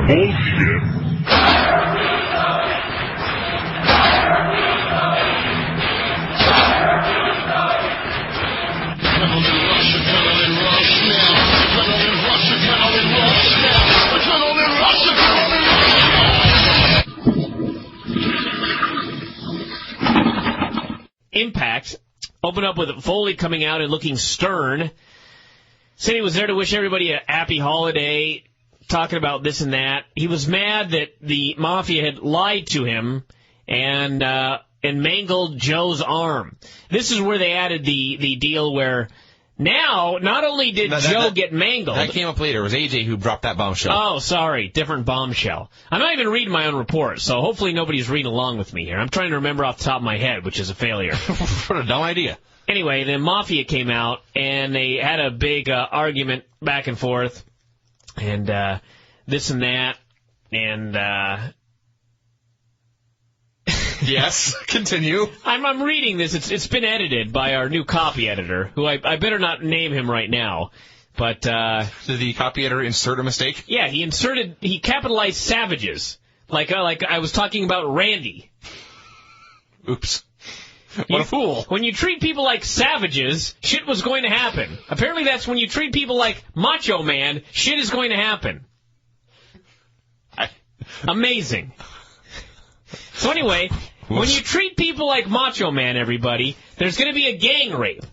Bullshit. Impact opened up with Foley coming out and looking stern. Said he was there to wish everybody a happy holiday, talking about this and that. He was mad that the Mafia had lied to him and mangled Joe's arm. This is where they added the deal where now, not only did Joe get mangled... That came up later. It was AJ who dropped that bombshell. Oh, sorry. Different bombshell. I'm not even reading my own report, so hopefully nobody's reading along with me here. I'm trying to remember off the top of my head, which is a failure. What a dumb idea. Anyway, the Mafia came out, and they had a big argument back and forth, and this and that, and... Yes, continue. I'm reading this. It's been edited by our new copy editor, who I better not name him right now. But did the copy editor insert a mistake? Yeah, he capitalized savages, like I was talking about Randy. Oops. What a fool. When you treat people like savages, shit was going to happen. Apparently that's when you treat people like Macho Man, shit is going to happen. Amazing. So anyway, when you treat people like Macho Man, everybody, there's going to be a gang rape.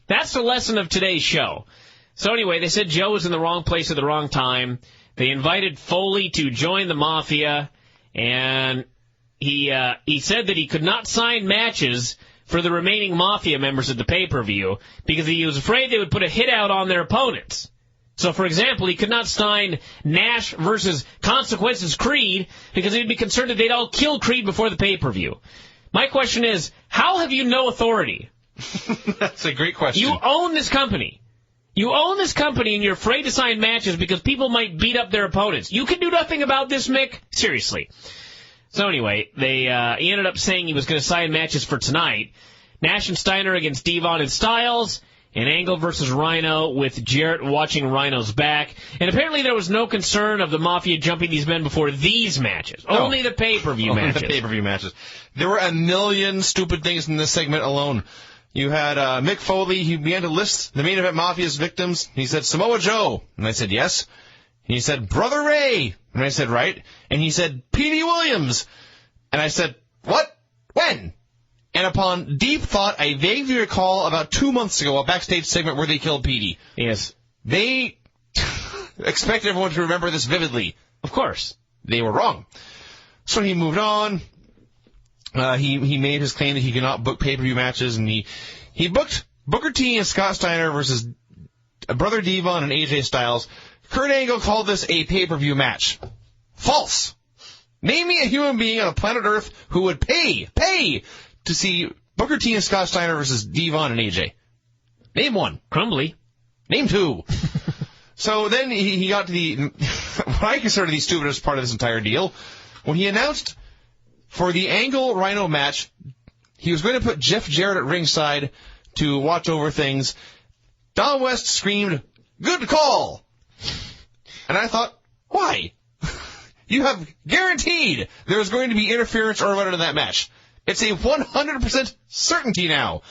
That's the lesson of today's show. So anyway, they said Joe was in the wrong place at the wrong time. They invited Foley to join the Mafia, and he said that he could not sign matches for the remaining Mafia members at the pay-per-view because he was afraid they would put a hit out on their opponents. So, for example, he could not sign Nash versus Consequences Creed because he'd be concerned that they'd all kill Creed before the pay-per-view. My question is, how have you no authority? That's a great question. You own this company. You own this company and you're afraid to sign matches because people might beat up their opponents. You can do nothing about this, Mick? Seriously. So anyway, he ended up saying he was going to sign matches for tonight. Nash and Steiner against D-Von and Styles. And Angle versus Rhino with Jarrett watching Rhino's back. And apparently there was no concern of the Mafia jumping these men before these matches. Oh. Only the pay-per-view matches. Only the pay-per-view matches. There were a million stupid things in this segment alone. You had Mick Foley. He began to list the Main Event Mafia's victims. He said, Samoa Joe. And I said, yes. He said, Brother Ray. And I said, right. And he said, Petey WIlliams. And I said, what? When? And upon deep thought, I vaguely recall about 2 months ago a Backstage segment where they killed Petey. Yes. They expected everyone to remember this vividly. Of course. They were wrong. So he moved on. He made his claim that he could not book pay-per-view matches, and he booked Booker T and Scott Steiner versus Brother D-Von and AJ Styles. Kurt Angle called this a pay-per-view match. False. Name me a human being on planet Earth who would pay to see Booker T and Scott Steiner versus D-Von and AJ. Name one. Crumbly. Name two. So then he got to what I consider the stupidest part of this entire deal. When he announced for the Angle Rhino match, he was going to put Jeff Jarrett at ringside to watch over things. Don West screamed, "Good call!" And I thought, why? You have guaranteed there's going to be interference or run into that match. It's a 100% certainty now.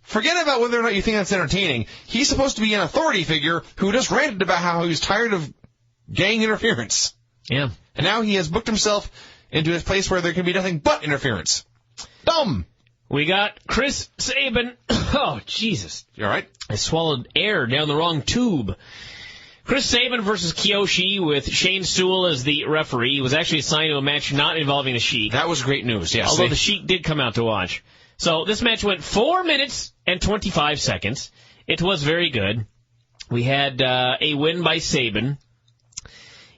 Forget about whether or not you think that's entertaining. He's supposed to be an authority figure who just ranted about how he was tired of gang interference. Yeah. And now he has booked himself into a place where there can be nothing but interference. Dumb. We got Chris Sabin. Oh, Jesus. You all right? I swallowed air down the wrong tube. Chris Sabin versus Kiyoshi with Shane Sewell as the referee. He was actually assigned to a match not involving the Sheik. That was great news, yes. Although the Sheik did come out to watch. So this match went 4 minutes and 25 seconds. It was very good. We had a win by Sabin.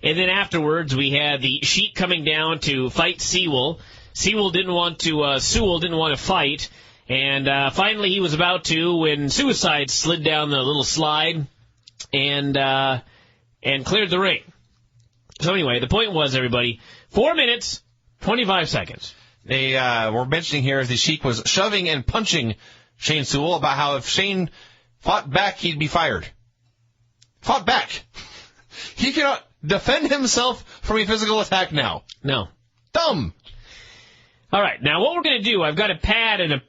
And then afterwards, we had the Sheik coming down to fight Sewell. Sewell didn't want to fight. And finally he was about to when Suicide slid down the little slide and cleared the ring. So anyway, the point was, everybody, 4 minutes, 25 seconds. They were mentioning here as the Sheik was shoving and punching Shane Sewell about how if Shane fought back, he'd be fired. Fought back. He cannot defend himself from a physical attack now? No. Dumb. All right, now what we're going to do, I've got a pad and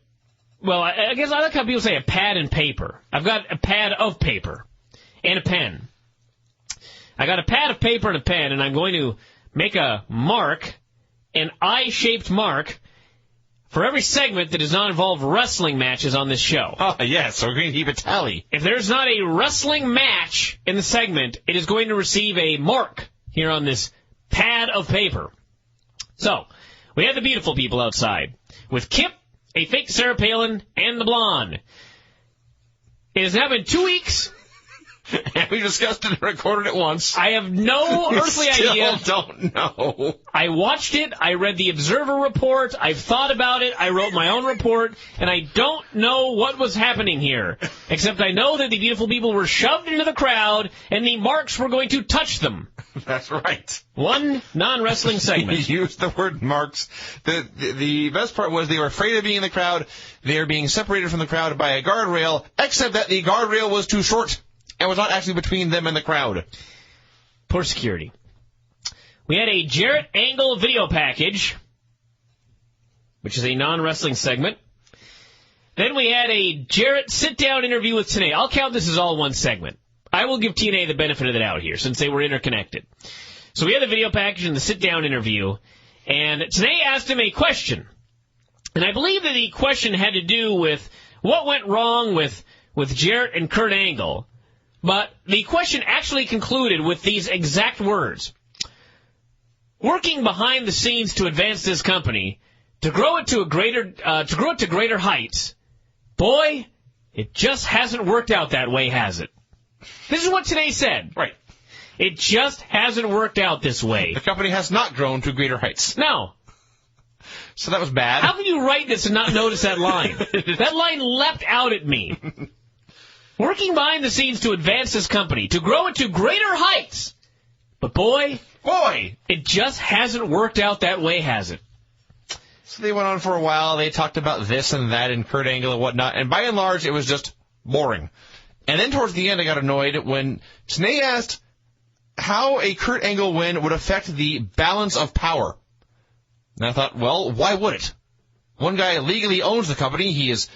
I guess I like how people say a pad and paper. I've got a pad of paper and a pen. I got a pad of paper and a pen, and I'm going to make a mark, an eye-shaped mark, for every segment that does not involve wrestling matches on this show. Oh, yes, so we're going to keep a tally. If there's not a wrestling match in the segment, it is going to receive a mark here on this pad of paper. So, we have the beautiful people outside with Kip, a fake Sarah Palin, and the blonde. It has now been 2 weeks. And we discussed it and recorded it once. I have no earthly idea. Don't know. I watched it. I read the Observer report. I've thought about it. I wrote my own report. And I don't know what was happening here. Except I know that the beautiful people were shoved into the crowd and the marks were going to touch them. That's right. One non-wrestling segment. You used the word marks. The best part was they were afraid of being in the crowd. They were being separated from the crowd by a guardrail, except that the guardrail was too short. And was not actually between them and the crowd. Poor security. We had a Jarrett Angle video package, which is a non-wrestling segment. Then we had a Jarrett sit-down interview with TNA. I'll count this as all one segment. I will give TNA the benefit of the doubt here, since they were interconnected. So we had the video package and the sit-down interview, and TNA asked him a question. And I believe that the question had to do with what went wrong with Jarrett and Kurt Angle. But the question actually concluded with these exact words. Working behind the scenes to advance this company, to grow it to greater heights. Boy, it just hasn't worked out that way, has it? This is what TNA said. Right. It just hasn't worked out this way. The company has not grown to greater heights. No. So that was bad. How can you write this and not notice that line? That line leapt out at me. Working behind the scenes to advance this company, to grow it to greater heights. But boy, it just hasn't worked out that way, has it? So they went on for a while. They talked about this and that and Kurt Angle and whatnot. And by and large, it was just boring. And then towards the end, I got annoyed when TNA asked how a Kurt Angle win would affect the balance of power. And I thought, well, why would it? One guy legally owns the company. He is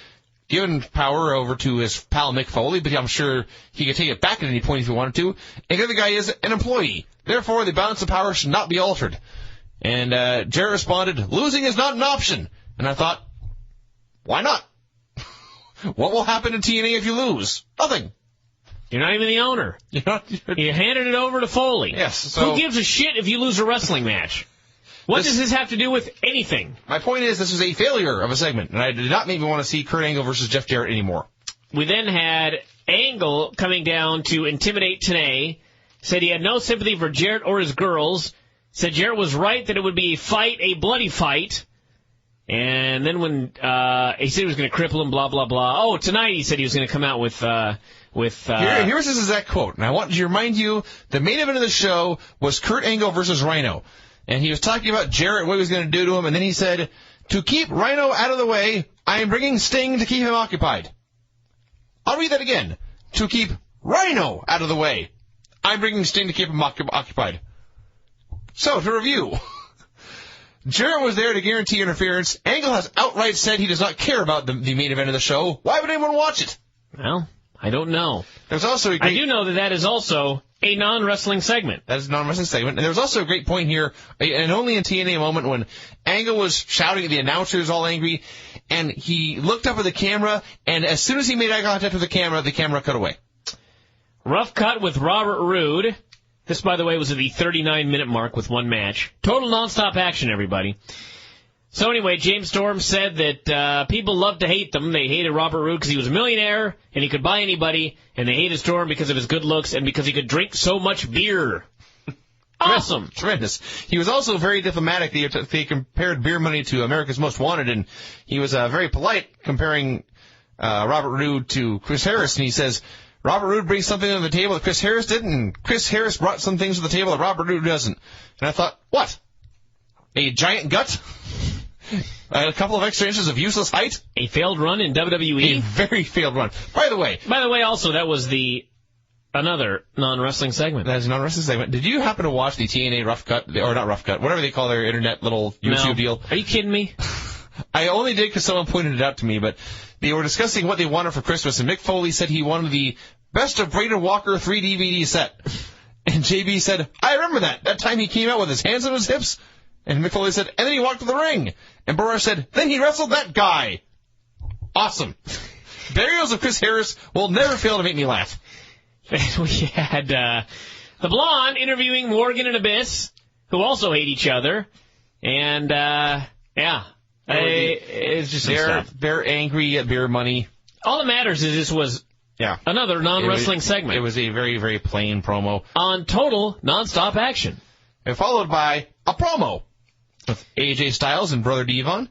given power over to his pal Mick Foley, but I'm sure he could take it back at any point if he wanted to. And the other guy is an employee. Therefore, the balance of power should not be altered. And Jarrett responded, losing is not an option. And I thought, why not? What will happen to TNA if you lose? Nothing. You're not even the owner. You handed it over to Foley. Yes. So, who gives a shit if you lose a wrestling match? What does this have to do with anything? My point is, this was a failure of a segment, and I did not make me want to see Kurt Angle versus Jeff Jarrett anymore. We then had Angle coming down to intimidate TNA, said he had no sympathy for Jarrett or his girls, said Jarrett was right that it would be a fight, a bloody fight, and then when he said he was going to cripple him, blah, blah, blah. Oh, tonight he said he was going to come out with Here's his exact quote, and I want to remind you, the main event of the show was Kurt Angle versus Rhino. And he was talking about Jarrett, what he was going to do to him, and then he said, to keep Rhino out of the way, I am bringing Sting to keep him occupied. I'll read that again. To keep Rhino out of the way, I'm bringing Sting to keep him occupied. So, to review, Jarrett was there to guarantee interference. Angle has outright said he does not care about the main event of the show. Why would anyone watch it? Well, I don't know. There's also I do know that is also a non-wrestling segment. That is a non-wrestling segment. And there was also a great point here, and only in TNA moment, when Angle was shouting at the announcers all angry, and he looked up at the camera, and as soon as he made eye contact with the camera cut away. Rough cut with Robert Roode. This, by the way, was at the 39-minute mark with one match. Total nonstop action, everybody. So anyway, James Storm said that people love to hate them. They hated Robert Roode because he was a millionaire and he could buy anybody, and they hated Storm because of his good looks and because he could drink so much beer. Awesome. Tremendous. He was also very diplomatic. They compared beer money to America's Most Wanted, and he was very polite comparing Robert Roode to Chris Harris, and he says, Robert Roode brings something to the table that Chris Harris didn't, and Chris Harris brought some things to the table that Robert Roode doesn't. And I thought, what? A giant gut? A couple of extra inches of useless height? A failed run in WWE? A very failed run. By the way, also, that was the another non-wrestling segment. That is a non-wrestling segment. Did you happen to watch the TNA Rough Cut, or not Rough Cut, whatever they call their internet little YouTube deal? Are you kidding me? I only did because someone pointed it out to me, but they were discussing what they wanted for Christmas, and Mick Foley said he wanted the Best of Braden Walker 3 DVD set. And JB said, I remember that time he came out with his hands on his hips. And Mick Foley said, and then he walked to the ring. And Burr said, then he wrestled that guy. Awesome. Burials of Chris Harris will never fail to make me laugh. We had the Blonde interviewing Morgan and Abyss, who also hate each other. And, it's just they're angry at beer money. All that matters is this was another non-wrestling segment. It was a very, very plain promo. On total non-stop action. And followed by a promo with AJ Styles and Brother D-Von.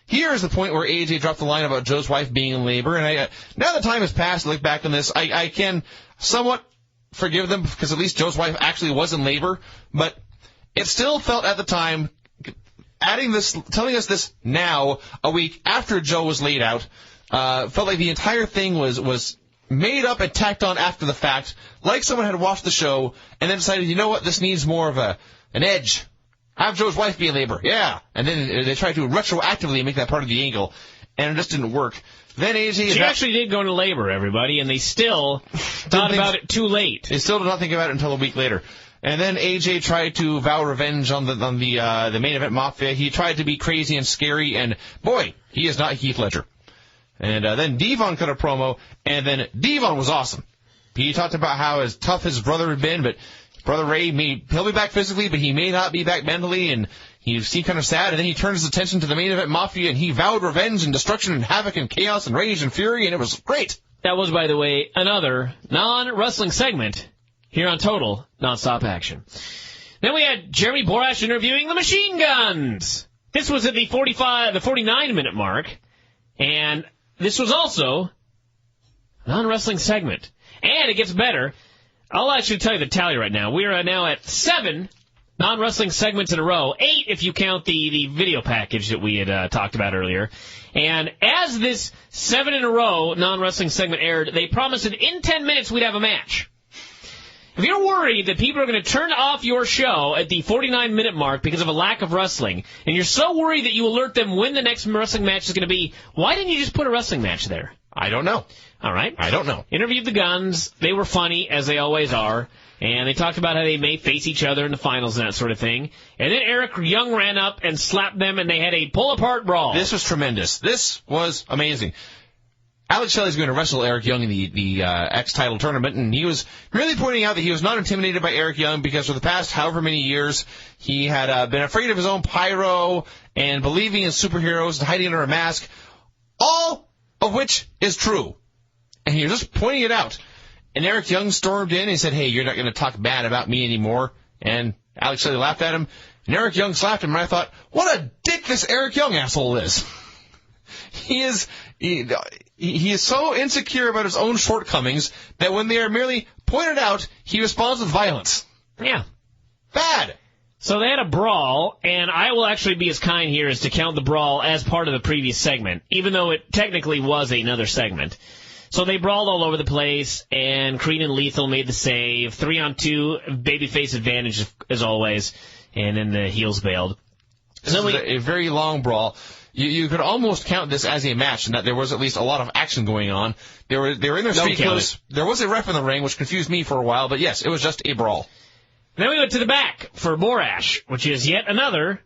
Here is the point where AJ dropped the line about Joe's wife being in labor. And now that time has passed, I look back on this, I can somewhat forgive them because at least Joe's wife actually was in labor. But it still felt at the time, telling us this now, a week after Joe was laid out, felt like the entire thing was made up and tacked on after the fact, like someone had watched the show and then decided, you know what, this needs more of an edge. Have Joe's wife be in labor. Yeah. And then they tried to retroactively make that part of the angle, and it just didn't work. Then AJ... She actually did go into labor, everybody, and they still thought about it too late. They still did not think about it until a week later. And then AJ tried to vow revenge on the Main Event Mafia. He tried to be crazy and scary, and boy, he is not Heath Ledger. And then D-Von cut a promo, and then D-Von was awesome. He talked about how as tough his brother had been, but Brother Ray, he'll be back physically, but he may not be back mentally, and he seemed kind of sad. And then he turned his attention to the Main Event Mafia, and he vowed revenge and destruction and havoc and chaos and rage and fury, and it was great. That was, by the way, another non-wrestling segment here on Total Nonstop Action. Then we had Jeremy Borash interviewing the Machine Guns. This was at the 49-minute mark, and this was also a non-wrestling segment. And it gets better. I'll actually tell you the tally right now. We are now at 7 non-wrestling segments in a row. 8 if you count the video package that we had talked about earlier. And as this 7 in a row non-wrestling segment aired, they promised that in 10 minutes we'd have a match. If you're worried that people are going to turn off your show at the 49-minute mark because of a lack of wrestling, and you're so worried that you alert them when the next wrestling match is going to be, why didn't you just put a wrestling match there? I don't know. All right. I don't know. Interviewed the Guns. They were funny, as they always are. And they talked about how they may face each other in the finals and that sort of thing. And then Eric Young ran up and slapped them, and they had a pull-apart brawl. This was tremendous. This was amazing. Alex Shelley's going to wrestle Eric Young in the X-Title tournament, and he was really pointing out that he was not intimidated by Eric Young because for the past however many years he had been afraid of his own pyro and believing in superheroes and hiding under a mask, all of which is true. And he was just pointing it out. And Eric Young stormed in and he said, hey, you're not going to talk bad about me anymore. And Alex Shelley laughed at him, and Eric Young slapped him, and I thought, what a dick this Eric Young asshole is. He is so insecure about his own shortcomings that when they are merely pointed out, he responds with violence. Yeah. Bad. So they had a brawl, and I will actually be as kind here as to count the brawl as part of the previous segment, even though it technically was another segment. So they brawled all over the place, and Creed and Lethal made the save. 3-on-2, babyface advantage as always, and then the heels bailed. This was a very long brawl. You could almost count this as a match, and that there was at least a lot of action going on. They were in their street clothes. There was a ref in the ring, which confused me for a while, but yes, it was just a brawl. Then we went to the back for Borash, which is yet another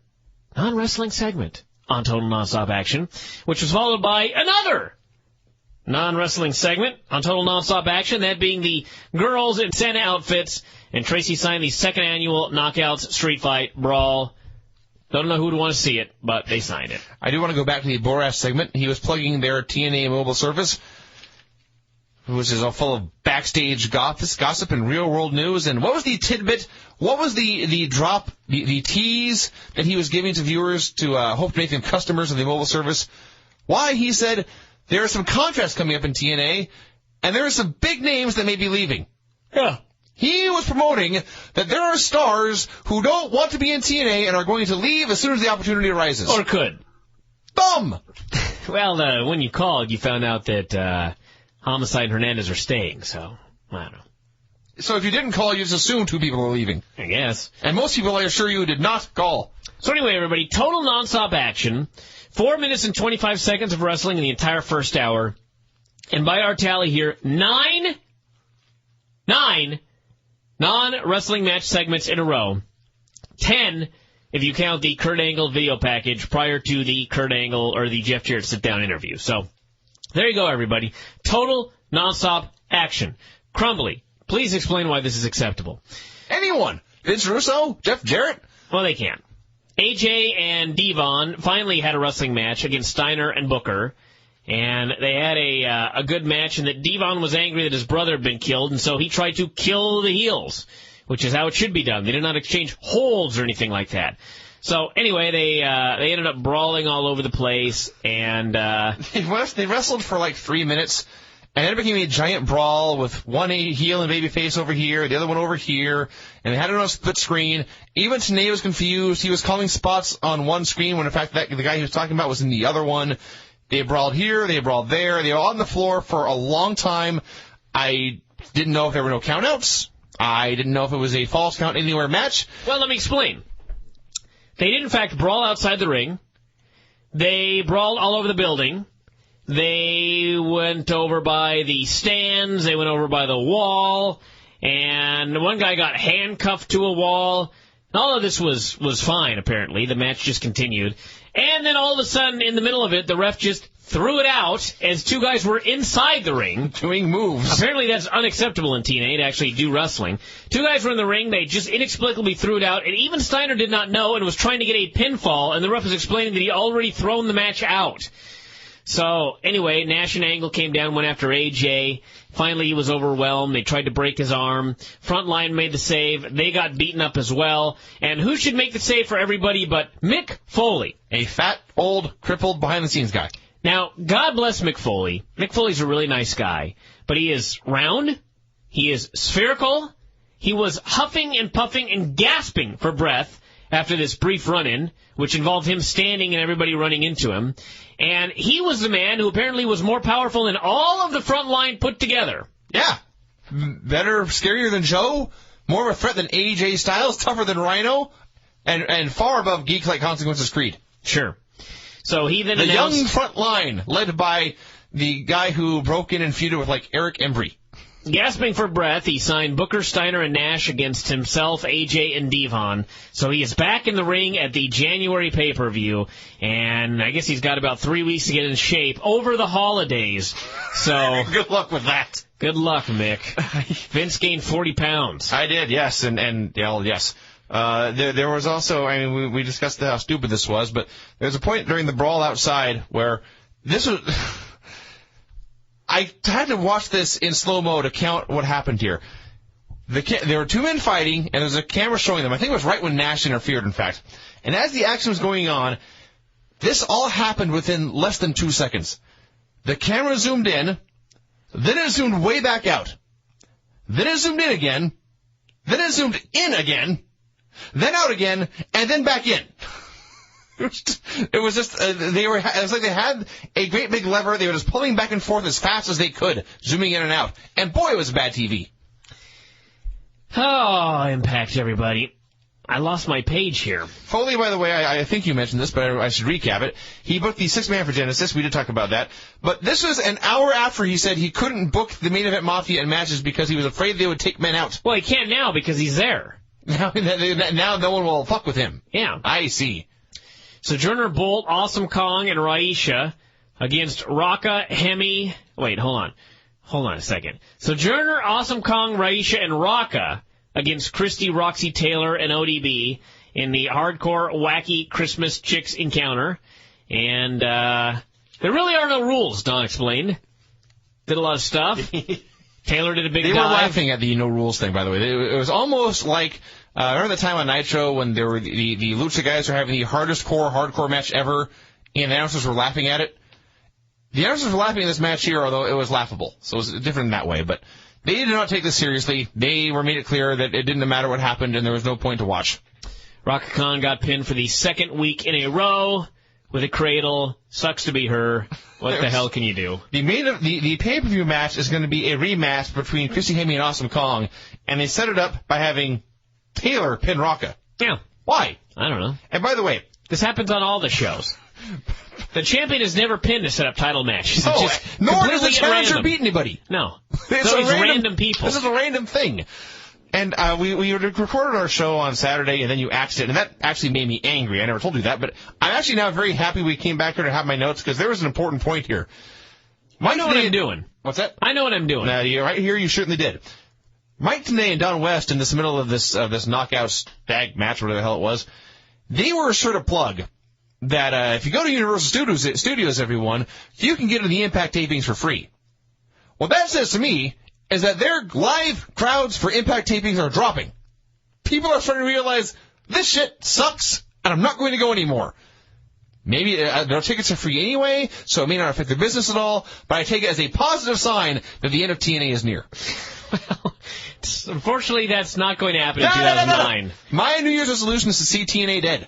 non-wrestling segment on Total Nonstop Action, which was followed by another non-wrestling segment on Total Nonstop Action, that being the girls in Santa outfits, and Tracy signed the second annual Knockouts Street Fight Brawl. Don't know who would want to see it, but they signed it. I do want to go back to the Borash segment. He was plugging their TNA mobile service, which is all full of backstage gossip and real-world news. And what was the tidbit? What was the drop, the tease that he was giving to viewers to hope to make them customers of the mobile service? Why, he said, there are some contracts coming up in TNA, and there are some big names that may be leaving. Yeah. He was promoting that there are stars who don't want to be in TNA and are going to leave as soon as the opportunity arises. Or could. Bum! Well, when you called, you found out that Homicide and Hernandez are staying, so, I don't know. So if you didn't call, you just assume 2 people are leaving. I guess. And most people, I assure you, did not call. So anyway, everybody, total nonstop action. 4 minutes and 25 seconds of wrestling in the entire first hour. And by our tally here, 9 non-wrestling match segments in a row. 10 if you count the Kurt Angle video package prior to the Kurt Angle or the Jeff Jarrett sit-down interview. So there you go, everybody. Total nonstop action. Crumbly, please explain why this is acceptable. Anyone. Vince Russo? Jeff Jarrett? Well, they can't. AJ and D-Von finally had a wrestling match against Steiner and Booker, and they had a good match, and that D-Von was angry that his brother had been killed, and so he tried to kill the heels, which is how it should be done. They did not exchange holds or anything like that. So anyway, they ended up brawling all over the place, and they wrestled for like 3 minutes. And then it became a giant brawl with one heel and babyface over here, the other one over here, and they had it on a split screen. Even TNA was confused. He was calling spots on one screen when, in fact, the guy he was talking about was in the other one. They brawled here, they brawled there. They were on the floor for a long time. I didn't know if there were no countouts. I didn't know if it was a false count anywhere match. Well, let me explain. They did, in fact, brawl outside the ring. They brawled all over the building. They went over by the stands, they went over by the wall, and one guy got handcuffed to a wall. All of this was fine, apparently. The match just continued. And then all of a sudden, in the middle of it, the ref just threw it out as 2 guys were inside the ring. Doing moves. Apparently that's unacceptable in TNA to actually do wrestling. 2 guys were in the ring, they just inexplicably threw it out, and even Steiner did not know and was trying to get a pinfall, and the ref was explaining that he'd already thrown the match out. So, anyway, Nash and Angle came down, went after AJ. Finally, he was overwhelmed. They tried to break his arm. Frontline made the save. They got beaten up as well. And who should make the save for everybody but Mick Foley? A fat, old, crippled, behind-the-scenes guy. Now, God bless Mick Foley. Mick Foley's a really nice guy. But he is round. He is spherical. He was huffing and puffing and gasping for breath after this brief run-in, which involved him standing and everybody running into him. And he was the man who apparently was more powerful than all of the front line put together. Yeah. Better, scarier than Joe, more of a threat than AJ Styles, tougher than Rhino, and far above Geeks Like Consequences Creed. Sure. So he then the announced... young front line, led by the guy who broke in and feuded with, like, Eric Embry. Gasping for breath, he signed Booker, Steiner, and Nash against himself, AJ, and D-Von. So he is back in the ring at the January pay-per-view, and I guess he's got about 3 weeks to get in shape over the holidays. So good luck with that. Good luck, Mick. Vince gained 40 pounds. I did, yes, and yes. There was also, I mean, we discussed how stupid this was, but there was a point during the brawl outside where this was... I had to watch this in slow-mo to count what happened here. There were 2 men fighting, and there was a camera showing them. I think it was right when Nash interfered, in fact. And as the action was going on, this all happened within less than 2 seconds. The camera zoomed in, then it zoomed way back out. Then it zoomed in again, then it zoomed in again, then out again, and then back in. It was just, it was like they had a great big lever. They were just pulling back and forth as fast as they could, zooming in and out. And boy, it was bad TV. Oh, Impact, everybody. I lost my page here. Foley, by the way, I think you mentioned this, but I should recap it. He booked the 6-man for Genesis. We did talk about that. But this was an hour after he said he couldn't book the Main Event Mafia and matches because he was afraid they would take men out. Well, he can't now because he's there. Now no one will fuck with him. Yeah. I see. Sojourner Bolt, Awesome Kong, and Raisha against Raka, Hemi... Wait, hold on a second. Sojourner, Awesome Kong, Raisha, and Raka against Christy, Roxy Taylor, and ODB in the Hardcore Wacky Christmas Chicks Encounter. And there really are no rules, Don explained. Did a lot of stuff. Taylor did a big dive. They were laughing at the no rules thing, by the way. It was almost like... remember the time on Nitro when there were the Lucha guys were having the hardest core hardcore match ever, and the announcers were laughing at it? The announcers were laughing at this match here, although it was laughable. So it was different in that way. But they did not take this seriously. They made it clear that it didn't matter what happened, and there was no point to watch. Raka Khan got pinned for the 2nd week in a row. with a cradle. Sucks to be her. What the hell can you do? The pay-per-view match is going to be a rematch between Christy Hemme and Awesome Kong, and they set it up by having Taylor pin Rocca. Yeah. Why? I don't know. And by the way, this happens on all the shows. The champion is never pinned to set up title matches. No, nor does the challenger beat anybody. No. It's always random people. This is a random thing. And we recorded our show on Saturday, and then you axed it, and that actually made me angry. I never told you that, but I'm actually now very happy we came back here to have my notes, because there was an important point here. I know what I'm doing. What's that? I know what I'm doing. Right here, you certainly did. Mike Tenay and Don West, in this middle of this knockout stag match, whatever the hell it was, they were a sort of plug that if you go to Universal Studios, everyone, you can get to the Impact tapings for free. What that says to me is that their live crowds for Impact tapings are dropping. People are starting to realize, this shit sucks, and I'm not going to go anymore. Maybe their tickets are free anyway, so it may not affect their business at all, but I take it as a positive sign that the end of TNA is near. Well, unfortunately, that's not going to happen in 2009. No. My New Year's resolution is to see TNA dead.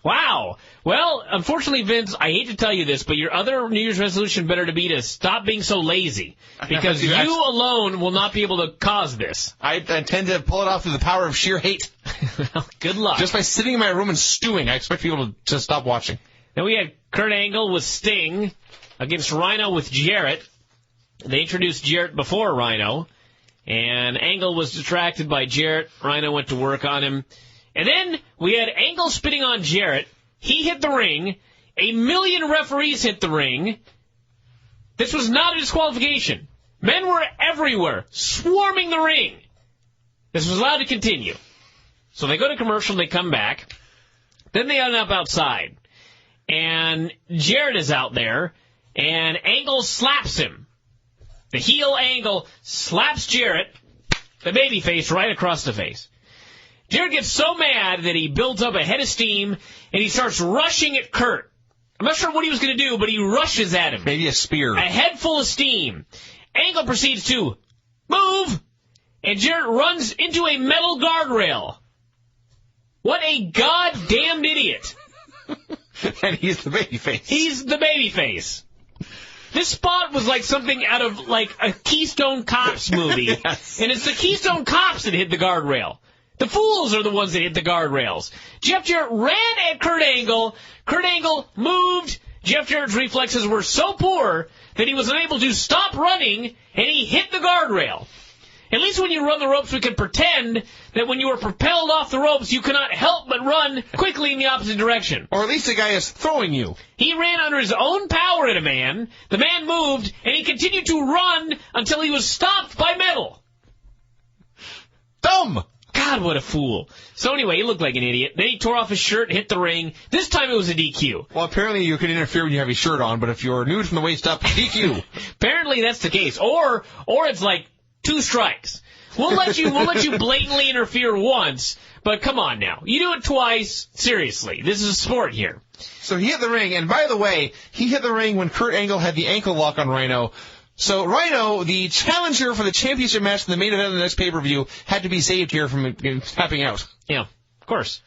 Wow. Well, unfortunately, Vince, I hate to tell you this, but your other New Year's resolution better to be to stop being so lazy, because you alone will not be able to cause this. I intend to pull it off through the power of sheer hate. Well, good luck. Just by sitting in my room and stewing, I expect people to stop watching. Then we had Kurt Angle with Sting against Rhino with Jarrett. They introduced Jarrett before Rhino, and Angle was distracted by Jarrett. Rhino went to work on him. And then we had Angle spitting on Jarrett. He hit the ring. 1 million referees hit the ring. This was not a disqualification. Men were everywhere, swarming the ring. This was allowed to continue. So they go to commercial, they come back. Then they end up outside. And Jarrett is out there, and Angle slaps him. The heel Angle slaps Jarrett, the babyface, right across the face. Jarrett gets so mad that he builds up a head of steam, and he starts rushing at Kurt. I'm not sure what he was going to do, but he rushes at him. Maybe a spear. A head full of steam. Angle proceeds to move, and Jarrett runs into a metal guardrail. What a goddamned idiot. And he's the babyface. He's the babyface. This spot was like something out of like a Keystone Cops movie. Yes. And it's the Keystone Cops that hit the guardrail. The fools are the ones that hit the guardrails. Jeff Jarrett ran at Kurt Angle. Kurt Angle moved. Jeff Jarrett's reflexes were so poor that he was unable to stop running, and he hit the guardrail. At least when you run the ropes, we can pretend that when you are propelled off the ropes, you cannot help but run quickly in the opposite direction. Or at least the guy is throwing you. He ran under his own power at a man. The man moved, and he continued to run until he was stopped by metal. Dumb! God, what a fool. So anyway, he looked like an idiot. Then he tore off his shirt, hit the ring. This time it was a DQ. Well, apparently you can interfere when you have your shirt on, but if you're nude from the waist up, DQ. Apparently that's the case. Or it's like 2 strikes. We'll let you blatantly interfere once, but come on now. You do it twice. Seriously, this is a sport here. So he hit the ring, and by the way, he hit the ring when Kurt Angle had the ankle lock on Rhino. So Rhino, the challenger for the championship match in the main event of the next pay-per-view, had to be saved here from tapping out. Yeah, of course.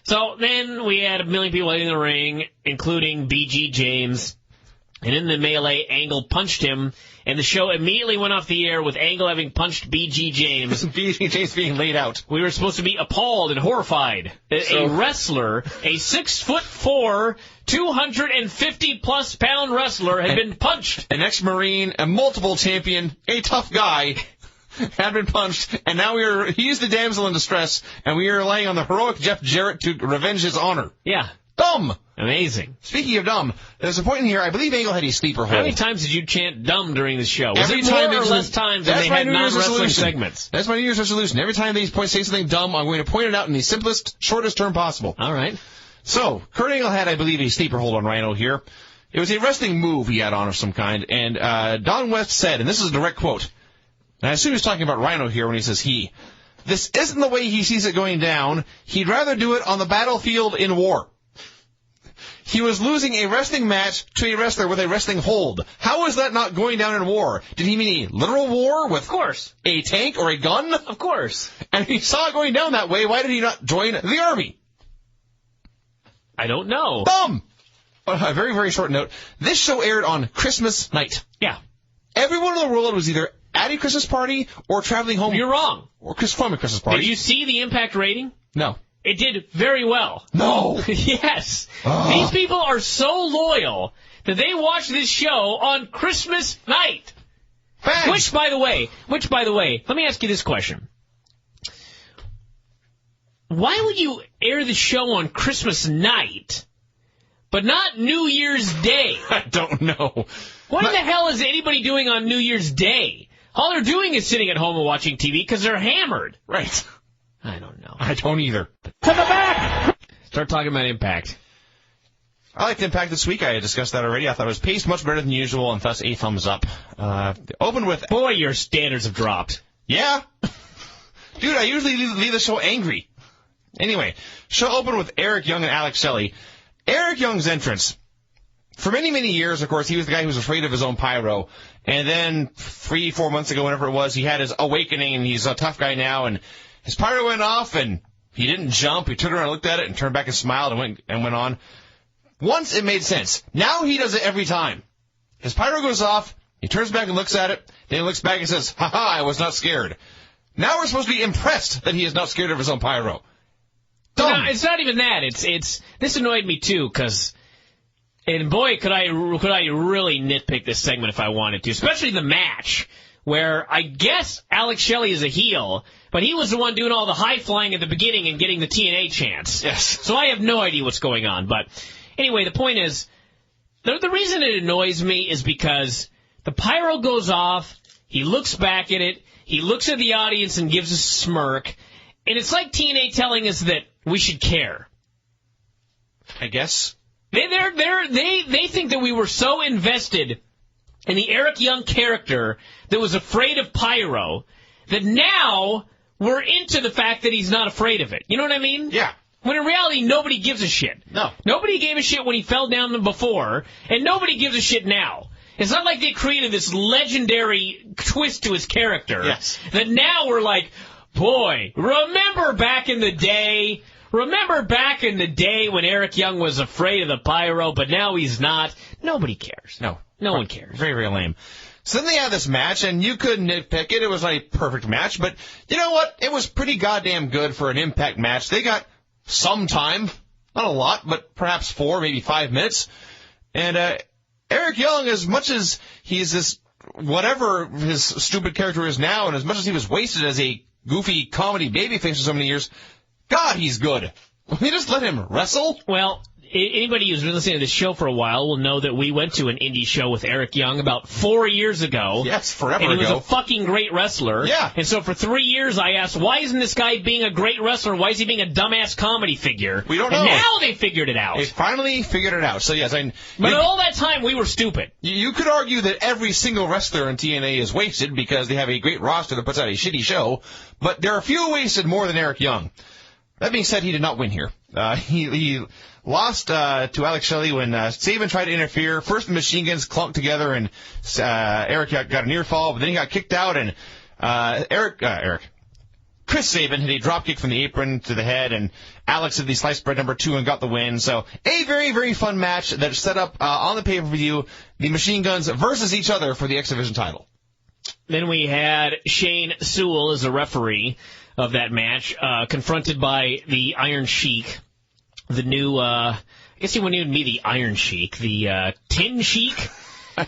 So then we had 1 million people in the ring, including B.G. James. And in the melee, Angle punched him, and the show immediately went off the air with Angle having punched B.G. James. B.G. James being laid out. We were supposed to be appalled and horrified. A wrestler, a 6'4", 250-plus pound wrestler had been punched. An ex-Marine, a multiple champion, a tough guy, had been punched, and now he's the damsel in distress, and we are relying on the heroic Jeff Jarrett to revenge his honor. Yeah. Dumb! Amazing. Speaking of dumb, there's a point in here, I believe Angle had a sleeper hold. How many times did you chant dumb during the show? Was Every it time more or less times than they had non-wrestling segments? That's my New Year's resolution. Every time they say something dumb, I'm going to point it out in the simplest, shortest term possible. All right. So, Kurt Angle had, I believe, a sleeper hold on Rhino here. It was a wrestling move he had on of some kind, and Don West said, and this is a direct quote, and I assume he's talking about Rhino here when he says he, "This isn't the way he sees it going down. He'd rather do it on the battlefield in war." He was losing a wrestling match to a wrestler with a wrestling hold. How is that not going down in war? Did he mean a literal war with, of course, a tank or a gun? Of course. And if he saw it going down that way, why did he not join the army? I don't know. Boom! A very, very short note. This show aired on Christmas night. Yeah. Everyone in the world was either at a Christmas party or traveling home. You're wrong. Or from a Christmas party. Did you see the impact rating? No. It did very well. No. Yes. These people are so loyal that they watch this show on Christmas night. Thanks. Which, by the way, let me ask you this question. Why would you air the show on Christmas night, but not New Year's Day? I don't know. What the hell is anybody doing on New Year's Day? All they're doing is sitting at home and watching TV because they're hammered. Right. I don't know. I don't either. To the back! Start talking about Impact. I liked Impact this week. I discussed that already. I thought it was paced much better than usual, and thus a thumbs up. Open with... Boy, your standards have dropped. Yeah. Dude, I usually leave the show angry. Anyway, show opened with Eric Young and Alex Shelley. Eric Young's entrance. For many, many years, of course, he was the guy who was afraid of his own pyro. And then 3-4 months ago, whenever it was, he had his awakening, and he's a tough guy now, and his pyro went off, and he didn't jump. He turned around and looked at it and turned back and smiled and went on. Once it made sense. Now he does it every time. His pyro goes off, he turns back and looks at it, then he looks back and says, "Ha-ha, I was not scared." Now we're supposed to be impressed that he is not scared of his own pyro. No, it's not even that. It's this annoyed me too, because, and boy, could I really nitpick this segment if I wanted to, especially the match, where I guess Alex Shelley is a heel, but he was the one doing all the high flying at the beginning and getting the TNA chance. Yes. So I have no idea what's going on. But anyway, the point is, the reason it annoys me is because the pyro goes off, he looks back at it, he looks at the audience and gives a smirk, and it's like TNA telling us that we should care. I guess. They think that we were so invested in the Eric Young character that was afraid of pyro that now we're into the fact that he's not afraid of it. You know what I mean? Yeah. When in reality, nobody gives a shit. No. Nobody gave a shit when he fell down before, and nobody gives a shit now. It's not like they created this legendary twist to his character. Yes. That now we're like, boy, remember back in the day when Eric Young was afraid of the pyro, but now he's not. Nobody cares. No. No one cares. Very, very lame. So then they had this match, and you could nitpick it. It was not a perfect match, but you know what? It was pretty goddamn good for an Impact match. They got some time. Not a lot, but perhaps 4, maybe 5 minutes. And Eric Young, as much as he's this, whatever his stupid character is now, and as much as he was wasted as a goofy comedy babyface for so many years, God, he's good. They just let him wrestle? Well, anybody who's been listening to this show for a while will know that we went to an indie show with Eric Young about 4 years ago. Yes, forever ago. And he was ago. a fucking great wrestler. Yeah. And so for 3 years I asked, why isn't this guy being a great wrestler? Why is he being a dumbass comedy figure? We don't know. And now they figured it out. They finally figured it out. So yes, but all that time we were stupid. You could argue that every single wrestler in TNA is wasted because they have a great roster that puts out a shitty show, but there are few wasted more than Eric Young. That being said, he did not win here. He lost to Alex Shelley when Sabin tried to interfere. First, the machine guns clumped together, and Eric got a near fall, but then he got kicked out, and Chris Sabin hit a drop kick from the apron to the head, and Alex did the sliced bread number 2 and got the win. So a very, very fun match that set up on the pay-per-view the machine guns versus each other for the X Division title. Then we had Shane Sewell as a referee of that match, confronted by the Iron Sheik, the new, I guess he wouldn't even be the Iron Sheik, the Tin Sheik. I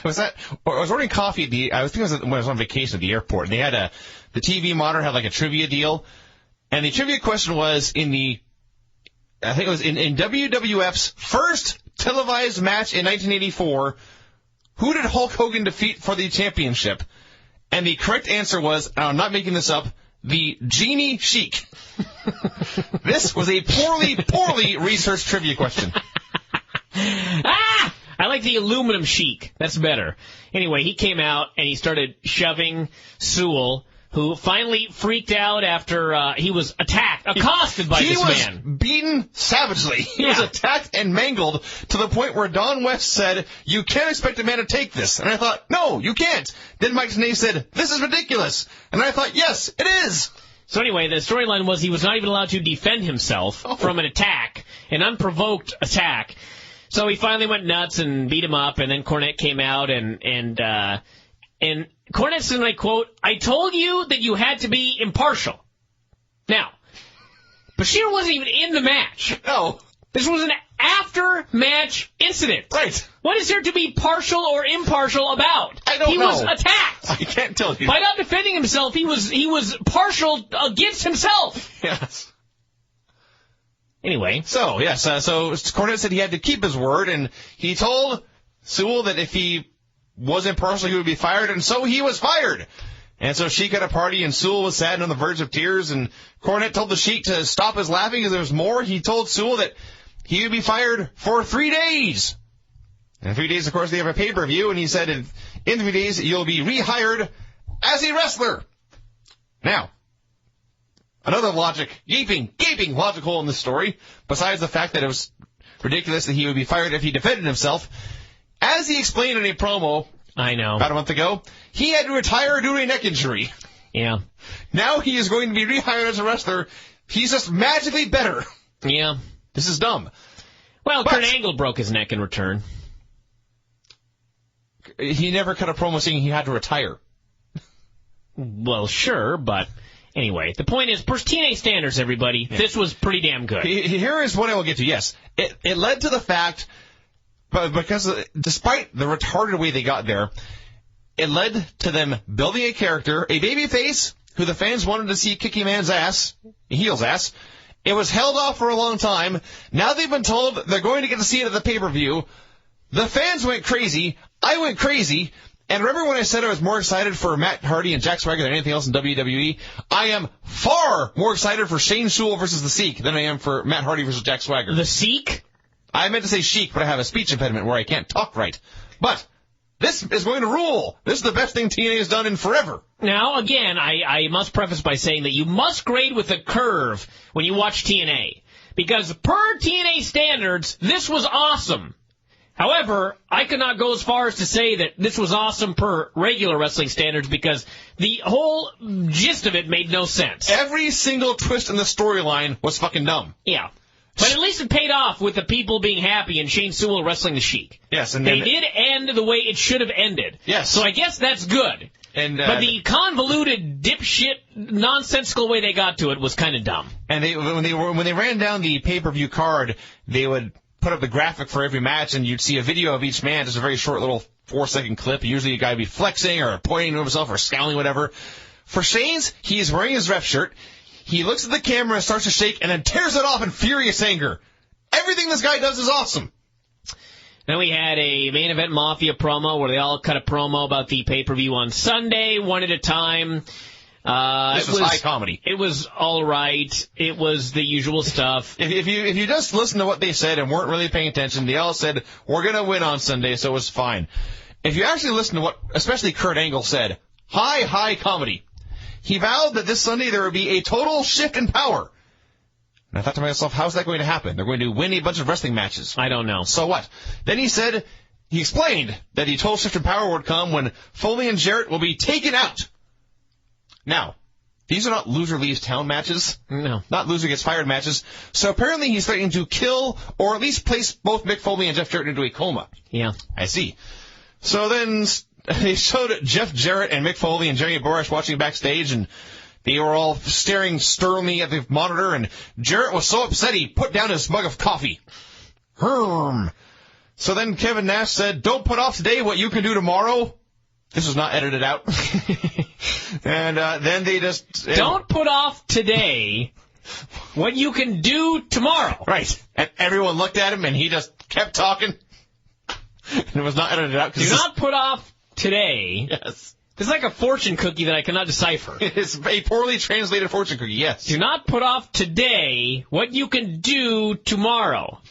was ordering coffee I think when I was on vacation at the airport, and they had the TV monitor had like a trivia deal, and the trivia question was I think it was in WWF's first televised match in 1984, who did Hulk Hogan defeat for the championship? And the correct answer was, and I'm not making this up, the Genie Sheik. This was a poorly researched trivia question. I like the aluminum Sheik. That's better. Anyway, he came out and he started shoving Sewell, who finally freaked out after he was accosted by this man. He was beaten savagely. He was attacked and mangled to the point where Don West said, "You can't expect a man to take this." And I thought, no, you can't. Then Mike Tenay said, "This is ridiculous." And I thought, yes, it is. So anyway, the storyline was he was not even allowed to defend himself from an attack, an unprovoked attack. So he finally went nuts and beat him up, and then Cornette came out, and Cornette said, and I quote, "I told you that you had to be impartial." Now, Bashir wasn't even in the match. No. This was an after-match incident. Right. What is there to be partial or impartial about? I don't know. He was attacked. I can't tell you. By not defending himself, he was partial against himself. Yes. Anyway. So, yes, so Cornette said he had to keep his word, and he told Sewell that if he was impartial, he would be fired, and so he was fired. And so Sheik had a party, and Sewell was sad and on the verge of tears, and Cornette told the Sheik to stop his laughing because there was more. He told Sewell that he would be fired for 3 days. And in 3 days, of course, they have a pay-per-view, and he said in 3 days, you'll be rehired as a wrestler. Now, another gaping logic hole in this story, besides the fact that it was ridiculous that he would be fired if he defended himself. As he explained in a promo, I know, about a month ago, he had to retire due to a neck injury. Yeah. Now he is going to be rehired as a wrestler. He's just magically better. Yeah. This is dumb. Well, Kurt Angle broke his neck in return. He never cut a promo saying he had to retire. Well, sure, but anyway, the point is, per TNA standards, everybody, this was pretty damn good. Here is what I will get to. Yes, it led to the fact, but because despite the retarded way they got there, it led to them building a character, a babyface, who the fans wanted to see kick a man's ass, a heel's ass. It was held off for a long time. Now they've been told they're going to get to see it at the pay-per-view. The fans went crazy. I went crazy. And remember when I said I was more excited for Matt Hardy and Jack Swagger than anything else in WWE? I am far more excited for Shane Sewell versus the Sheik than I am for Matt Hardy versus Jack Swagger. The Sheik? I meant to say Sheik, but I have a speech impediment where I can't talk right. But this is going to rule. This is the best thing TNA has done in forever. Now, again, I must preface by saying that you must grade with a curve when you watch TNA. Because per TNA standards, this was awesome. However, I could not go as far as to say that this was awesome per regular wrestling standards because the whole gist of it made no sense. Every single twist in the storyline was fucking dumb. Yeah. But at least it paid off with the people being happy and Shane Sewell wrestling the Sheik. Yes, and they did end the way it should have ended. Yes. So I guess that's good. And but the convoluted, dipshit, nonsensical way they got to it was kind of dumb. And when they ran down the pay-per-view card, they would put up the graphic for every match, and you'd see a video of each man, just a very short little 4-second clip. Usually a guy would be flexing or pointing to himself or scowling, whatever. For Shane's, he's wearing his ref shirt. He looks at the camera and starts to shake and then tears it off in furious anger. Everything this guy does is awesome. Then we had a Main Event Mafia promo where they all cut a promo about the pay-per-view on Sunday, one at a time. This was high comedy. It was all right. It was the usual stuff. If you just listen to what they said and weren't really paying attention, they all said, we're going to win on Sunday, so it was fine. If you actually listen to what especially Kurt Angle said, high comedy. He vowed that this Sunday there would be a total shift in power. And I thought to myself, how's that going to happen? They're going to win a bunch of wrestling matches. I don't know. So what? Then he explained that the total shift in power would come when Foley and Jarrett will be taken out. Now, these are not loser leaves town matches. No. Not loser gets fired matches. So apparently he's threatening to kill or at least place both Mick Foley and Jeff Jarrett into a coma. Yeah. I see. So then they showed Jeff Jarrett and Mick Foley and Jerry Borash watching backstage, and they were all staring sternly at the monitor, and Jarrett was so upset he put down his mug of coffee. So then Kevin Nash said, don't put off today what you can do tomorrow. This was not edited out. And then they just... Don't put off today what you can do tomorrow. Right. And everyone looked at him, and he just kept talking. And it was not edited out. Do not put off today. Yes. It's like a fortune cookie that I cannot decipher. It's a poorly translated fortune cookie, yes. Do not put off today what you can do tomorrow.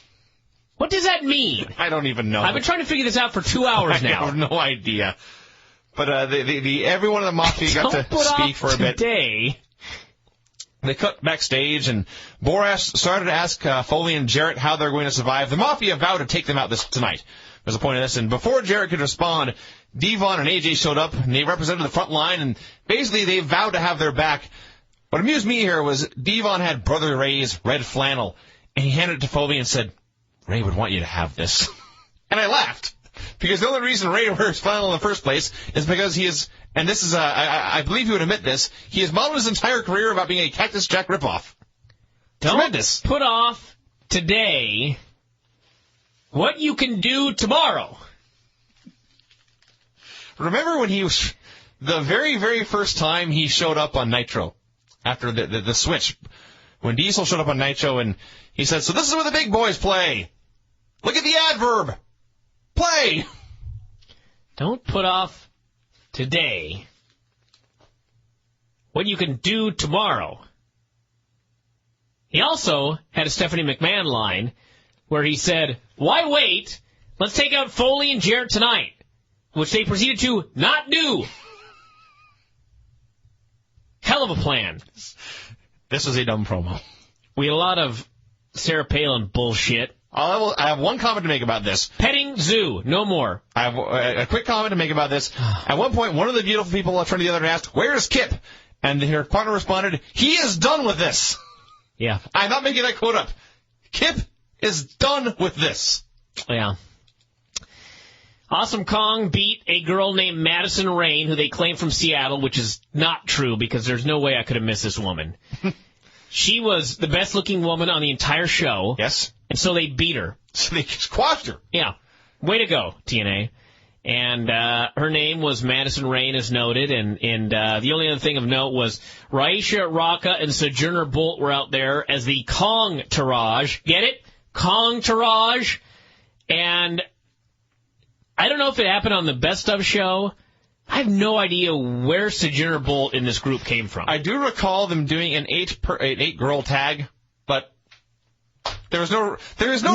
What does that mean? I don't even know. I've been trying to figure this out for 2 hours now. I have no idea. But everyone in the Mafia got to speak for a bit. Today. They cut backstage, and Borash started to ask Foley and Jarrett how they're going to survive. The Mafia vowed to take them out tonight. There's a point of this. And before Jarrett could respond, D-Von and AJ showed up, and they represented the front line, and basically they vowed to have their back What amused me here was D-Von had Brother Ray's red flannel, and he handed it to Foley and said, Ray would want you to have this. And I laughed. Because the only reason Ray wears flannel in the first place is because he is, and this is, I believe he would admit this, he has modeled his entire career about being a Cactus Jack ripoff. Tremendous. Don't put off today what you can do tomorrow. Remember when he was, the very, very first time he showed up on Nitro, after the switch, when Diesel showed up on Nitro and he said, so this is where the big boys play. Look at the adverb. Play. Don't put off today what you can do tomorrow. He also had a Stephanie McMahon line where he said, why wait? Let's take out Foley and Jarrett tonight, which they proceeded to not do. Hell of a plan. This was a dumb promo. We had a lot of Sarah Palin bullshit. I have one comment to make about this. Petting zoo, no more. I have a quick comment to make about this. At one point, one of the beautiful people turned to the other and asked, where's Kip? And her partner responded, he is done with this. Yeah. I'm not making that quote up. Kip is done with this. Yeah. Awesome Kong beat a girl named Madison Rayne, who they claim from Seattle, which is not true because there's no way I could have missed this woman. She was the best-looking woman on the entire show. Yes. And so they beat her. So they squashed her. Yeah. Way to go, TNA. And her name was Madison Rayne, as noted. And the only other thing of note was Raisha Raka and Sojourner Bolt were out there as the Kong Taraj. Get it? Kong Taraj. And I don't know if it happened on the Best Of show. I have no idea where Sojourner Bolt in this group came from. I do recall them doing an eight girl tag, but there is no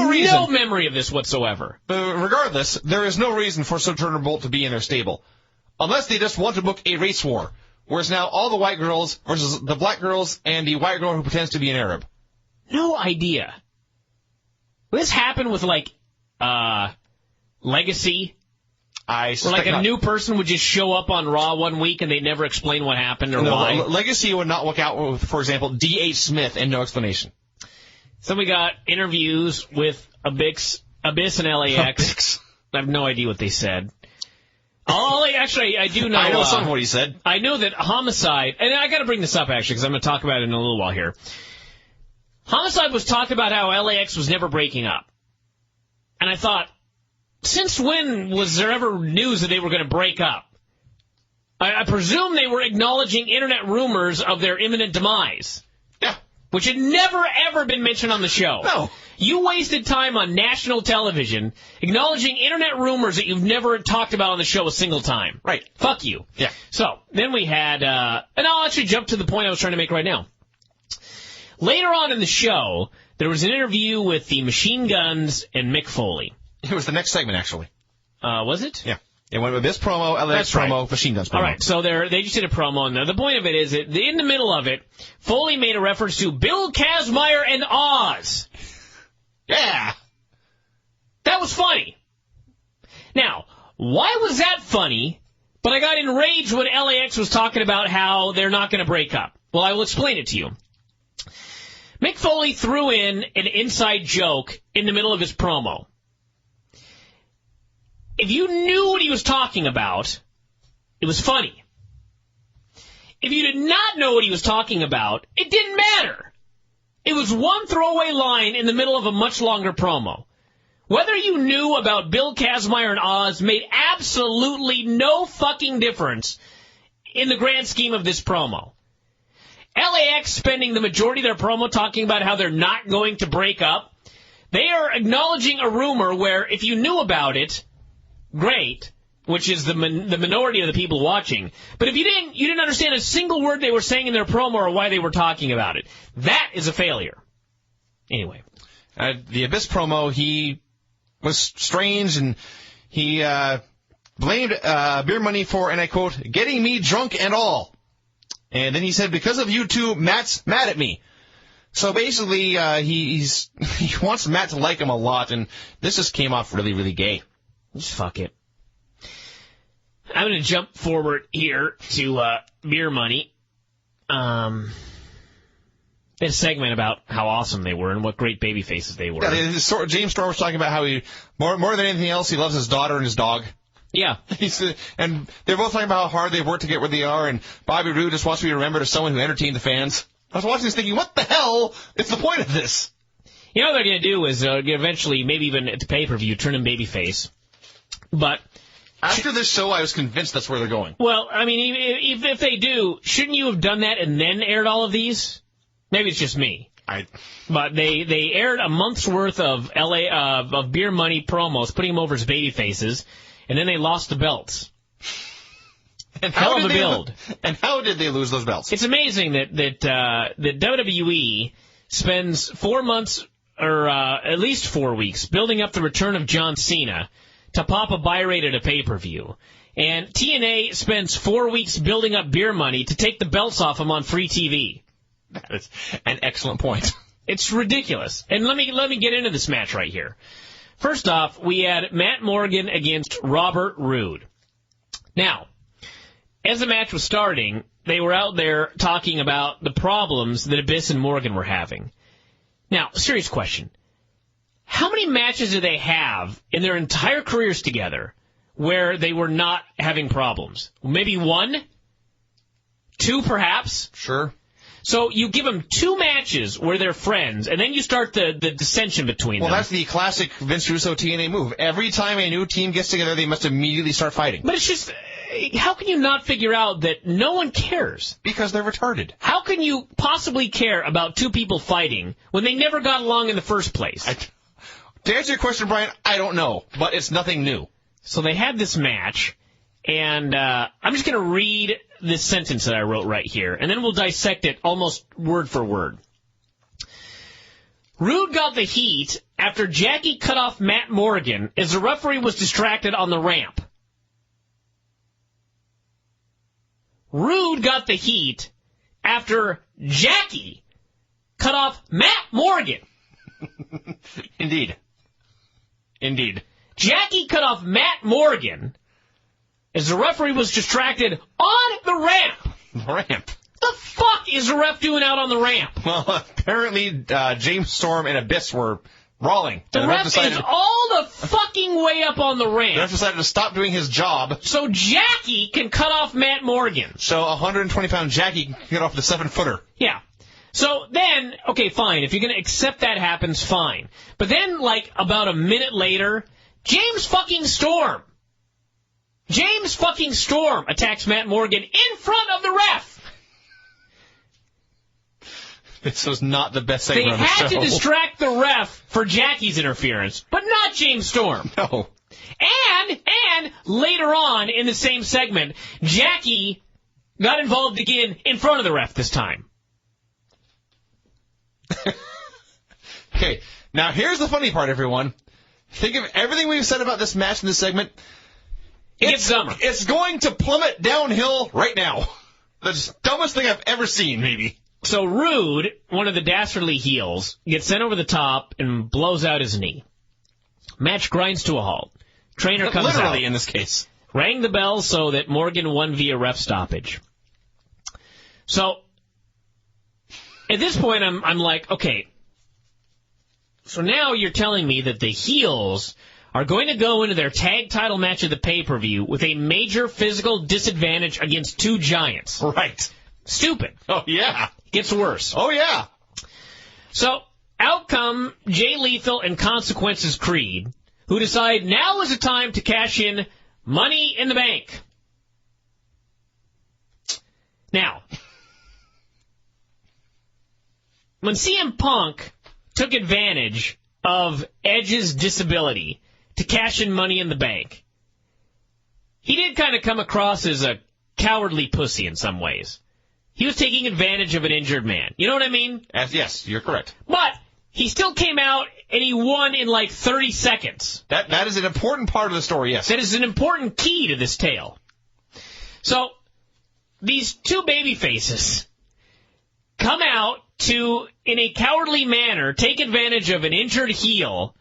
reason. No memory of this whatsoever. But regardless, there is no reason for Sojourner Bolt to be in their stable. Unless they just want to book a race war, where it's now all the white girls versus the black girls and the white girl who pretends to be an Arab. No idea. This happened with, Legacy. Where a new person would just show up on Raw one week and they'd never explain what happened or why. Legacy would not work out with, for example, D.H. Smith and no explanation. So we got interviews with Abyss and LAX. I have no idea what they said. Actually, I do know. I know some of what he said. I know that Homicide, and I got to bring this up actually because I'm going to talk about it in a little while here. Homicide was talking about how LAX was never breaking up. And I thought, since when was there ever news that they were going to break up? I presume they were acknowledging internet rumors of their imminent demise. Yeah. Which had never, ever been mentioned on the show. No. You wasted time on national television acknowledging internet rumors that you've never talked about on the show a single time. Right. Fuck you. Yeah. So, then we had, and I'll actually jump to the point I was trying to make right now. Later on in the show, there was an interview with the Machine Guns and Mick Foley. It was the next segment, actually. Was it? Yeah. It went with this promo, LAX promo, right. Machine Guns promo. All right, so they just did a promo on there. The point of it is that in the middle of it, Foley made a reference to Bill Kazmaier and Oz. Yeah. That was funny. Now, why was that funny, but I got enraged when LAX was talking about how they're not going to break up? Well, I will explain it to you. Mick Foley threw in an inside joke in the middle of his promo. If you knew what he was talking about, it was funny. If you did not know what he was talking about, it didn't matter. It was one throwaway line in the middle of a much longer promo. Whether you knew about Bill Kazmaier and Oz made absolutely no fucking difference in the grand scheme of this promo. LAX spending the majority of their promo talking about how they're not going to break up. They are acknowledging a rumor where if you knew about it, great, which is the minority of the people watching. But if you didn't understand a single word they were saying in their promo or why they were talking about it. That is a failure. Anyway. The Abyss promo, he was strange and he blamed Beer Money for, and I quote, getting me drunk and all. And then he said, because of you two, Matt's mad at me. So basically, he wants Matt to like him a lot, and this just came off really, really gay. Just fuck it. I'm going to jump forward here to Beer Money. They had a segment about how awesome they were and what great baby faces they were. Yeah, James Storm was talking about how he, more than anything else, he loves his daughter and his dog. Yeah. And they're both talking about how hard they've worked to get where they are, and Bobby Roode just wants to be remembered as someone who entertained the fans. I was watching this thinking, what the hell is the point of this? You know what they're going to do is eventually, maybe even at the pay-per-view, turn him babyface. But after this show, I was convinced that's where they're going. Well, I mean, if they do, shouldn't you have done that and then aired all of these? Maybe it's just me. But they aired a month's worth of of beer money promos, putting him over as baby faces, and then they lost the belts. And hell of a build. And how did they lose those belts? It's amazing that WWE spends 4 months or at least 4 weeks building up the return of John Cena to pop a buy rate at a pay-per-view. And TNA spends 4 weeks building up beer money to take the belts off him on free TV. That is an excellent point. It's ridiculous. And let me get into this match right here. First off, we had Matt Morgan against Robert Roode. Now, as the match was starting, they were out there talking about the problems that Abyss and Morgan were having. Now, serious question. How many matches do they have in their entire careers together where they were not having problems? Maybe 1? 2, perhaps? Sure. So you give them 2 matches where they're friends, and then you start the dissension between them. Well, that's the classic Vince Russo TNA move. Every time a new team gets together, they must immediately start fighting. But it's just, how can you not figure out that no one cares? Because they're retarded. How can you possibly care about 2 people fighting when they never got along in the first place? To answer your question, Brian, I don't know, but it's nothing new. So they had this match, and I'm just going to read this sentence that I wrote right here, and then we'll dissect it almost word for word. Roode got the heat after Jackie cut off Matt Morgan as the referee was distracted on the ramp. Roode got the heat after Jackie cut off Matt Morgan. Indeed. Jackie cut off Matt Morgan as the referee was distracted on the ramp. The fuck is the ref doing out on the ramp? Well, apparently James Storm and Abyss were brawling. The ref is all the fucking way up on the ramp. The ref decided to stop doing his job. So Jackie can cut off Matt Morgan. So 120-pound Jackie can get off the 7-footer. Yeah. So then, okay, fine. If you're going to accept that happens, fine. But then, like, about a minute later, James fucking Storm attacks Matt Morgan in front of the ref. This was not the best segment They of the show. had to distract the ref for Jackie's interference, but not James Storm. No. And later on in the same segment, Jackie got involved again in front of the ref this time. Okay, now here's the funny part, everyone. Think of everything we've said about this match in this segment. It's dumber. It's going to plummet downhill right now. The dumbest thing I've ever seen, maybe. So Roode, one of the dastardly heels, gets sent over the top and blows out his knee. Match grinds to a halt. Trainer comes out. Literally, in this case. Rang the bell so that Morgan won via ref stoppage. So, at this point, I'm like, okay, so now you're telling me that the heels are going to go into their tag title match of the pay-per-view with a major physical disadvantage against 2 giants. Right. Stupid. Oh, yeah. Gets worse. Oh, yeah. So, out come Jay Lethal and Consequences Creed, who decide now is the time to cash in Money in the Bank. Now, when CM Punk took advantage of Edge's disability to cash in Money in the Bank, he did kind of come across as a cowardly pussy in some ways. He was taking advantage of an injured man. You know what I mean? Yes, you're correct. But he still came out and he won in like 30 seconds. That is an important part of the story, yes. That is an important key to this tale. So, these 2 baby faces come out to, in a cowardly manner, take advantage of an injured heel,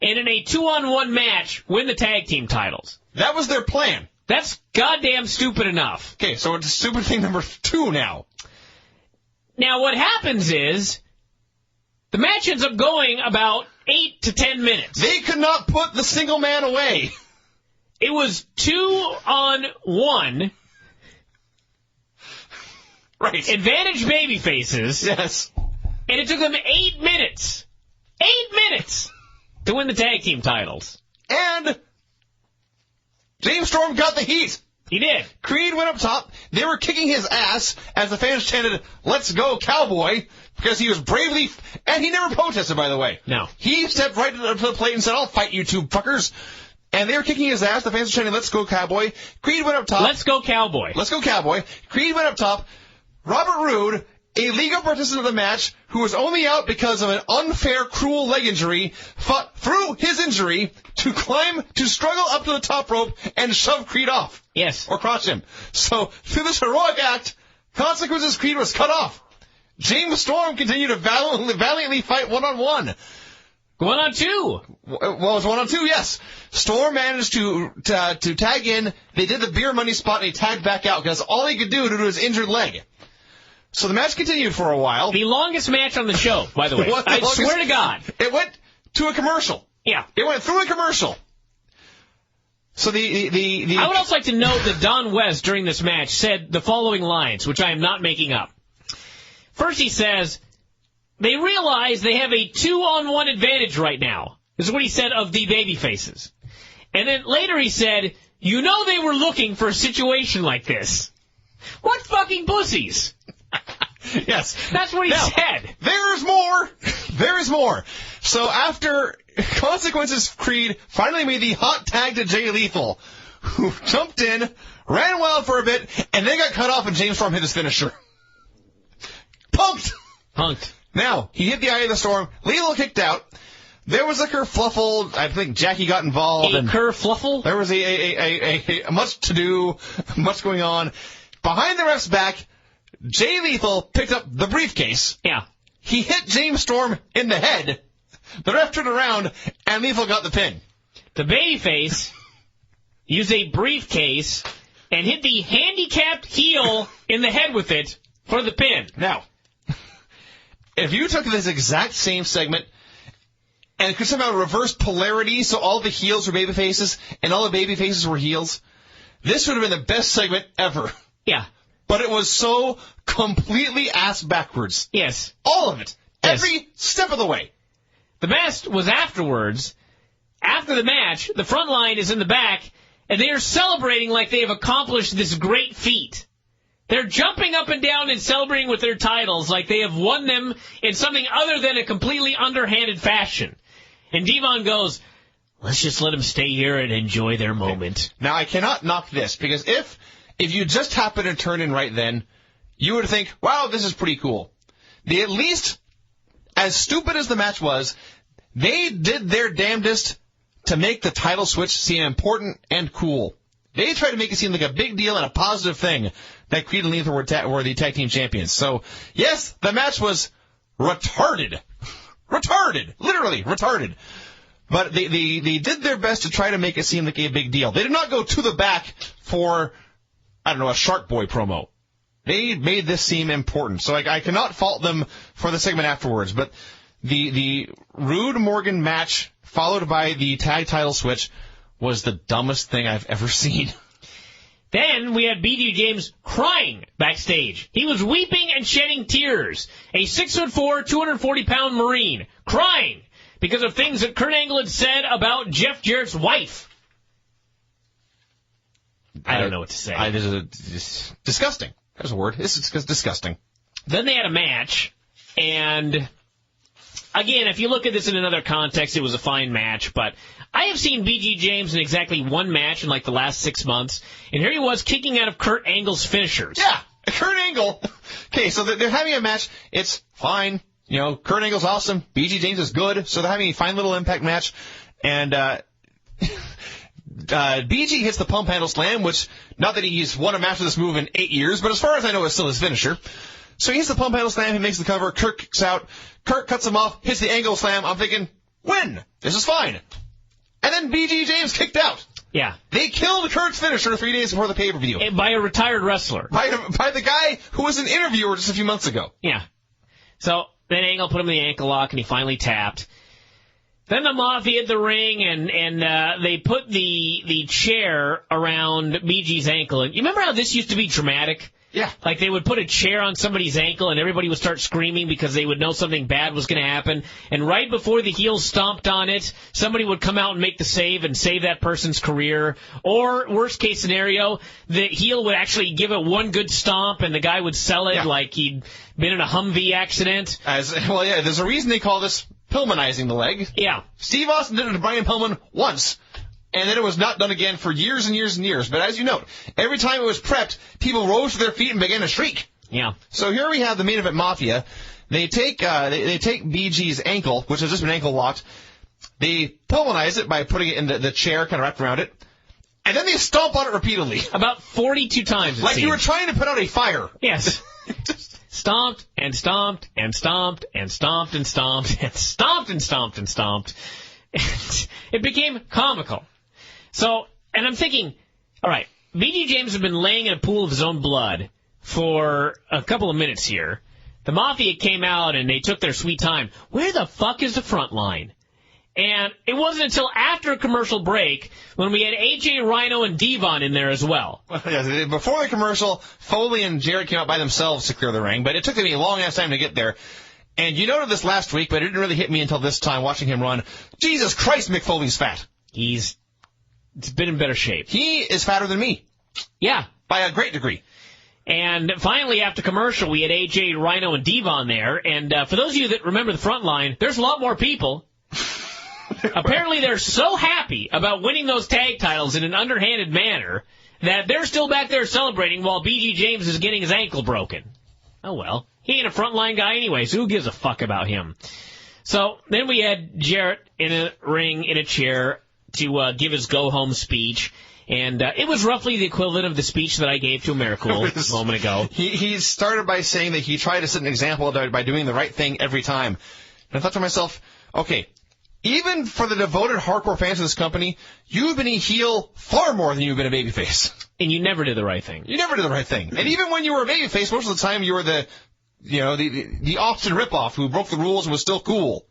and in a 2-on-1 match, win the tag team titles. That was their plan. That's goddamn stupid enough. Okay, so it's stupid thing number 2 now. Now, what happens is the match ends up going about 8 to 10 minutes. They could not put the single man away. It was 2-on-1. Right. Advantage baby faces. Yes. And it took them 8 minutes. 8 minutes to win the tag team titles. And James Storm got the heat. He did. Creed went up top. They were kicking his ass as the fans chanted, "Let's go, cowboy," because he was bravely... And he never protested, by the way. No. He stepped right up to the plate and said, "I'll fight you two fuckers." And they were kicking his ass. The fans were chanting, "Let's go, cowboy." Creed went up top. Let's go, cowboy. Let's go, cowboy. Creed went up top. Robert Roode, a legal participant of the match, who was only out because of an unfair, cruel leg injury, fought through his injury to struggle up to the top rope and shove Creed off. Yes. Or crush him. So, through this heroic act, Consequences Creed was cut off. James Storm continued to valiantly fight one-on-one. 1-on-2. Well, it was 1-on-2, yes. Storm managed to tag in. They did the beer money spot and he tagged back out because all he could do due to his injured leg. So the match continued for a while. The longest match on the show, by the way. I swear to God. It went to a commercial. Yeah. It went through a commercial. So I would also like to note that Don West during this match said the following lines, which I am not making up. First he says, they realize they have a 2-on-1 advantage right now. This is what he said of the baby faces. And then later he said, you know they were looking for a situation like this. What fucking pussies? Yes. That's what he said. There is more. There is more. So after Consequences Creed finally made the hot tag to Jay Lethal, who jumped in, ran wild for a bit, and then got cut off and James Storm hit his finisher. Punked. Now, he hit the Eye of the Storm. Lethal kicked out. There was a kerfluffle. I think Jackie got involved. A kerfluffle? There was a much to do, much going on. Behind the ref's back, Jay Lethal picked up the briefcase. Yeah. He hit James Storm in the head. The ref turned around, and Lethal got the pin. The babyface used a briefcase and hit the handicapped heel in the head with it for the pin. Now, if you took this exact same segment and could somehow reverse polarity so all the heels were babyfaces and all the babyfaces were heels, this would have been the best segment ever. Yeah. But it was so completely ass backwards. Yes. All of it. Yes. Every step of the way. The best was afterwards. After the match, the Frontline is in the back, and they are celebrating like they have accomplished this great feat. They're jumping up and down and celebrating with their titles like they have won them in something other than a completely underhanded fashion. And D-Von goes, let's just let them stay here and enjoy their moment. Now, I cannot knock this, because if you just happen to turn in right then, you would think, wow, this is pretty cool. They at least, as stupid as the match was, they did their damnedest to make the title switch seem important and cool. They tried to make it seem like a big deal and a positive thing that Creed and Lethal were the tag team champions. So, yes, the match was retarded. Retarded. Literally retarded. But they did their best to try to make it seem like a big deal. They did not go to the back for, I don't know, a Shark Boy promo. They made this seem important. So I cannot fault them for the segment afterwards. But the Rude Morgan match followed by the tag title switch was the dumbest thing I've ever seen. Then we had BG James crying backstage. He was weeping and shedding tears. A 6'4", 240-pound Marine crying because of things that Kurt Angle had said about Jeff Jarrett's wife. I don't know what to say. This is disgusting. There's a word. This is disgusting. Then they had a match, and again, if you look at this in another context, it was a fine match, but I have seen BG James in exactly one match in like the last 6 months, and here he was kicking out of Kurt Angle's finishers. Yeah, Kurt Angle. Okay, so they're having a match. It's fine. You know, Kurt Angle's awesome. BG James is good, so they're having a fine little impact match, and BG hits the pump handle slam, which, not that he's won a match with this move in 8 years, but as far as I know, it's still his finisher. So he hits the pump handle slam, he makes the cover, Kurt kicks out, Kurt cuts him off, hits the angle slam. I'm thinking, win! This is fine. And then BG James kicked out. Yeah. They killed Kurt's finisher 3 days before the pay-per-view. By a retired wrestler. By the guy who was an interviewer just a few months ago. Yeah. So then Angle put him in the ankle lock, and he finally tapped. Then the Mafia hit the ring, and they put the chair around BG's ankle. And you remember how this used to be dramatic? Yeah. Like they would put a chair on somebody's ankle and everybody would start screaming because they would know something bad was going to happen. And right before the heel stomped on it, somebody would come out and make the save and save that person's career. Or, worst case scenario, the heel would actually give it one good stomp and the guy would sell it like he'd been in a Humvee accident. There's a reason they call this pilmanizing the leg. Yeah. Steve Austin did it to Brian Pillman once. And then it was not done again for years and years and years. But as you note, every time it was prepped, people rose to their feet and began to shriek. Yeah. So here we have the Main Event Mafia. They take BG's ankle, which has just been ankle locked. They pilmanize it by putting it in the chair, kind of wrapped around it. And then they stomp on it repeatedly. About 42 times, like you were trying to put out a fire. Yes. Stomped and stomped and stomped and stomped and stomped and stomped and stomped and stomped. It became comical. So, and I'm thinking, all right, BG James has been laying in a pool of his own blood for a couple of minutes here. The Mafia came out and they took their sweet time. Where the fuck is the Frontline? And it wasn't until after a commercial break when we had AJ, Rhino, and D-Von in there as well. Before the commercial, Foley and Jarrett came out by themselves to clear the ring, but it took them a long-ass time to get there. And you noted this last week, but it didn't really hit me until this time watching him run. Jesus Christ, Mick Foley's fat. He's been in better shape. He is fatter than me. Yeah. By a great degree. And finally, after commercial, we had AJ, Rhino, and D-Von there. And for those of you that remember the Frontline, there's a lot more people. Apparently, they're so happy about winning those tag titles in an underhanded manner that they're still back there celebrating while BG James is getting his ankle broken. Oh, well. He ain't a Frontline guy anyway, so who gives a fuck about him? So then we had Jarrett in a ring, in a chair, to give his go-home speech. And it was roughly the equivalent of the speech that I gave to Americool a moment ago. He started by saying that he tried to set an example by doing the right thing every time. And I thought to myself, okay, even for the devoted hardcore fans of this company, you've been a heel far more than you've been a babyface. And you never did the right thing. You never did the right thing. And even when you were a babyface, most of the time you were the Austin ripoff who broke the rules and was still cool.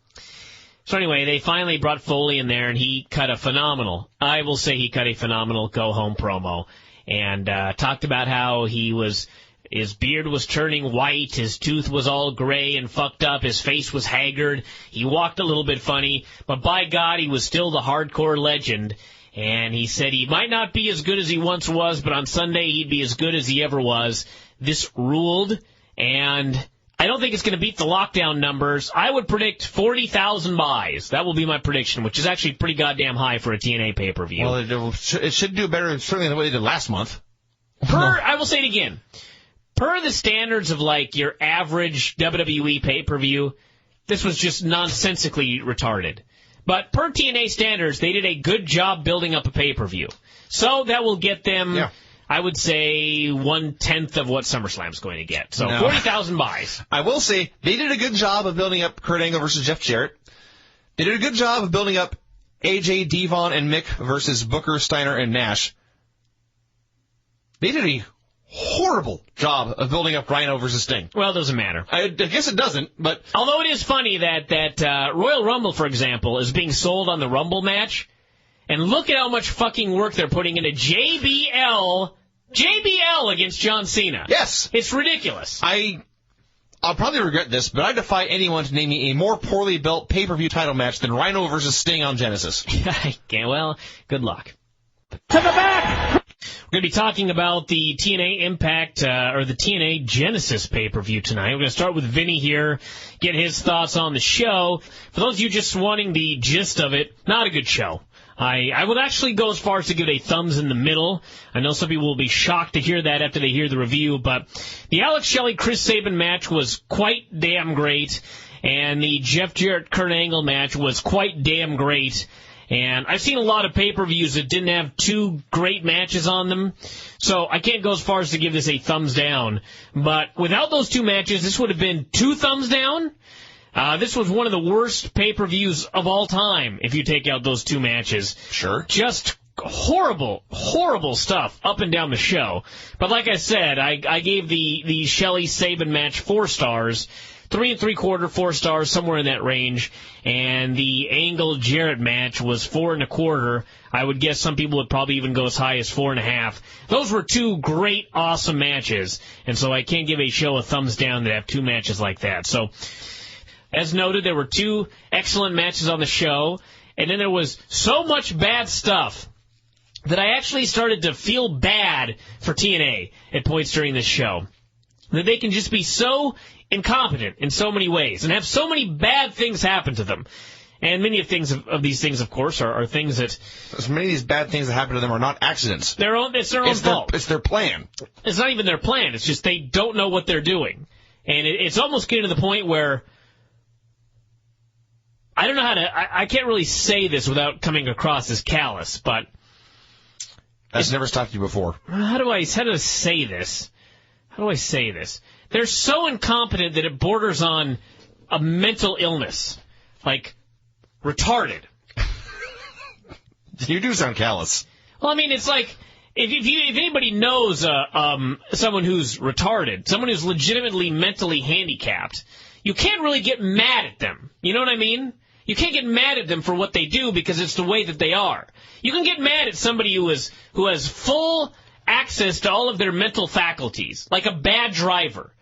So anyway, they finally brought Foley in there, and he cut a phenomenal go-home promo, and talked about how his beard was turning white, his tooth was all gray and fucked up, his face was haggard, he walked a little bit funny, but by God, he was still the hardcore legend. And he said he might not be as good as he once was, but on Sunday he'd be as good as he ever was. This ruled, and I don't think it's going to beat the lockdown numbers. I would predict 40,000 buys. That will be my prediction, which is actually pretty goddamn high for a TNA pay-per-view. Well, it should do better, certainly, than the way they did last month. I will say it again. Per the standards of, like, your average WWE pay-per-view, this was just nonsensically retarded. But per TNA standards, they did a good job building up a pay-per-view. So that will get them, I would say, 1/10 of what SummerSlam's going to get. So 40,000 buys. I will say, they did a good job of building up Kurt Angle versus Jeff Jarrett. They did a good job of building up AJ, D-Von, and Mick versus Booker, Steiner, and Nash. They did a horrible job of building up Rhino versus Sting. Well, it doesn't matter. I guess it doesn't, but... Although it is funny that Royal Rumble, for example, is being sold on the Rumble match, and look at how much fucking work they're putting into JBL against John Cena. Yes. It's ridiculous. I'll probably regret this, but I defy anyone to name me a more poorly built pay-per-view title match than Rhino versus Sting on Genesis. Okay, well, good luck. To the back! We're going to be talking about the TNA Impact, or the TNA Genesis pay-per-view tonight. We're going to start with Vinny here, get his thoughts on the show. For those of you just wanting the gist of it, not a good show. I would actually go as far as to give it a thumbs in the middle. I know some people will be shocked to hear that after they hear the review, but the Alex Shelley-Chris Sabin match was quite damn great, and the Jeff Jarrett-Kurt Angle match was quite damn great. And I've seen a lot of pay-per-views that didn't have two great matches on them, so I can't go as far as to give this a thumbs down. But without those two matches, this would have been 2 thumbs down. This was one of the worst pay-per-views of all time, if you take out those two matches. Sure. Just horrible, horrible stuff up and down the show. But like I said, I gave the Shelley Sabin match 4 stars, 3 3/4, 4 stars, somewhere in that range. And the Angle Jarrett match was 4 1/4. I would guess some people would probably even go as high as 4.5. Those were 2 great, awesome matches. And so I can't give a show a thumbs down that have 2 matches like that. So, as noted, there were 2 excellent matches on the show. And then there was so much bad stuff that I actually started to feel bad for TNA at points during this show. That they can just be so incompetent in so many ways and have so many bad things happen to them. And many of these things, of course, are things that... Many of these bad things that happen to them are not accidents. It's their own fault. It's their plan. It's not even their plan. It's just they don't know what they're doing. And it's almost getting to the point where... I don't know how to... I can't really say this without coming across as callous, but... That's never stopped you before. How do I say this? How do I say this? They're so incompetent that it borders on a mental illness. Like, retarded. You do sound callous. Well, I mean, it's like, if anybody knows someone who's retarded, someone who's legitimately mentally handicapped, you can't really get mad at them. You know what I mean? You can't get mad at them for what they do because it's the way that they are. You can get mad at somebody who has full access to all of their mental faculties, like a bad driver.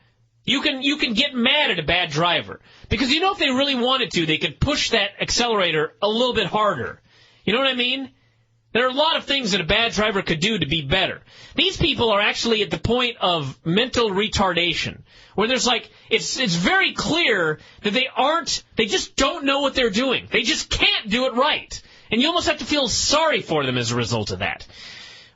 You can get mad at a bad driver because you know if they really wanted to, they could push that accelerator a little bit harder. You know what I mean? There are a lot of things that a bad driver could do to be better. These people are actually at the point of mental retardation, where there's like, it's very clear that they just don't know what they're doing. They just can't do it right. And you almost have to feel sorry for them as a result of that.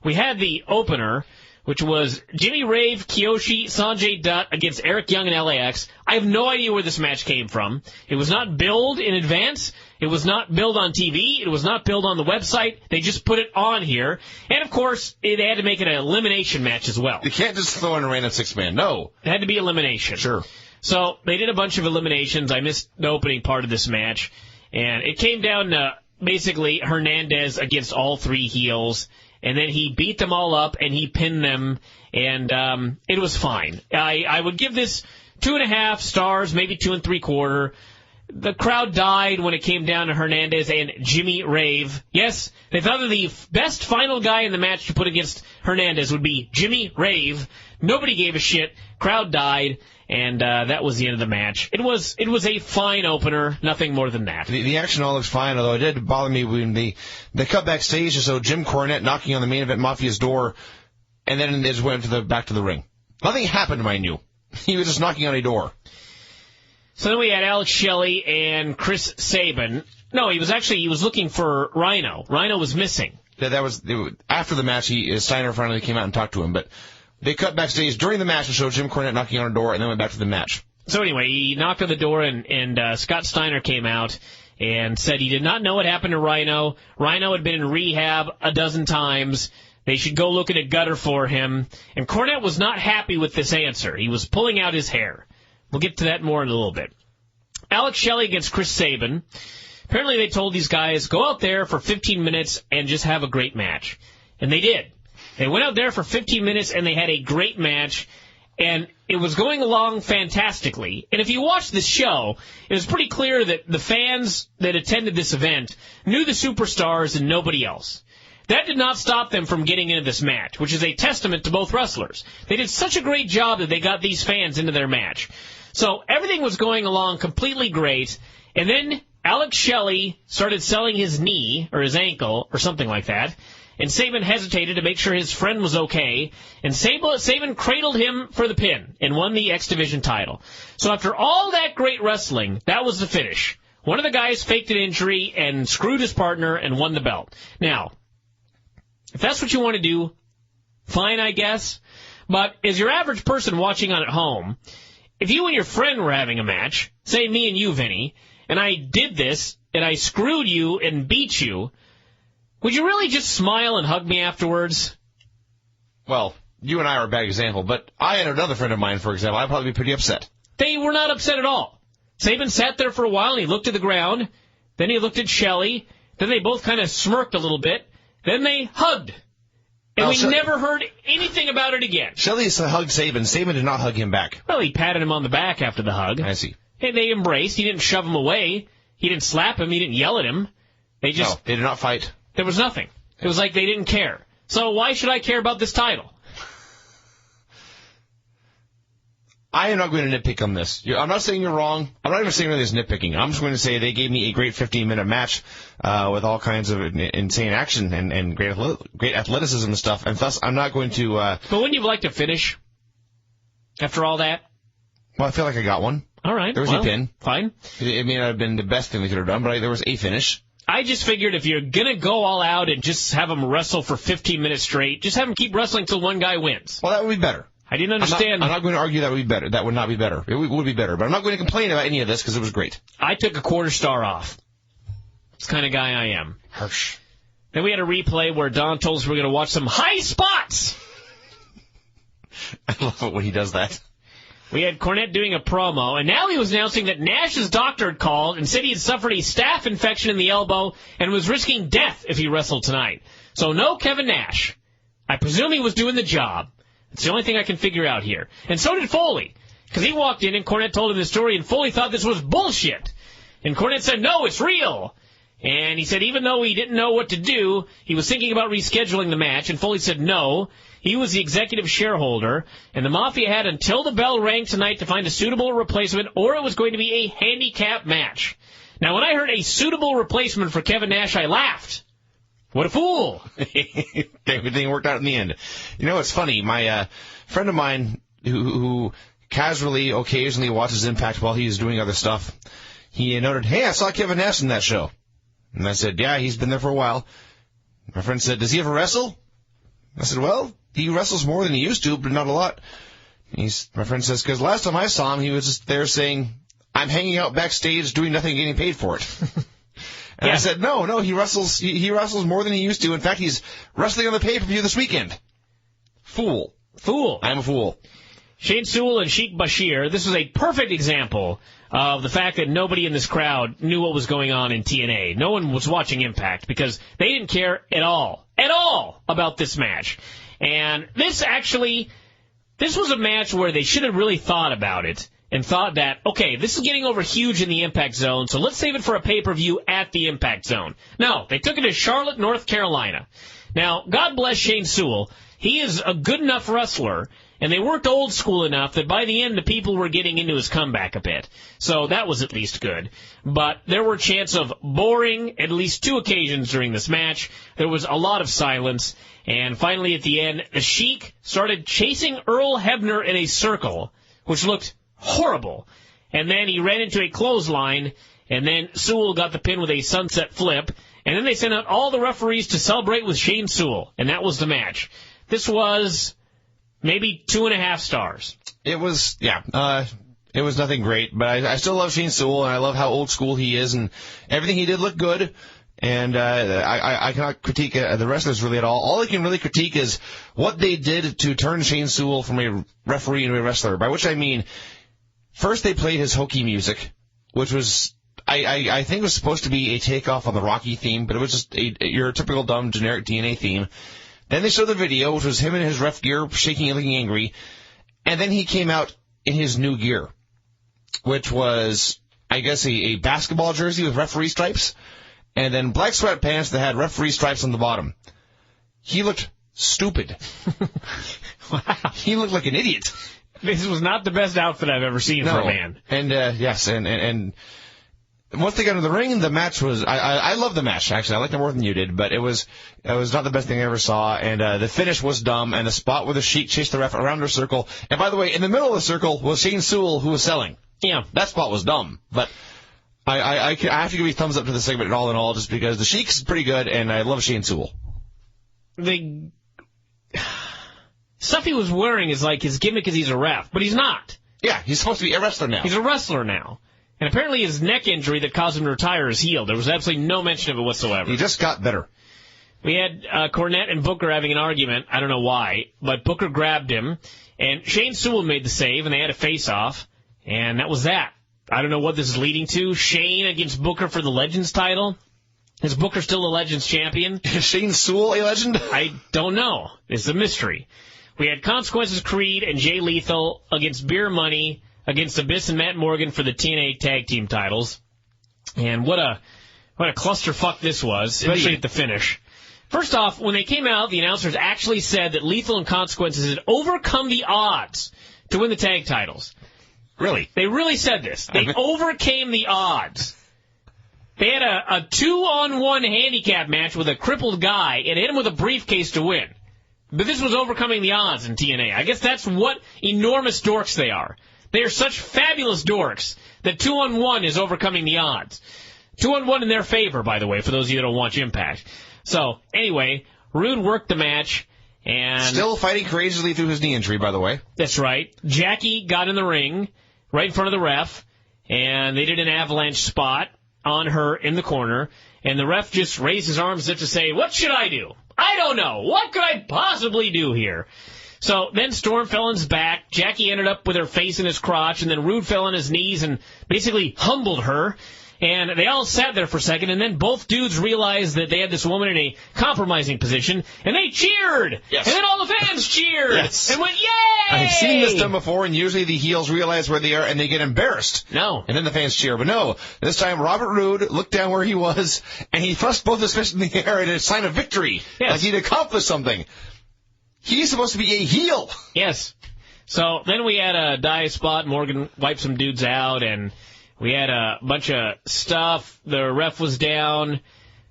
We had the opener, which was Jimmy Rave, Kiyoshi, Sanjay Dutt against Eric Young and LAX. I have no idea where this match came from. It was not billed in advance. It was not billed on TV. It was not billed on the website. They just put it on here. And, of course, they had to make it an elimination match as well. You can't just throw in a random 6-man. No. It had to be elimination. Sure. So they did a bunch of eliminations. I missed the opening part of this match. And it came down to basically Hernandez against all 3 heels. And then he beat them all up, and he pinned them, and it was fine. I would give this 2.5 stars, maybe 2 3/4. The crowd died when it came down to Hernandez and Jimmy Rave. Yes, they thought that the best final guy in the match to put against Hernandez would be Jimmy Rave. Nobody gave a shit. Crowd died, and that was the end of the match. It was a fine opener, nothing more than that. The action all looks fine, although it did bother me when they cut backstage, so Jim Cornette knocking on the Main Event Mafia's door, and then they just went back to the ring. Nothing happened, mind you. He was just knocking on a door. So then we had Alex Shelley and Chris Sabin. No, he was looking for Rhino. Rhino was missing. That was after the match. Steiner finally came out and talked to him, but they cut backstage during the match to show Jim Cornette knocking on a door, and then went back to the match. So anyway, he knocked on the door, and Scott Steiner came out and said he did not know what happened to Rhino. Rhino had been in rehab a dozen times. They should go look at a gutter for him. And Cornette was not happy with this answer. He was pulling out his hair. We'll get to that more in a little bit. Alex Shelley against Chris Sabin. Apparently they told these guys, go out there for 15 minutes and just have a great match. And they did. They went out there for 15 minutes and they had a great match. And it was going along fantastically. And if you watch this show, it was pretty clear that the fans that attended this event knew the superstars and nobody else. That did not stop them from getting into this match, which is a testament to both wrestlers. They did such a great job that they got these fans into their match. So everything was going along completely great, and then Alex Shelley started selling his knee, or his ankle, or something like that, and Sabin hesitated to make sure his friend was okay, and Sabin cradled him for the pin and won the X Division title. So after all that great wrestling, that was the finish. One of the guys faked an injury and screwed his partner and won the belt. Now, if that's what you want to do, fine, I guess. But as your average person watching on at home, if you and your friend were having a match, say me and you, Vinny, and I did this, and I screwed you and beat you, would you really just smile and hug me afterwards? Well, you and I are a bad example, but I and another friend of mine, for example, I'd probably be pretty upset. They were not upset at all. Sabin sat there for a while, and he looked at the ground, then he looked at Shelley, then they both kind of smirked a little bit, Then they hugged. And we never heard anything about it again. Shelley hugged Sabin. Sabin did not hug him back. Well, he patted him on the back after the hug. I see. And they embraced. He didn't shove him away. He didn't slap him. He didn't yell at him. They did not fight. There was nothing. It was like they didn't care. So why should I care about this title? I am not going to nitpick on this. I'm not saying you're wrong. I'm not even saying that it's nitpicking. I'm just going to say they gave me a great 15-minute match with all kinds of insane action and great athleticism and stuff. And thus, I'm not going to... But wouldn't you like to finish after all that? Well, I feel like I got one. All right. There was a pin. Fine. It may not have been the best thing they could have done, but there was a finish. I just figured if you're going to go all out and just have them wrestle for 15 minutes straight, just have them keep wrestling till one guy wins. Well, that would be better. I didn't understand. I'm not going to argue that would be better. That would not be better. It would be better, but I'm not going to complain about any of this because it was great. I took a quarter star off. That's the kind of guy I am. Harsh. Then we had a replay where Don told us we were going to watch some high spots. I love it when he does that. We had Cornette doing a promo, and now he was announcing that Nash's doctor had called and said he had suffered a staph infection in the elbow and was risking death if he wrestled tonight. So no Kevin Nash. I presume he was doing the job. It's the only thing I can figure out here. And so did Foley, because he walked in and Cornette told him the story, and Foley thought this was bullshit. And Cornette said, no, it's real. And he said even though he didn't know what to do, he was thinking about rescheduling the match, and Foley said no. He was the executive shareholder, and the Mafia had until the bell rang tonight to find a suitable replacement, or it was going to be a handicap match. Now, when I heard a suitable replacement for Kevin Nash, I laughed. What a fool. Everything worked out in the end. You know, it's funny. My friend of mine who casually, occasionally watches Impact while he's doing other stuff, he noted, hey, I saw Kevin Nash in that show. And I said, yeah, he's been there for a while. My friend said, does he ever wrestle? I said, well, he wrestles more than he used to, but not a lot. My friend says, because last time I saw him, he was just there saying, I'm hanging out backstage doing nothing and getting paid for it. And I said, no, he wrestles more than he used to. In fact, he's wrestling on the pay-per-view this weekend. Fool. I'm a fool. Shane Sewell and Sheik Bashir, this was a perfect example of the fact that nobody in this crowd knew what was going on in TNA. No one was watching Impact because they didn't care at all about this match. And this was a match where they should have really thought about it and thought that, okay, this is getting over huge in the Impact Zone, so let's save it for a pay-per-view at the Impact Zone. No, they took it to Charlotte, North Carolina. Now, God bless Shane Sewell. He is a good enough wrestler, and they worked old school enough that by the end the people were getting into his comeback a bit. So that was at least good. But there were chances of boring at least 2 occasions during this match. There was a lot of silence. And finally at the end, the Sheik started chasing Earl Hebner in a circle, which looked horrible. And then he ran into a clothesline, and then Sewell got the pin with a sunset flip. And then they sent out all the referees to celebrate with Shane Sewell. And that was the match. This was maybe 2.5 stars. It was nothing great, but I still love Shane Sewell, and I love how old school he is, and everything he did looked good, and I cannot critique the wrestlers really at all. All I can really critique is what they did to turn Shane Sewell from a referee into a wrestler, by which I mean, first they played his hokey music, which was, I think was supposed to be a takeoff on the Rocky theme, but it was just your typical dumb generic TNA theme. Then they showed the video, which was him in his ref gear, shaking and looking angry. And then he came out in his new gear, which was, I guess, a basketball jersey with referee stripes, and then black sweatpants that had referee stripes on the bottom. He looked stupid. Wow. He looked like an idiot. This was not the best outfit I've ever seen for a man. And, yes, and once they got into the ring, the match was, I love the match, actually. I liked it more than you did, but it was not the best thing I ever saw, and the finish was dumb, and the spot where the Sheik chased the ref around her circle, and by the way, in the middle of the circle was Shane Sewell, who was selling. Yeah. That spot was dumb, but I have to give you a thumbs up to the segment all in all, just because the Sheik's pretty good, and I love Shane Sewell. The stuff he was wearing is like his gimmick is he's a ref, but he's not. Yeah, he's supposed to be a wrestler now. He's a wrestler now. And apparently his neck injury that caused him to retire is healed. There was absolutely no mention of it whatsoever. He just got better. We had Cornette and Booker having an argument. I don't know why, but Booker grabbed him, and Shane Sewell made the save, and they had a face-off, and that was that. I don't know what this is leading to. Shane against Booker for the Legends title. Is Booker still a Legends champion? Is Shane Sewell a legend? I don't know. It's a mystery. We had Consequences Creed and Jay Lethal against Beer Money against Abyss and Matt Morgan for the TNA tag team titles. And what a clusterfuck this was, especially at the finish. First off, when they came out, the announcers actually said that Lethal and Consequences had overcome the odds to win the tag titles. Really? They really said this. They overcame the odds. They had a 2-on-1 handicap match with a crippled guy and hit him with a briefcase to win. But this was overcoming the odds in TNA. I guess that's what enormous dorks they are. They are such fabulous dorks that 2-on-1 is overcoming the odds. 2-on-1 in their favor, by the way, for those of you that don't watch Impact. So, anyway, Rude worked the match, and... Still fighting courageously through his knee injury, by the way. That's right. Jackie got in the ring, right in front of the ref, and they did an avalanche spot on her in the corner, and the ref just raised his arms as if to say, what should I do? I don't know. What could I possibly do here? So then Storm fell on his back. Jackie ended up with her face in his crotch, and then Rude fell on his knees and basically humbled her. And they all sat there for a second, and then both dudes realized that they had this woman in a compromising position, and they cheered! Yes. And then all the fans cheered! Yes. And went, yay! I've seen this done before, and usually the heels realize where they are, and they get embarrassed. No. And then the fans cheer. But no, this time Robert Roode looked down where he was, and he thrust both his fists in the air in a sign of victory. Yes. Like he'd accomplished something. He's supposed to be a heel. Yes. So then we had a dive spot. Morgan wiped some dudes out, and we had a bunch of stuff. The ref was down.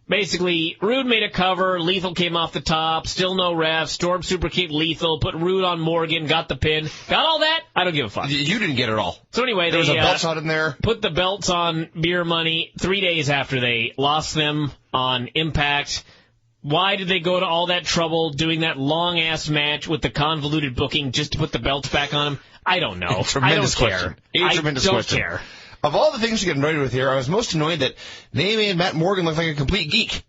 Basically, Rude made a cover. Lethal came off the top. Still no ref. Storm super kicked Lethal. Put Rude on Morgan. Got the pin. Got all that? I don't give a fuck. You didn't get it all. So anyway, there was a belt shot in there. Put the belts on Beer Money 3 days after they lost them on Impact. Why did they go to all that trouble doing that long-ass match with the convoluted booking just to put the belts back on them? I don't know. I don't care. I don't care. Of all the things to get annoyed with here, I was most annoyed that they made Matt Morgan look like a complete geek.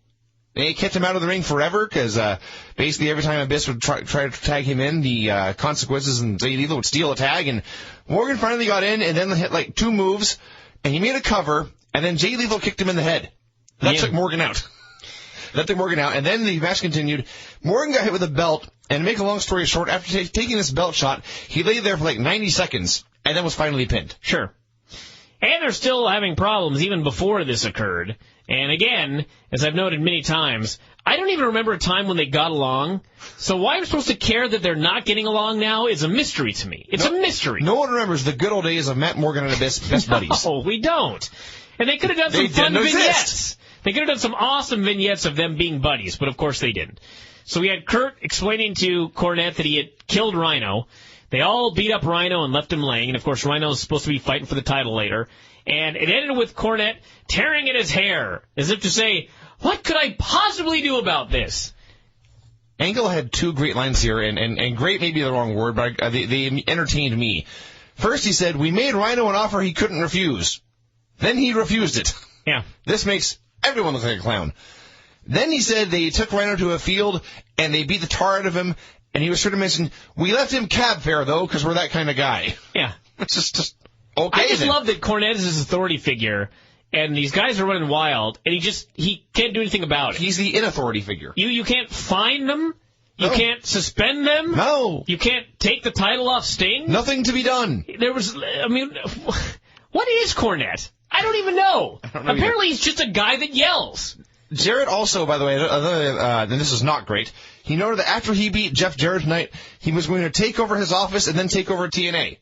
They kept him out of the ring forever because basically every time Abyss would try to tag him in, the Consequences and Jay Lethal would steal a tag, and Morgan finally got in and then hit like 2 moves, and he made a cover, and then Jay Lethal kicked him in the head. That took Morgan out. And then the match continued. Morgan got hit with a belt, and to make a long story short, after taking this belt shot, he lay there for like 90 seconds, and then was finally pinned. Sure. And they're still having problems even before this occurred. And again, as I've noted many times, I don't even remember a time when they got along. So why I'm supposed to care that they're not getting along now is a mystery to me. It's a mystery. No one remembers the good old days of Matt Morgan and Abyss best buddies. No, we don't. And they could have done some fun vignettes. They could have done some awesome vignettes of them being buddies, but of course they didn't. So we had Kurt explaining to Cornette that he had killed Rhino. They all beat up Rhino and left him laying, and of course Rhino's supposed to be fighting for the title later. And it ended with Cornette tearing at his hair, as if to say, what could I possibly do about this? Angle had 2 great lines here, and great may be the wrong word, but they entertained me. First he said, we made Rhino an offer he couldn't refuse. Then he refused it. Yeah. This makes everyone look like a clown. Then he said they took Rhino to a field, and they beat the tar out of him. And he was sure to mention, we left him cab fare, though, because we're that kind of guy. Yeah. It's just okay. I just love that Cornette is his authority figure, and these guys are running wild, and he can't do anything about it. He's the inauthority figure. You can't fine them. You can't suspend them. No. You can't take the title off Sting. Nothing to be done. What is Cornette? I don't even know. Apparently he's just a guy that yells. Jarrett also, by the way, and this is not great, he noted that after he beat Jeff Jarrett tonight, he was going to take over his office and then take over TNA.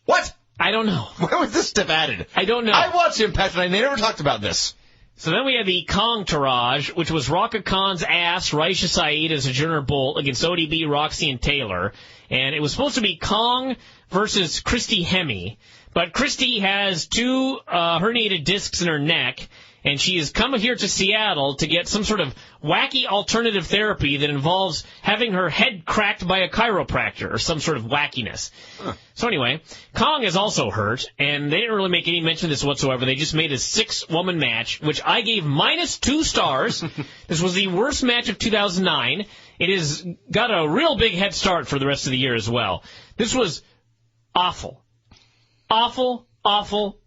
What? I don't know. Where was this step added? I don't know. I watched Impact and they never talked about this. So then we had the Kong Taraj, which was Raka Khan's ass, Raisha Saeed as a Sojourner Bolt against ODB, Roxy, and Taylor. And it was supposed to be Kong versus Christy Hemme. But Christy has 2 herniated discs in her neck, and she has come here to Seattle to get some sort of wacky alternative therapy that involves having her head cracked by a chiropractor or some sort of wackiness. Huh. So anyway, Kong is also hurt, and they didn't really make any mention of this whatsoever. They just made a 6-woman match, which I gave -2 stars. This was the worst match of 2009. It has got a real big head start for the rest of the year as well. This was awful. Awful, awful,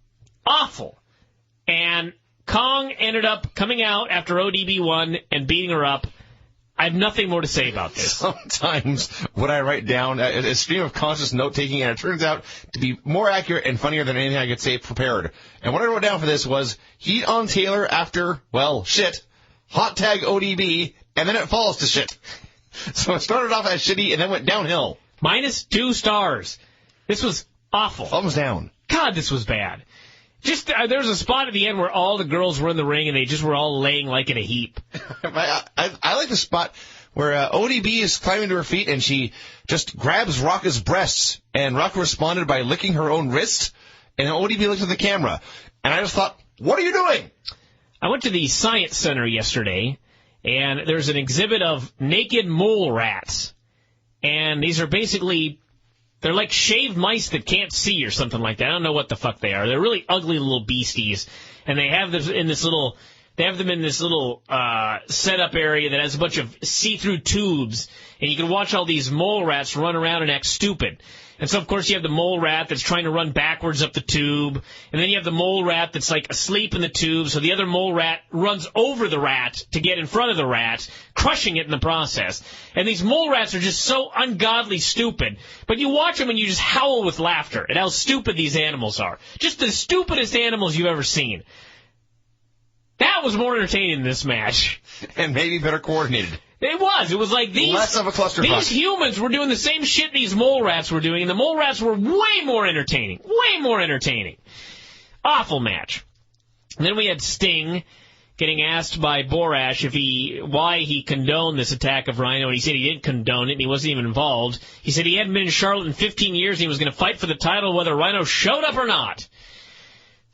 awful. And Kong ended up coming out after ODB won and beating her up. I have nothing more to say about this. Sometimes what I write down, a stream of conscious note-taking, and it turns out to be more accurate and funnier than anything I could say prepared. And what I wrote down for this was heat on Taylor after, well, shit, hot tag ODB, and then it falls to shit. So it started off as shitty and then went downhill. -2 stars. This was awful. Thumbs down. God, this was bad. Just there was a spot at the end where all the girls were in the ring and they just were all laying like in a heap. I like the spot where ODB is climbing to her feet and she just grabs Rocca's breasts, and Rocca responded by licking her own wrist, and ODB looked at the camera. And I just thought, what are you doing? I went to the Science Center yesterday, and there's an exhibit of naked mole rats. And these are basically... they're like shaved mice that can't see or something like that. I don't know what the fuck they are. They're really ugly little beasties. And they have them in this little setup area that has a bunch of see-through tubes. And you can watch all these mole rats run around and act stupid. And so, of course, you have the mole rat that's trying to run backwards up the tube. And then you have the mole rat that's, like, asleep in the tube. So the other mole rat runs over the rat to get in front of the rat, crushing it in the process. And these mole rats are just so ungodly stupid. But you watch them and you just howl with laughter at how stupid these animals are. Just the stupidest animals you've ever seen. That was more entertaining than this match. And maybe better coordinated. It was. It was like these... less of a clusterfuck. These humans were doing the same shit these mole rats were doing, and the mole rats were way more entertaining. Way more entertaining. Awful match. And then we had Sting getting asked by Borash why he condoned this attack of Rhino, and he said he didn't condone it, and he wasn't even involved. He said he hadn't been in Charlotte in 15 years, and he was going to fight for the title whether Rhino showed up or not.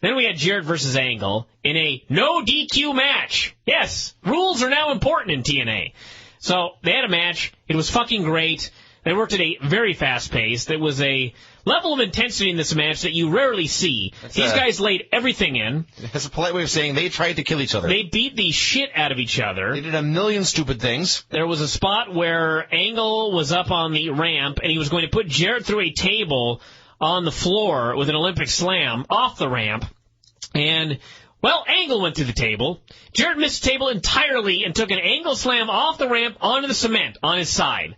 Then we had Jarrett versus Angle in a no DQ match. Yes, rules are now important in TNA. So they had a match. It was fucking great. They worked at a very fast pace. There was a level of intensity in this match that you rarely see. These guys laid everything in. That's a polite way of saying they tried to kill each other. They beat the shit out of each other. They did a million stupid things. There was a spot where Angle was up on the ramp, and he was going to put Jarrett through a table on the floor with an Olympic slam off the ramp. And, well, Angle went through the table. Jarrett missed the table entirely and took an Angle slam off the ramp onto the cement on his side.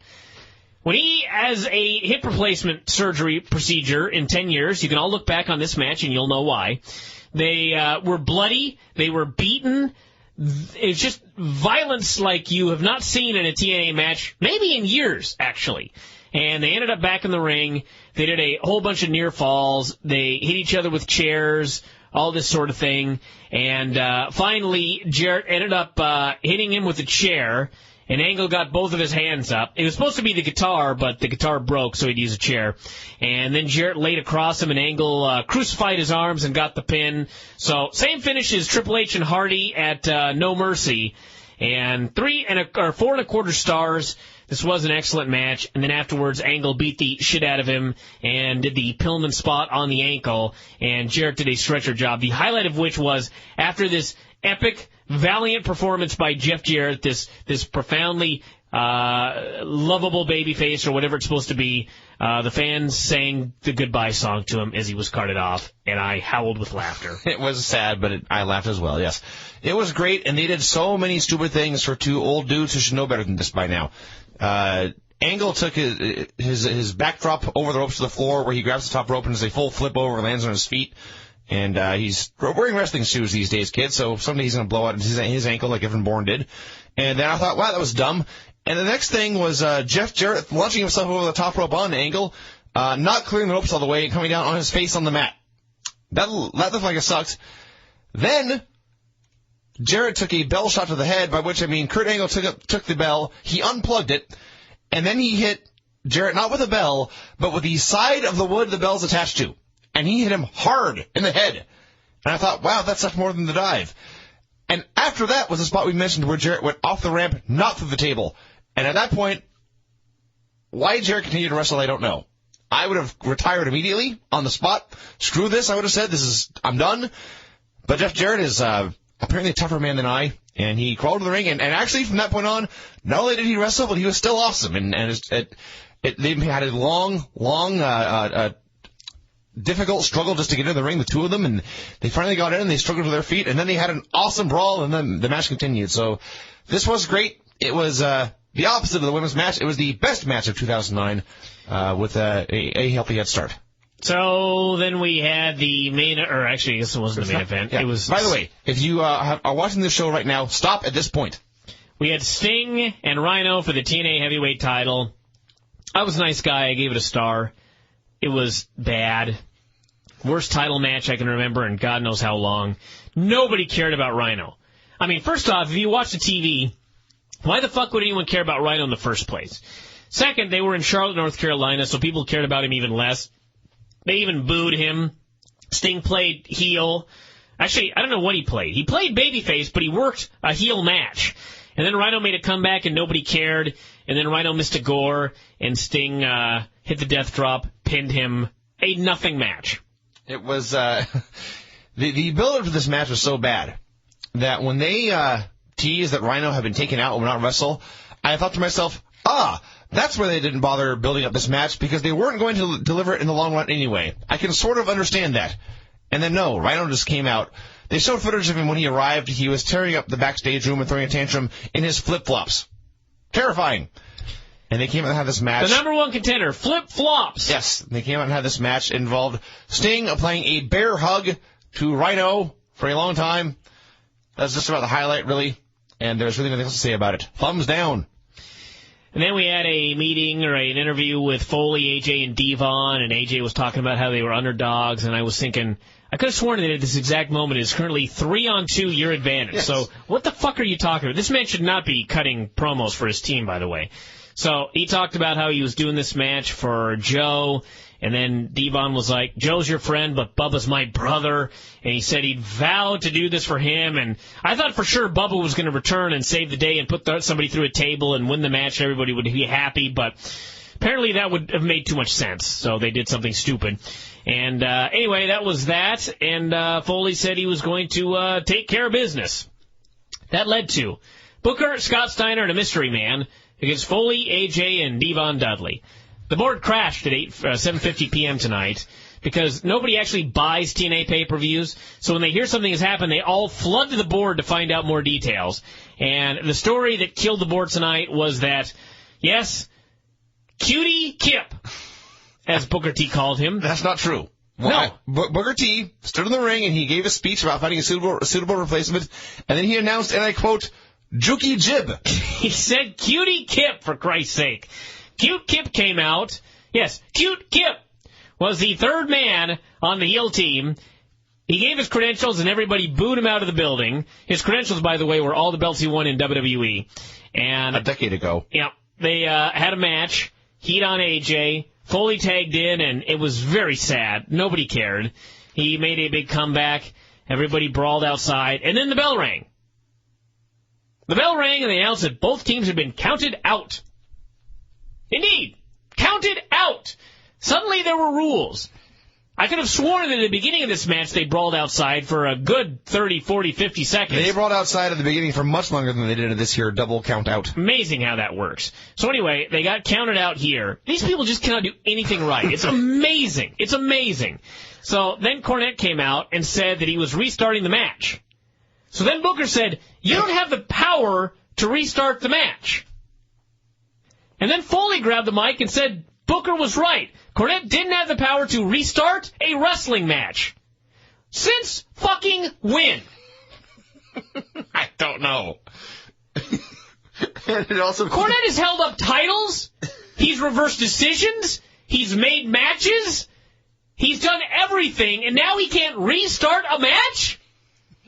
When he has a hip replacement surgery procedure in 10 years, you can all look back on this match and you'll know why. They were bloody. They were beaten. It was just violence like you have not seen in a TNA match, maybe in years, actually. And they ended up back in the ring. They did a whole bunch of near falls. They hit each other with chairs, all this sort of thing. And finally, Jarrett ended up hitting him with a chair, and Angle got both of his hands up. It was supposed to be the guitar, but the guitar broke, so he'd use a chair. And then Jarrett laid across him, and Angle crucified his arms and got the pin. So same finish as Triple H and Hardy at No Mercy. And 4 1/4 stars. This was an excellent match, and then afterwards, Angle beat the shit out of him and did the Pillman spot on the ankle, and Jarrett did a stretcher job, the highlight of which was, after this epic, valiant performance by Jeff Jarrett, this profoundly lovable babyface, or whatever it's supposed to be, the fans sang the goodbye song to him as he was carted off, and I howled with laughter. It was sad, but I laughed as well, yes. It was great, and they did so many stupid things for two old dudes who should know better than this by now. Angle took his backdrop over the ropes to the floor, where he grabs the top rope and does a full flip over and lands on his feet. And he's wearing wrestling shoes these days, kids, so someday he's going to blow out his ankle like Evan Bourne did. And then I thought, wow, that was dumb. And the next thing was Jeff Jarrett launching himself over the top rope on Angle, not clearing the ropes all the way and coming down on his face on the mat. That looked like it sucked. Then Jarrett took a bell shot to the head, by which I mean Kurt Angle took the bell, he unplugged it, and then he hit Jarrett not with a bell, but with the side of the wood the bell's attached to. And he hit him hard in the head. And I thought, wow, that's much more than the dive. And after that was the spot we mentioned where Jarrett went off the ramp, not through the table. And at that point, why Jarrett continued to wrestle, I don't know. I would have retired immediately on the spot. Screw this, I would have said, I'm done. But Jeff Jarrett is apparently a tougher man than I, and he crawled to the ring, and actually from that point on, not only did he wrestle, but he was still awesome. And they had a long difficult struggle just to get into the ring, the two of them, and they finally got in and they struggled to their feet, and then they had an awesome brawl, and then the match continued. So this was great. It was the opposite of the women's match. It was the best match of 2009 with a healthy head start. So then we had the main, or actually, I guess it wasn't the main event. Yeah. It was. By the way, if you are watching this show right now, stop at this point. We had Sting and Rhino for the TNA heavyweight title. I was a nice guy. I gave it a star. It was bad. Worst title match I can remember in God knows how long. Nobody cared about Rhino. I mean, first off, if you watch the TV, why the fuck would anyone care about Rhino in the first place? Second, they were in Charlotte, North Carolina, so people cared about him even less. They even booed him. Sting played heel. Actually, I don't know what he played. He played babyface, but he worked a heel match. And then Rhino made a comeback and nobody cared. And then Rhino missed a gore and Sting hit the death drop, pinned him. A nothing match. It was, the build-up to this match was so bad that when they teased that Rhino had been taken out and would not wrestle, I thought to myself, that's why they didn't bother building up this match, because they weren't going to deliver it in the long run anyway. I can sort of understand that. And then no, Rhino just came out. They showed footage of him when he arrived. He was tearing up the backstage room and throwing a tantrum in his flip-flops. Terrifying. And they came out and had this match. The number one contender, flip-flops. Yes, they came out and had this match. It involved Sting applying a bear hug to Rhino for a long time. That's just about the highlight, really. And there's really nothing else to say about it. Thumbs down. And then we had a meeting or an interview with Foley, AJ, and D-Von, and AJ was talking about how they were underdogs, and I was thinking, I could have sworn that at this exact moment is currently 3-on-2 your advantage. Yes. So what the fuck are you talking about? This man should not be cutting promos for his team, by the way. So he talked about how he was doing this match for Joe, and then D-Von was like, Joe's your friend, but Bubba's my brother. And he said he'd vowed to do this for him. And I thought for sure Bubba was going to return and save the day and put somebody through a table and win the match. Everybody would be happy. But apparently that would have made too much sense. So they did something stupid. And anyway, that was that. And Foley said he was going to take care of business. That led to Booker, Scott Steiner, and a mystery man against Foley, AJ, and D-Von Dudley. The board crashed at 7:50 p.m. tonight because nobody actually buys TNA pay-per-views. So when they hear something has happened, they all flood to the board to find out more details. And the story that killed the board tonight was that, yes, Cutie Kip, as Booker T called him. That's not true. No. Booker T stood in the ring and he gave a speech about finding a suitable replacement, and then he announced, and I quote, Jukey Jib. He said Cutie Kip, for Christ's sake. Cute Kip came out. Yes, Cute Kip was the third man on the heel team. He gave his credentials and everybody booed him out of the building. His credentials, by the way, were all the belts he won in WWE. And a decade ago. Yeah, they had a match. Heat on AJ. Foley tagged in, and it was very sad. Nobody cared. He made a big comeback. Everybody brawled outside. And then the bell rang. The bell rang, and they announced that both teams had been counted out. Indeed, counted out. Suddenly there were rules. I could have sworn that at the beginning of this match they brawled outside for a good 30, 40, 50 seconds. They brawled outside at the beginning for much longer than they did at this here double count out. Amazing how that works. So anyway, they got counted out here. These people just cannot do anything right. It's amazing. It's amazing. So then Cornette came out and said that he was restarting the match. So then Booker said, you don't have the power to restart the match. And then Foley grabbed the mic and said Booker was right. Cornette didn't have the power to restart a wrestling match. Since fucking when? I don't know. And it also Cornette has held up titles. He's reversed decisions. He's made matches. He's done everything, and now he can't restart a match?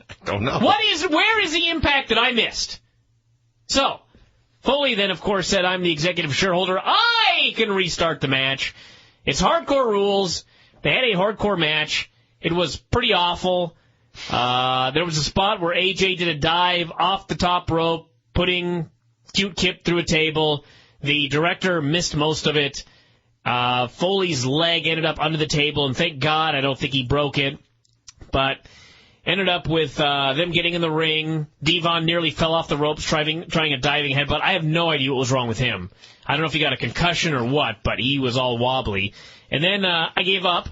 I don't know. Where is the impact that I missed? So, Foley then, of course, said, I'm the executive shareholder. I can restart the match. It's hardcore rules. They had a hardcore match. It was pretty awful. There was a spot where AJ did a dive off the top rope, putting Cute Kip through a table. The director missed most of it. Foley's leg ended up under the table, and thank God I don't think he broke it. But ended up with them getting in the ring. D-Von nearly fell off the ropes trying a diving headbutt. I have no idea what was wrong with him. I don't know if he got a concussion or what, but he was all wobbly. And then I gave up,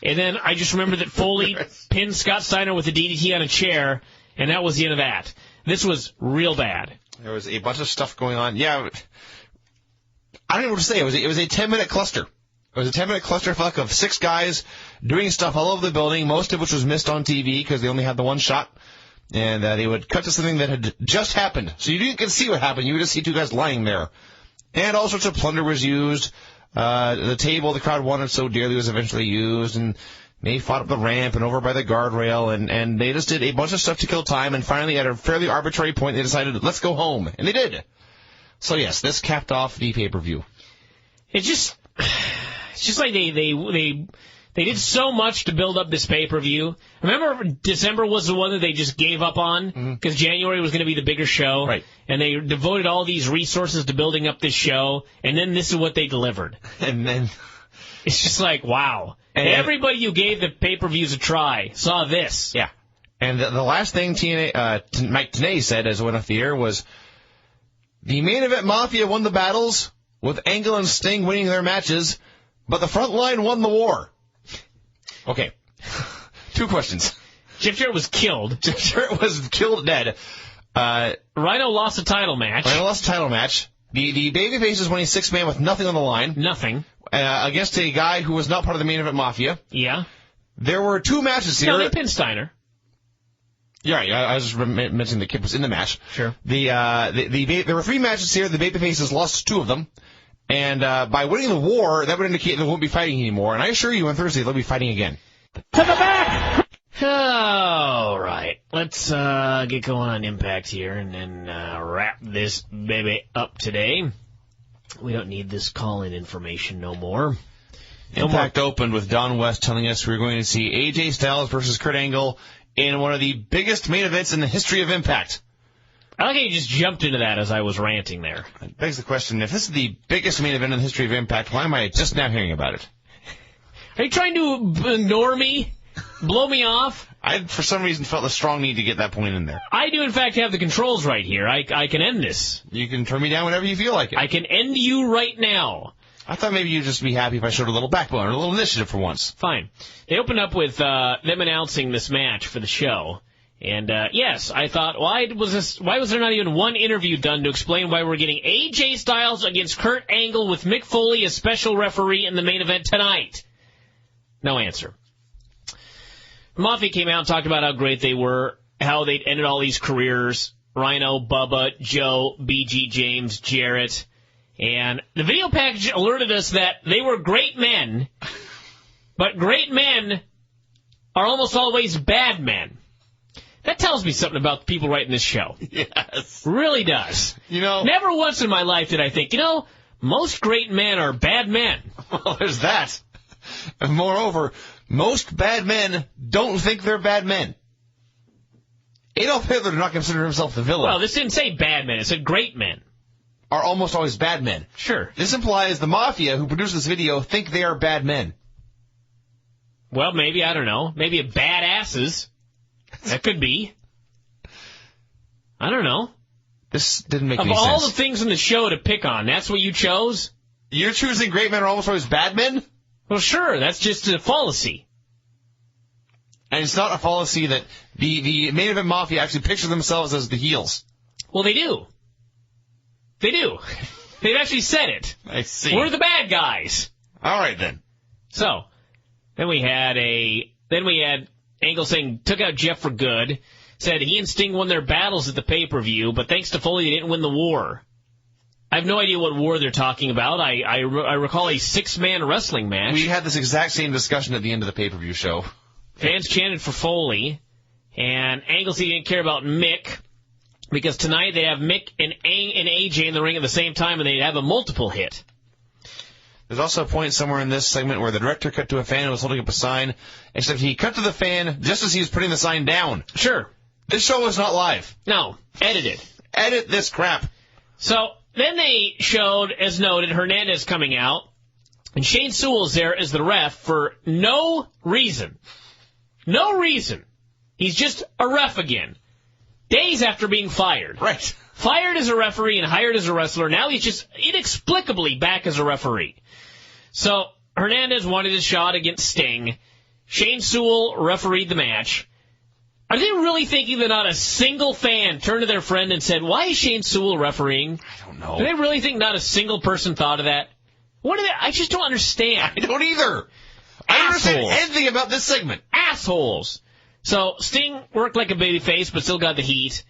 And then I just remember that Foley pinned Scott Steiner with a DDT on a chair, and that was the end of that. This was real bad. There was a bunch of stuff going on. Yeah, I don't know what to say. It was a 10-minute cluster. It was a 10-minute clusterfuck of 6 guys doing stuff all over the building, most of which was missed on TV because they only had the one shot. And they would cut to something that had just happened. So you didn't get to see what happened. You would just see 2 guys lying there. And all sorts of plunder was used. The table the crowd wanted so dearly was eventually used. And they fought up the ramp and over by the guardrail. And they just did a bunch of stuff to kill time. And finally, at a fairly arbitrary point, they decided, let's go home. And they did. So, yes, this capped off the pay-per-view. It's just like they did so much to build up this pay-per-view. Remember December was the one that they just gave up on because January was going to be the bigger show. Right. And they devoted all these resources to building up this show, and then this is what they delivered. And then it's just like, wow. And everybody you gave the pay-per-views a try saw this. Yeah. And the last thing Mike TNA said as it went off the air was, the Main Event Mafia won the battles, with Angle and Sting winning their matches, but the Frontline won the war. Okay. 2 questions. Jeff Jarrett was killed. Jeff Jarrett was killed dead. Rhino lost a title match. The babyface won a 6-man with nothing on the line. Nothing. Against a guy who was not part of the Main Event Mafia. Yeah. There were 2 matches here. No, they pinned Steiner. Yeah, I was just mentioning the kid was in the match. Sure. There were 3 matches here. The babyfaces lost 2 of them. And by winning the war, that would indicate they won't be fighting anymore. And I assure you, on Thursday, they'll be fighting again. To the back! All right. Let's get going on Impact here and then wrap this baby up today. We don't need this call-in information no more. Impact opened with Don West telling us we're going to see AJ Styles versus Kurt Angle in one of the biggest main events in the history of Impact. I like how you just jumped into that as I was ranting there. It begs the question, if this is the biggest main event in the history of Impact, why am I just now hearing about it? Are you trying to ignore me? Blow me off? I, for some reason, felt a strong need to get that point in there. I do, in fact, have the controls right here. I can end this. You can turn me down whenever you feel like it. I can end you right now. I thought maybe you'd just be happy if I showed a little backbone or a little initiative for once. Fine. They opened up with them announcing this match for the show. And, yes, I thought, why was there not even one interview done to explain why we're getting AJ Styles against Kurt Angle with Mick Foley as special referee in the main event tonight? No answer. Mafia came out and talked about how great they were, how they'd ended all these careers. Rhino, Bubba, Joe, BG James, Jarrett. And the video package alerted us that they were great men, but great men are almost always bad men. That tells me something about the people writing this show. Yes. Really does. You know, never once in my life did I think, most great men are bad men. Well, there's that. And moreover, most bad men don't think they're bad men. Adolf Hitler did not consider himself the villain. Well, this didn't say bad men. It said great men. Are almost always bad men. Sure. This implies the Mafia, who produced this video, think they are bad men. Well, maybe, I don't know. Maybe badasses. That could be. I don't know. This didn't make any sense. Of all the things in the show to pick on, that's what you chose? You're choosing great men are almost always bad men? Well, sure. That's just a fallacy. And it's not a fallacy that the Main Event Mafia actually picture themselves as the heels. Well, they do. They do. They've actually said it. I see. We're the bad guys. All right, then. So, then we had Angle saying, took out Jeff for good, said he and Sting won their battles at the pay-per-view, but thanks to Foley, they didn't win the war. I have no idea what war they're talking about. I recall a 6-man wrestling match. We had this exact same discussion at the end of the pay-per-view show. Fans chanted for Foley, and Angle said he didn't care about Mick, because tonight they have Mick and AJ in the ring at the same time, and they have a multiple hit. There's also a point somewhere in this segment where the director cut to a fan who was holding up a sign, except he cut to the fan just as he was putting the sign down. Sure. This show was not live. No. Edited. Edit this crap. So, then they showed, as noted, Hernandez coming out, and Shane Sewell's there as the ref for no reason. No reason. He's just a ref again. Days after being fired. Right. Fired as a referee and hired as a wrestler. Now he's just inexplicably back as a referee. So Hernandez wanted his shot against Sting. Shane Sewell refereed the match. Are they really thinking that not a single fan turned to their friend and said, why is Shane Sewell refereeing? I don't know. Do they really think not a single person thought of that? What are they? I just don't understand. I don't either. I don't understand anything about this segment. Assholes. So Sting worked like a babyface, but still got the heat.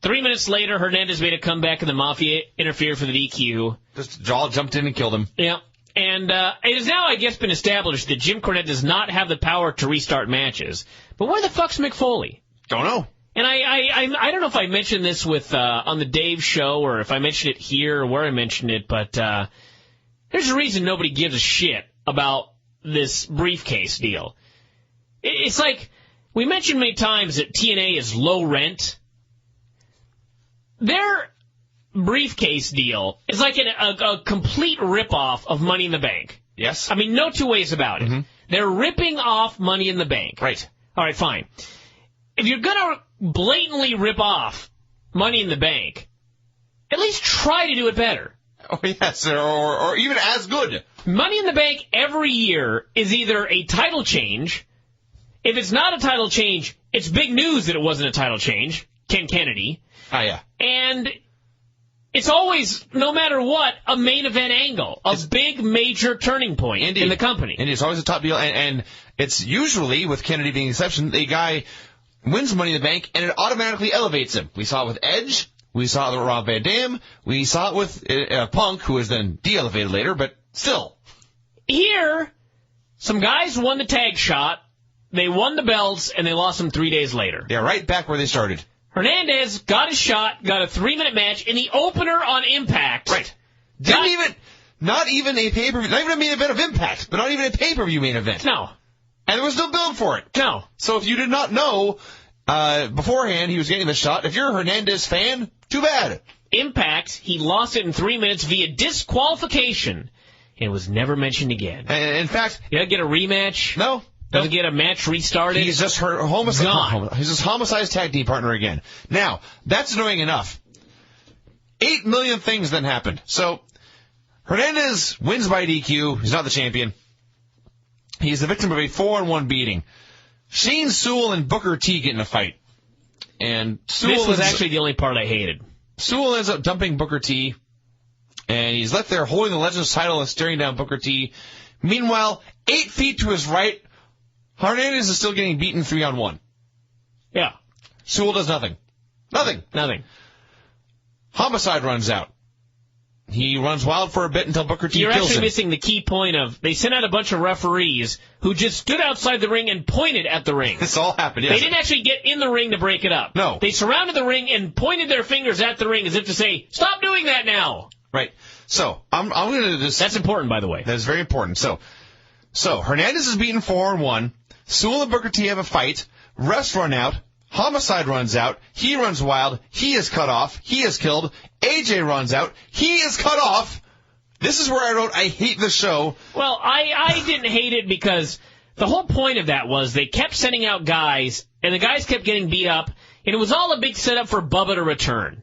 3 minutes later, Hernandez made a comeback and the Mafia interfered for the DQ. Just Jaw jumped in and killed him. Yeah. And it has now, I guess, been established that Jim Cornette does not have the power to restart matches. But where the fuck's Mick Foley? Don't know. And I don't know if I mentioned this with on the Dave show or if I mentioned it here or where I mentioned it, but there's a reason nobody gives a shit about this briefcase deal. It's like we mentioned many times that TNA is low rent. Their briefcase deal is like a complete ripoff of Money in the Bank. Yes. I mean, no two ways about it. Mm-hmm. They're ripping off Money in the Bank. Right. All right, fine. If you're going to blatantly rip off Money in the Bank, at least try to do it better. Oh, yes, or even as good. Money in the Bank every year is either a title change. If it's not a title change, it's big news that it wasn't a title change. Ken Kennedy. Oh, yeah. And it's always, no matter what, a main event angle. A big, major turning point in the company. And it's always a top deal. And it's usually, with Kennedy being the exception, a guy wins Money in the Bank, and it automatically elevates him. We saw it with Edge. We saw it with Rob Van Dam. We saw it with Punk, who was then de-elevated later, but still. Here, some guys won the tag shot, they won the belts, and they lost them 3 days later. Yeah, right back where they started. Hernandez got his shot, got a 3-minute match in the opener on Impact. Right. Not even a pay-per-view, not even a main event of Impact, but not even a pay-per-view main event. No. And there was no build for it. No. So if you did not know beforehand he was getting the shot, if you're a Hernandez fan, too bad. Impact, he lost it in 3 minutes via disqualification and was never mentioned again. And in fact... You gotta get a rematch? No. Doesn't get a match restarted? He's just He's his homicide's tag team partner again. Now, that's annoying enough. 8 million things then happened. So, Hernandez wins by DQ. He's not the champion. He's the victim of a 4-1 beating. Shane Sewell and Booker T get in a fight. And this was actually the only part I hated. Sewell ends up dumping Booker T, and he's left there holding the Legends title and staring down Booker T. Meanwhile, 8 feet to his right, Hernandez is still getting beaten 3-on-1. Yeah. Sewell does nothing. Nothing. Homicide runs out. He runs wild for a bit until Booker T kills him. You're actually missing the key point of, they sent out a bunch of referees who just stood outside the ring and pointed at the ring. This all happened, yes. They didn't actually get in the ring to break it up. No. They surrounded the ring and pointed their fingers at the ring as if to say, stop doing that now. Right. So, I'm going to just... That's important, by the way. That's very important. So Hernandez is beaten 4-on-1. Sewell and Booker T have a fight. Refs run out. Homicide runs out. He runs wild. He is cut off. He is killed. AJ runs out. He is cut off. This is where I wrote, I hate the show. Well, I didn't hate it because the whole point of that was they kept sending out guys, and the guys kept getting beat up, and it was all a big setup for Bubba to return.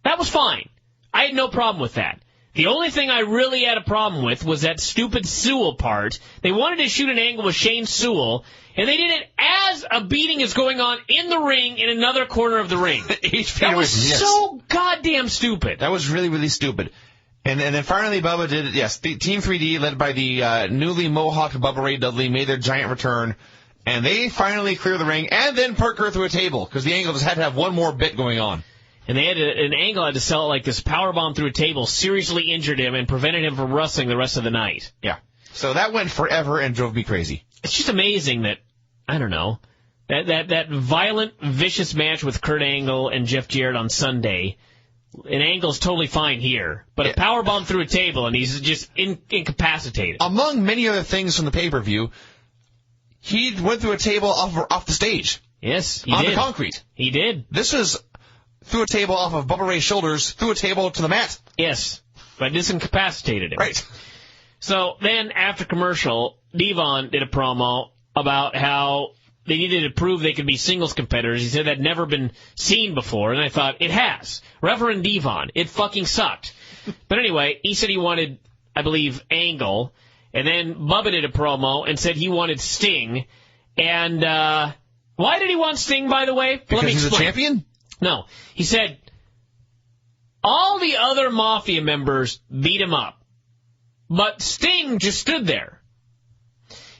That was fine. I had no problem with that. The only thing I really had a problem with was that stupid Sewell part. They wanted to shoot an angle with Shane Sewell, and they did it as a beating is going on in the ring in another corner of the ring. That was so goddamn stupid. That was really, really stupid. And then finally Bubba did it. Yes, the Team 3D, led by the newly mohawked Bubba Ray Dudley, made their giant return. And they finally clear the ring and then park her through a table, because the Angle just had to have one more bit going on. And they had an Angle had to sell it like this powerbomb through a table, seriously injured him and prevented him from wrestling the rest of the night. Yeah. So that went forever and drove me crazy. It's just amazing that, I don't know, that violent, vicious match with Kurt Angle and Jeff Jarrett on Sunday, and Angle's totally fine here, but a powerbomb through a table and he's just incapacitated. Among many other things from the pay-per-view, he went through a table off the stage. Yes, he did. On the concrete. He did. This was through a table off of Bubba Ray's shoulders, through a table to the mat. Yes, but this incapacitated him. Right. So then, after commercial, D-Von did a promo about how they needed to prove they could be singles competitors. He said that had never been seen before, and I thought, it has. Reverend D-Von, it fucking sucked. But anyway, he said he wanted, I believe, Angle, And then Bubba did a promo and said he wanted Sting. And why did he want Sting, by the way? Because he's a champion? No. He said all the other Mafia members beat him up. But Sting just stood there.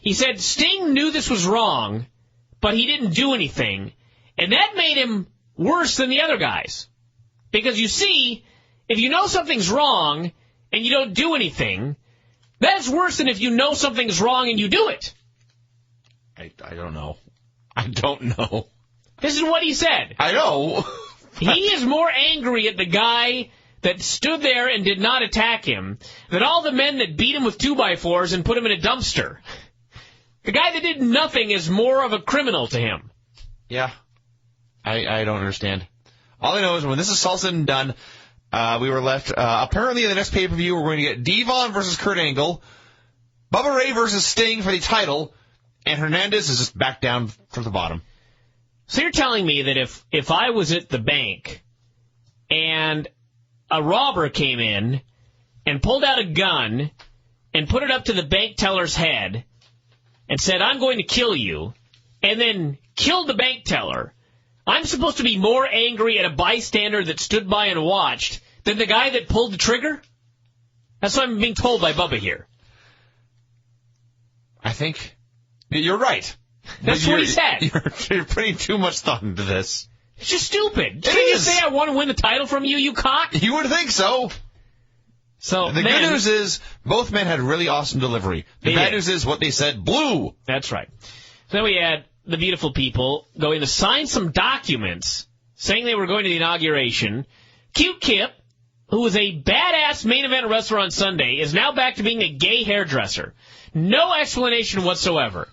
He said Sting knew this was wrong, but he didn't do anything. And that made him worse than the other guys. Because you see, if you know something's wrong and you don't do anything, that's worse than if you know something's wrong and you do it. I don't know. I don't know. This is what he said. I know. He is more angry at the guy that stood there and did not attack him than all the men that beat him with 2x4s and put him in a dumpster. The guy that did nothing is more of a criminal to him. Yeah. I don't understand. All I know is when this is all said and done, we were left, apparently in the next pay-per-view, we're going to get D-Von versus Kurt Angle, Bubba Ray versus Sting for the title, and Hernandez is just back down from the bottom. So you're telling me that if I was at the bank and a robber came in and pulled out a gun and put it up to the bank teller's head and said, I'm going to kill you, and then killed the bank teller, I'm supposed to be more angry at a bystander that stood by and watched than the guy that pulled the trigger? That's what I'm being told by Bubba here. I think you're right. That's what he said. You're putting too much thought into this. It's just stupid. Didn't you say I want to win the title from you, you cock? You would think so. So the good news is both men had really awesome delivery. The bad news is what they said blew. That's right. So then we had the beautiful people going to sign some documents saying they were going to the inauguration. Cute Kip, who was a badass main event wrestler on Sunday, is now back to being a gay hairdresser. No explanation whatsoever.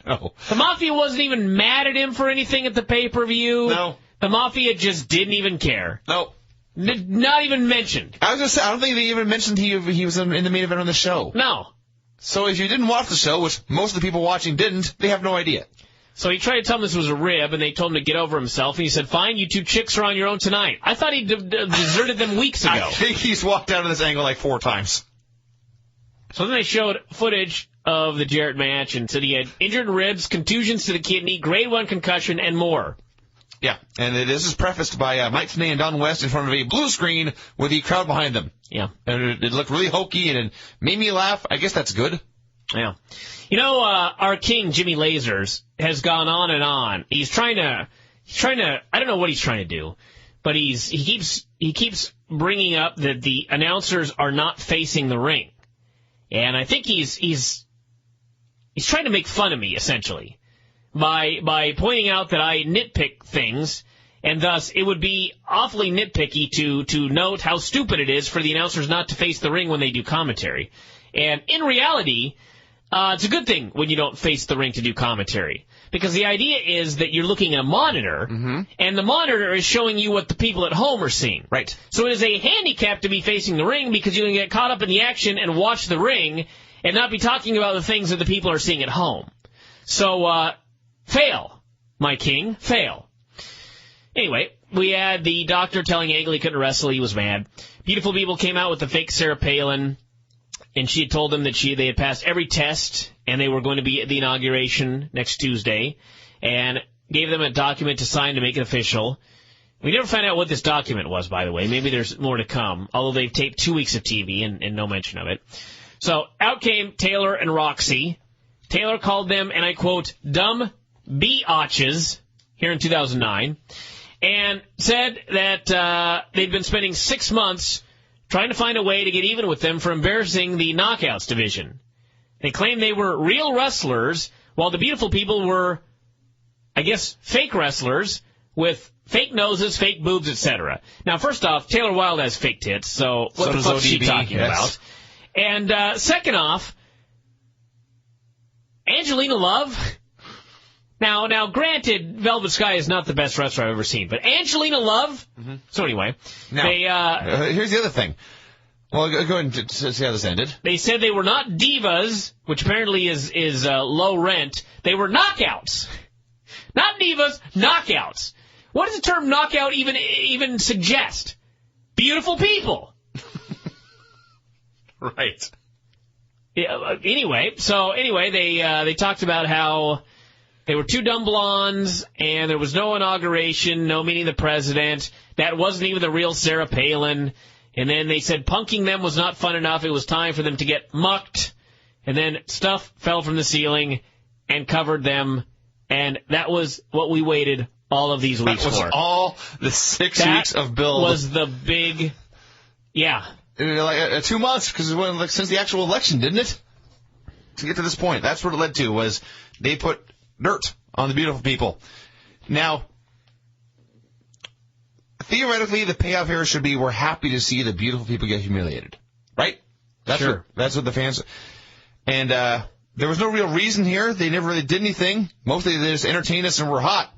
No. The Mafia wasn't even mad at him for anything at the pay-per-view. No. The Mafia just didn't even care. No. Not even mentioned. I was going to say, I don't think they even mentioned he was in the main event on the show. No. So if you didn't watch the show, which most of the people watching didn't, they have no idea. So he tried to tell them this was a rib, and they told him to get over himself, and he said, fine, you two chicks are on your own tonight. I thought he deserted them weeks ago. I think he's walked out of this angle like 4 times. So then they showed footage of the Jarrett match and said he had injured ribs, contusions to the kidney, grade 1 concussion, and more. Yeah, and this is prefaced by Mike Tenay and Don West in front of a blue screen with the crowd behind them. Yeah. And it looked really hokey, and it made me laugh. I guess that's good. Yeah. You know, our king, Jimmy Lasers, has gone on and on. He's trying to, I don't know what he's trying to do, but he keeps bringing up that the announcers are not facing the ring. And I think he's trying to make fun of me, essentially, by pointing out that I nitpick things, and thus it would be awfully nitpicky to note how stupid it is for the announcers not to face the ring when they do commentary. And in reality, it's a good thing when you don't face the ring to do commentary, because the idea is that you're looking at a monitor, and the monitor is showing you what the people at home are seeing. Right. So it is a handicap to be facing the ring, because you can get caught up in the action and watch the ring and not be talking about the things that the people are seeing at home. So, fail, my king, fail. Anyway, we had the doctor telling Angle he couldn't wrestle. He was mad. Beautiful People came out with the fake Sarah Palin, and she had told them that they had passed every test, and they were going to be at the inauguration next Tuesday, and gave them a document to sign to make it official. We never found out what this document was, by the way. Maybe there's more to come, although they've taped 2 weeks of TV and no mention of it. So out came Taylor and Roxy. Taylor called them, and I quote, dumb biatches here in 2009, and said that they'd been spending 6 months trying to find a way to get even with them for embarrassing the Knockouts division. They claimed they were real wrestlers, while the Beautiful People were, I guess, fake wrestlers with fake noses, fake boobs, etc. Now, first off, Taylor Wilde has fake tits, so what the fuck is she talking about? And second off, Angelina Love. Now, granted, Velvet Sky is not the best wrestler I've ever seen, but Angelina Love. So anyway, now, here's the other thing. Well, go ahead and see how this ended. They said they were not divas, which apparently is low rent. They were knockouts, not divas, knockouts. What does the term knockout even suggest? Beautiful people. Right. Anyway, they talked about how they were two dumb blondes, and there was no inauguration, no meeting the president. That wasn't even the real Sarah Palin. And then they said punking them was not fun enough. It was time for them to get mucked. And then stuff fell from the ceiling and covered them. And that was what we waited all of these weeks for. That was all the 6 weeks of build. That was the big, yeah. Like 2 months, because it went since the actual election, didn't it? To get to this point, that's what it led to, was they put dirt on the beautiful people. Now, theoretically, the payoff here should be, we're happy to see the beautiful people get humiliated. Right? Sure. That's what the fans... And there was no real reason here. They never really did anything. Mostly they just entertained us and were hot.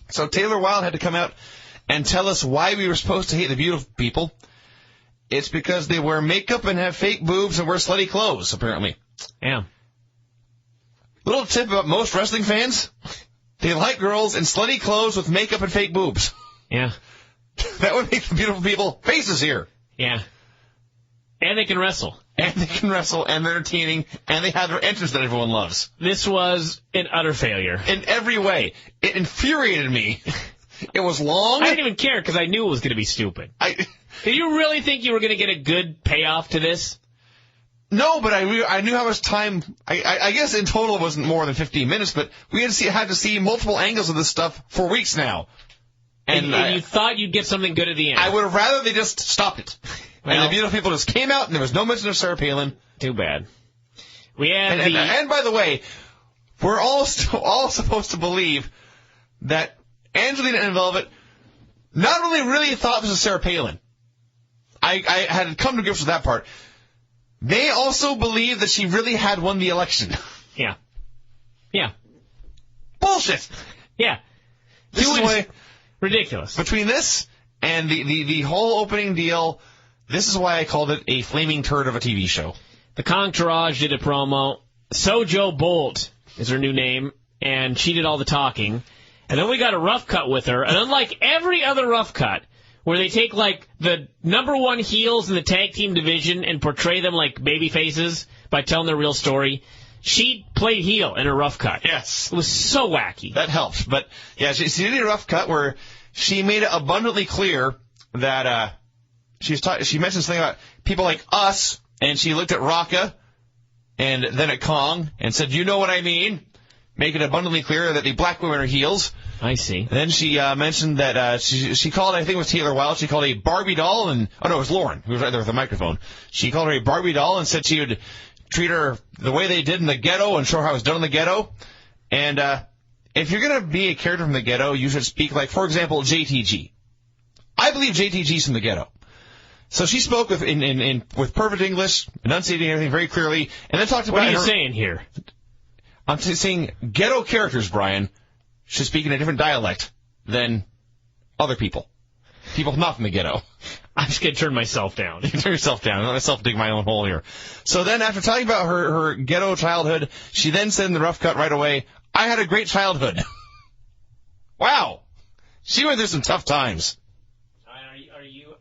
So Taylor Wilde had to come out and tell us why we were supposed to hate the beautiful people. It's because they wear makeup and have fake boobs and wear slutty clothes, apparently. Yeah. Little tip about most wrestling fans. They like girls in slutty clothes with makeup and fake boobs. Yeah. That would make the beautiful people faces here. Yeah. And they can wrestle. And they can wrestle, and they're entertaining, and they have their entrance that everyone loves. This was an utter failure. In every way. It infuriated me. It was long. I didn't even care, because I knew it was going to be stupid. Did you really think you were going to get a good payoff to this? No, but I knew how much time... I guess in total it wasn't more than 15 minutes, but we had to see multiple angles of this stuff for weeks now. And you thought you'd get something good at the end. I would have rather they just stopped it. Well, and the beautiful people just came out, and there was no mention of Sarah Palin. Too bad. We had and by the way, we're all supposed to believe that Angelina and Velvet not only really thought this was Sarah Palin. I had come to grips with that part. They also believed that she really had won the election. Yeah. Yeah. Bullshit. Yeah. This is why... Ridiculous. Between this and the whole opening deal... This is why I called it a flaming turd of a TV show. The Conctourage did a promo. Sojo Bolt is her new name, and she did all the talking. And then we got a rough cut with her. And unlike every other rough cut, where they take, like, the number one heels in the tag team division and portray them like baby faces by telling their real story, she played heel in a rough cut. Yes. It was so wacky. That helped. But, yeah, she did a rough cut where she made it abundantly clear that... She mentioned something about people like us, and she looked at Raka and then at Kong and said, "You know what I mean?" Make it abundantly clear that the black women are heels. I see. And then she mentioned that she called, I think it was Taylor Wilde, she called a Barbie doll, and it was Lauren, who was right there with the microphone. She called her a Barbie doll and said she would treat her the way they did in the ghetto and show her how it was done in the ghetto. And if you're going to be a character from the ghetto, you should speak like, for example, JTG. I believe JTG's from the ghetto. So she spoke with perfect English, enunciating everything very clearly, and then talked about... What are you saying here? I'm saying ghetto characters, Brian, should speak in a different dialect than other people. People not from the ghetto. I'm just going to turn myself down. You can turn yourself down. Let myself dig my own hole here. So then after talking about her ghetto childhood, she then said in the rough cut right away, "I had a great childhood." Wow. She went through some tough times.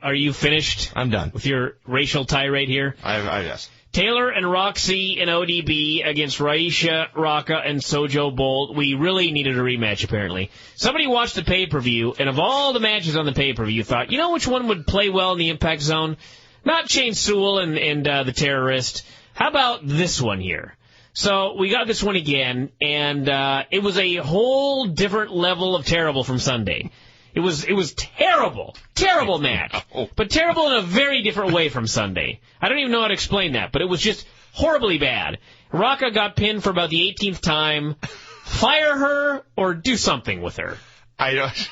Are you finished? I'm done. With your racial tirade here? Yes. Taylor and Roxy and ODB against Raisha, Raka, and Sojo Bolt. We really needed a rematch, apparently. Somebody watched the pay-per-view, and of all the matches on the pay-per-view, thought, you know which one would play well in the Impact Zone? Not Shane Sewell and the Terrorist. How about this one here? So we got this one again, and it was a whole different level of terrible from Sunday. It was terrible. Terrible match. But terrible in a very different way from Sunday. I don't even know how to explain that, but it was just horribly bad. Raka got pinned for about the 18th time. Fire her or do something with her. I don't.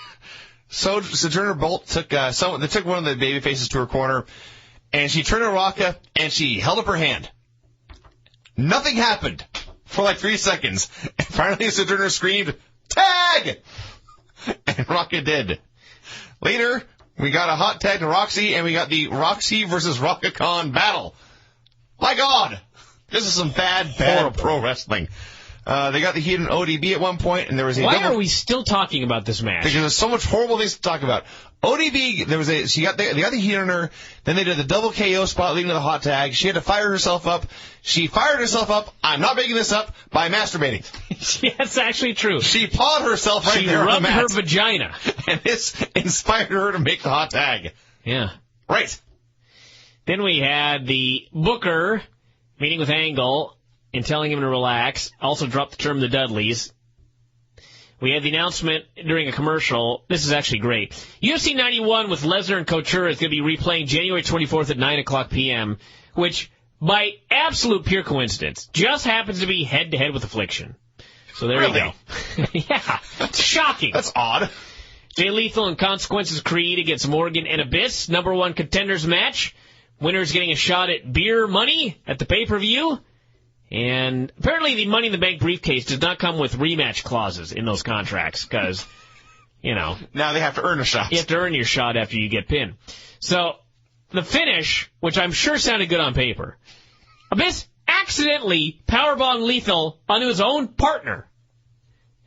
Sojourner Bolt took they took one of the baby faces to her corner, and she turned to Raka and she held up her hand. Nothing happened for like 3 seconds. And finally Sojourner screamed, "Tag!" And Raka did. Later, we got a hot tag to Roxy, and we got the Roxy versus Raka Khan battle. My God! This is some bad pro wrestling. They got the heat on ODB at one point, and there was a Why are we still talking about this match? Because there's so much horrible things to talk about. ODB, they got the heat on her, then they did the double KO spot leading to the hot tag. She had to fire herself up. She fired herself up, I'm not making this up, by masturbating. That's actually true. She pawed herself right there on the mat. She rubbed her vagina. And this inspired her to make the hot tag. Yeah. Right. Then we had the Booker meeting with Angle and telling him to relax. Also dropped the term the Dudleys. We had the announcement during a commercial. This is actually great. UFC 91 with Lesnar and Couture is going to be replaying January 24th at 9 o'clock p.m., which, by absolute pure coincidence, just happens to be head-to-head with Affliction. So there you go. Yeah. It's shocking. That's odd. Jay Lethal and Consequences Creed against Morgan and Abyss. Number 1 contenders match. Winner's getting a shot at beer money at the pay-per-view. And apparently the Money in the Bank briefcase does not come with rematch clauses in those contracts because, now they have to earn a shot. You have to earn your shot after you get pinned. So the finish, which I'm sure sounded good on paper, Abyss accidentally powerbombed Lethal onto his own partner.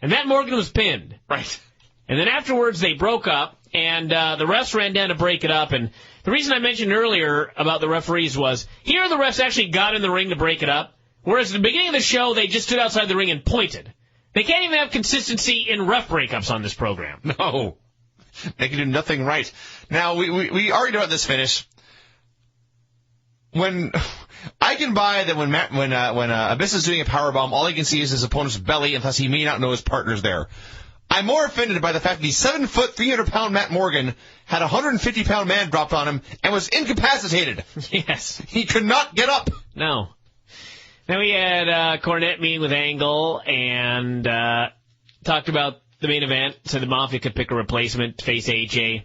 And Matt Morgan was pinned. Right. And then afterwards they broke up, and the refs ran down to break it up. And the reason I mentioned earlier about the referees was, here the refs actually got in the ring to break it up. Whereas at the beginning of the show, they just stood outside the ring and pointed. They can't even have consistency in ref breakups on this program. No. They can do nothing right. Now, we argued about this finish. When I can buy that when Abyss is doing a powerbomb, all he can see is his opponent's belly, and thus he may not know his partner's there. I'm more offended by the fact that the 7-foot, 300-pound Matt Morgan had a 150-pound man dropped on him and was incapacitated. Yes. He could not get up. No. Then we had Cornette meeting with Angle and talked about the main event, so the Mafia could pick a replacement to face AJ.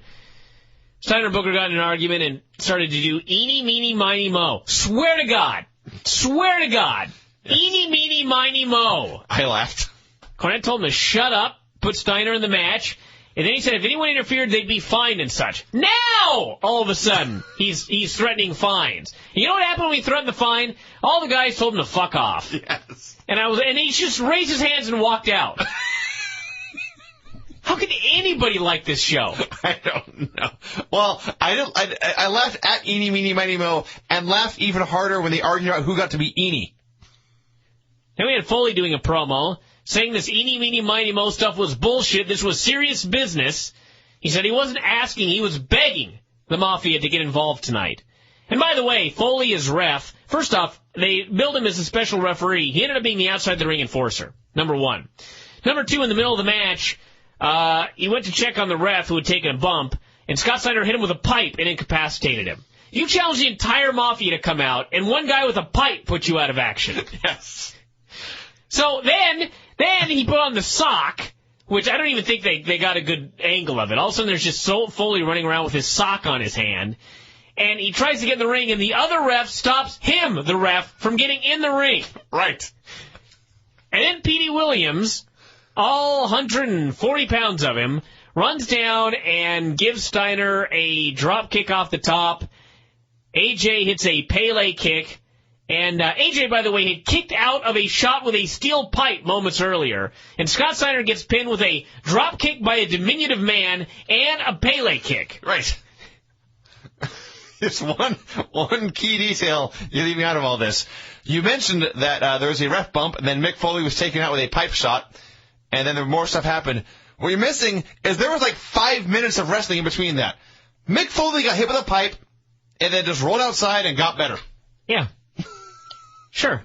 Steiner and Booker got in an argument and started to do eeny, meeny, miny, mo. Swear to God. Swear to God. Yes. Eeny, meeny, miny, mo. I laughed. Cornette told him to shut up, put Steiner in the match, and then he said if anyone interfered, they'd be fined and such. Now, all of a sudden, he's threatening fines. And you know what happened when he threatened the fine? All the guys told him to fuck off. Yes. And he just raised his hands and walked out. How could anybody like this show? I don't know. Well, I laughed at Eeny, Meeny, Miny, Mo, and laughed even harder when they argued about who got to be Eeny. Then we had Foley doing a promo, saying this eeny, meeny, miny, mo stuff was bullshit. This was serious business. He said he wasn't asking, he was begging the Mafia to get involved tonight. And by the way, Foley is ref. First off, they billed him as a special referee. He ended up being the outside-the-ring enforcer, number 1. Number 2, in the middle of the match, he went to check on the ref who had taken a bump, and Scott Steiner hit him with a pipe and incapacitated him. You challenged the entire Mafia to come out, and one guy with a pipe put you out of action. Yes. So then he put on the sock, which I don't even think they got a good angle of it. All of a sudden, there's just Foley running around with his sock on his hand. And he tries to get in the ring, and the other ref stops him, the ref, from getting in the ring. Right. And then Petey WIlliams, all 140 pounds of him, runs down and gives Steiner a drop kick off the top. AJ hits a Pele kick. And AJ, by the way, had kicked out of a shot with a steel pipe moments earlier. And Scott Steiner gets pinned with a drop kick by a diminutive man and a Pele kick. Right. There's one key detail you're leaving out of all this. You mentioned that there was a ref bump, and then Mick Foley was taken out with a pipe shot, and then more stuff happened. What you're missing is there was like 5 minutes of wrestling in between that. Mick Foley got hit with a pipe, and then just rolled outside and got better. Yeah. Sure.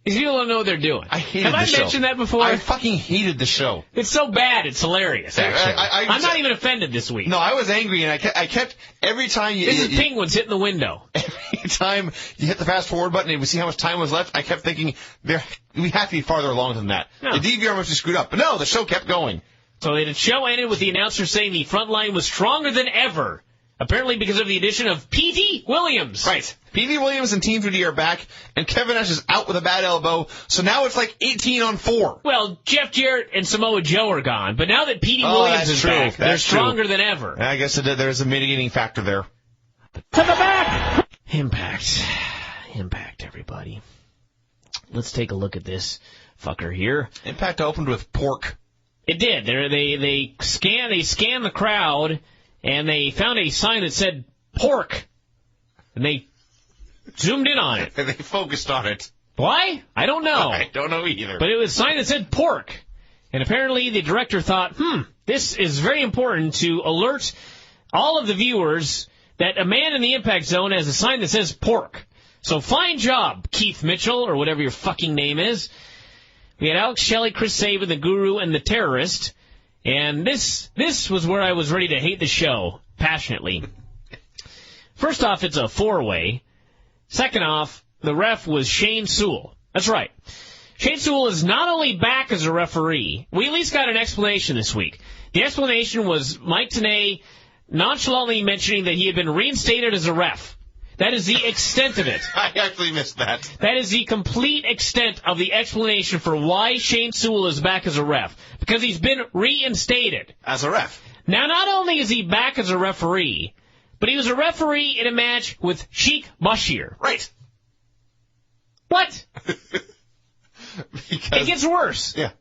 These people don't know what they're doing. I hated Have I mentioned that before? I fucking hated the show. It's so bad, it's hilarious, actually. I'm not even offended this week. No, I was angry, and I kept every time you... This is penguins hitting the window. Every time you hit the fast forward button and we see how much time was left, I kept thinking, we have to be farther along than that. No. The DVR must be screwed up. But no, the show kept going. So the show ended with the announcer saying the Frontline was stronger than ever. Apparently because of the addition of Petey WIlliams. Right. Petey WIlliams and Team 3D are back, and Kevin Nash is out with a bad elbow, so now it's like 18-on-4. Well, Jeff Jarrett and Samoa Joe are gone, but now that Petey WIlliams is back, they're stronger than ever. I guess there's a mitigating factor there. To the back! Impact, everybody. let's take a look at this fucker here. Impact opened with pork. It did. They scanned the crowd, and they found a sign that said pork. And they zoomed in on it. And they focused on it. Why? I don't know. I don't know either. But it was a sign that said pork. And apparently the director thought, this is very important to alert all of the viewers that a man in the impact zone has a sign that says pork. So fine job, Keith Mitchell, or whatever your fucking name is. We had Alex Shelley, Chris Sabin, the Guru, and the Terrorist. And this was where I was ready to hate the show passionately. First off, it's a four-way. Second off, the ref was Shane Sewell. That's right. Shane Sewell is not only back as a referee, we at least got an explanation this week. The explanation was Mike Tenay nonchalantly mentioning that he had been reinstated as a ref. That is the extent of it. I actually missed that. That is the complete extent of the explanation for why Shane Sewell is back as a ref. Because he's been reinstated. As a ref. Now, not only is he back as a referee, but he was a referee in a match with Sheik Bashir. Right. What? It gets worse. Yeah.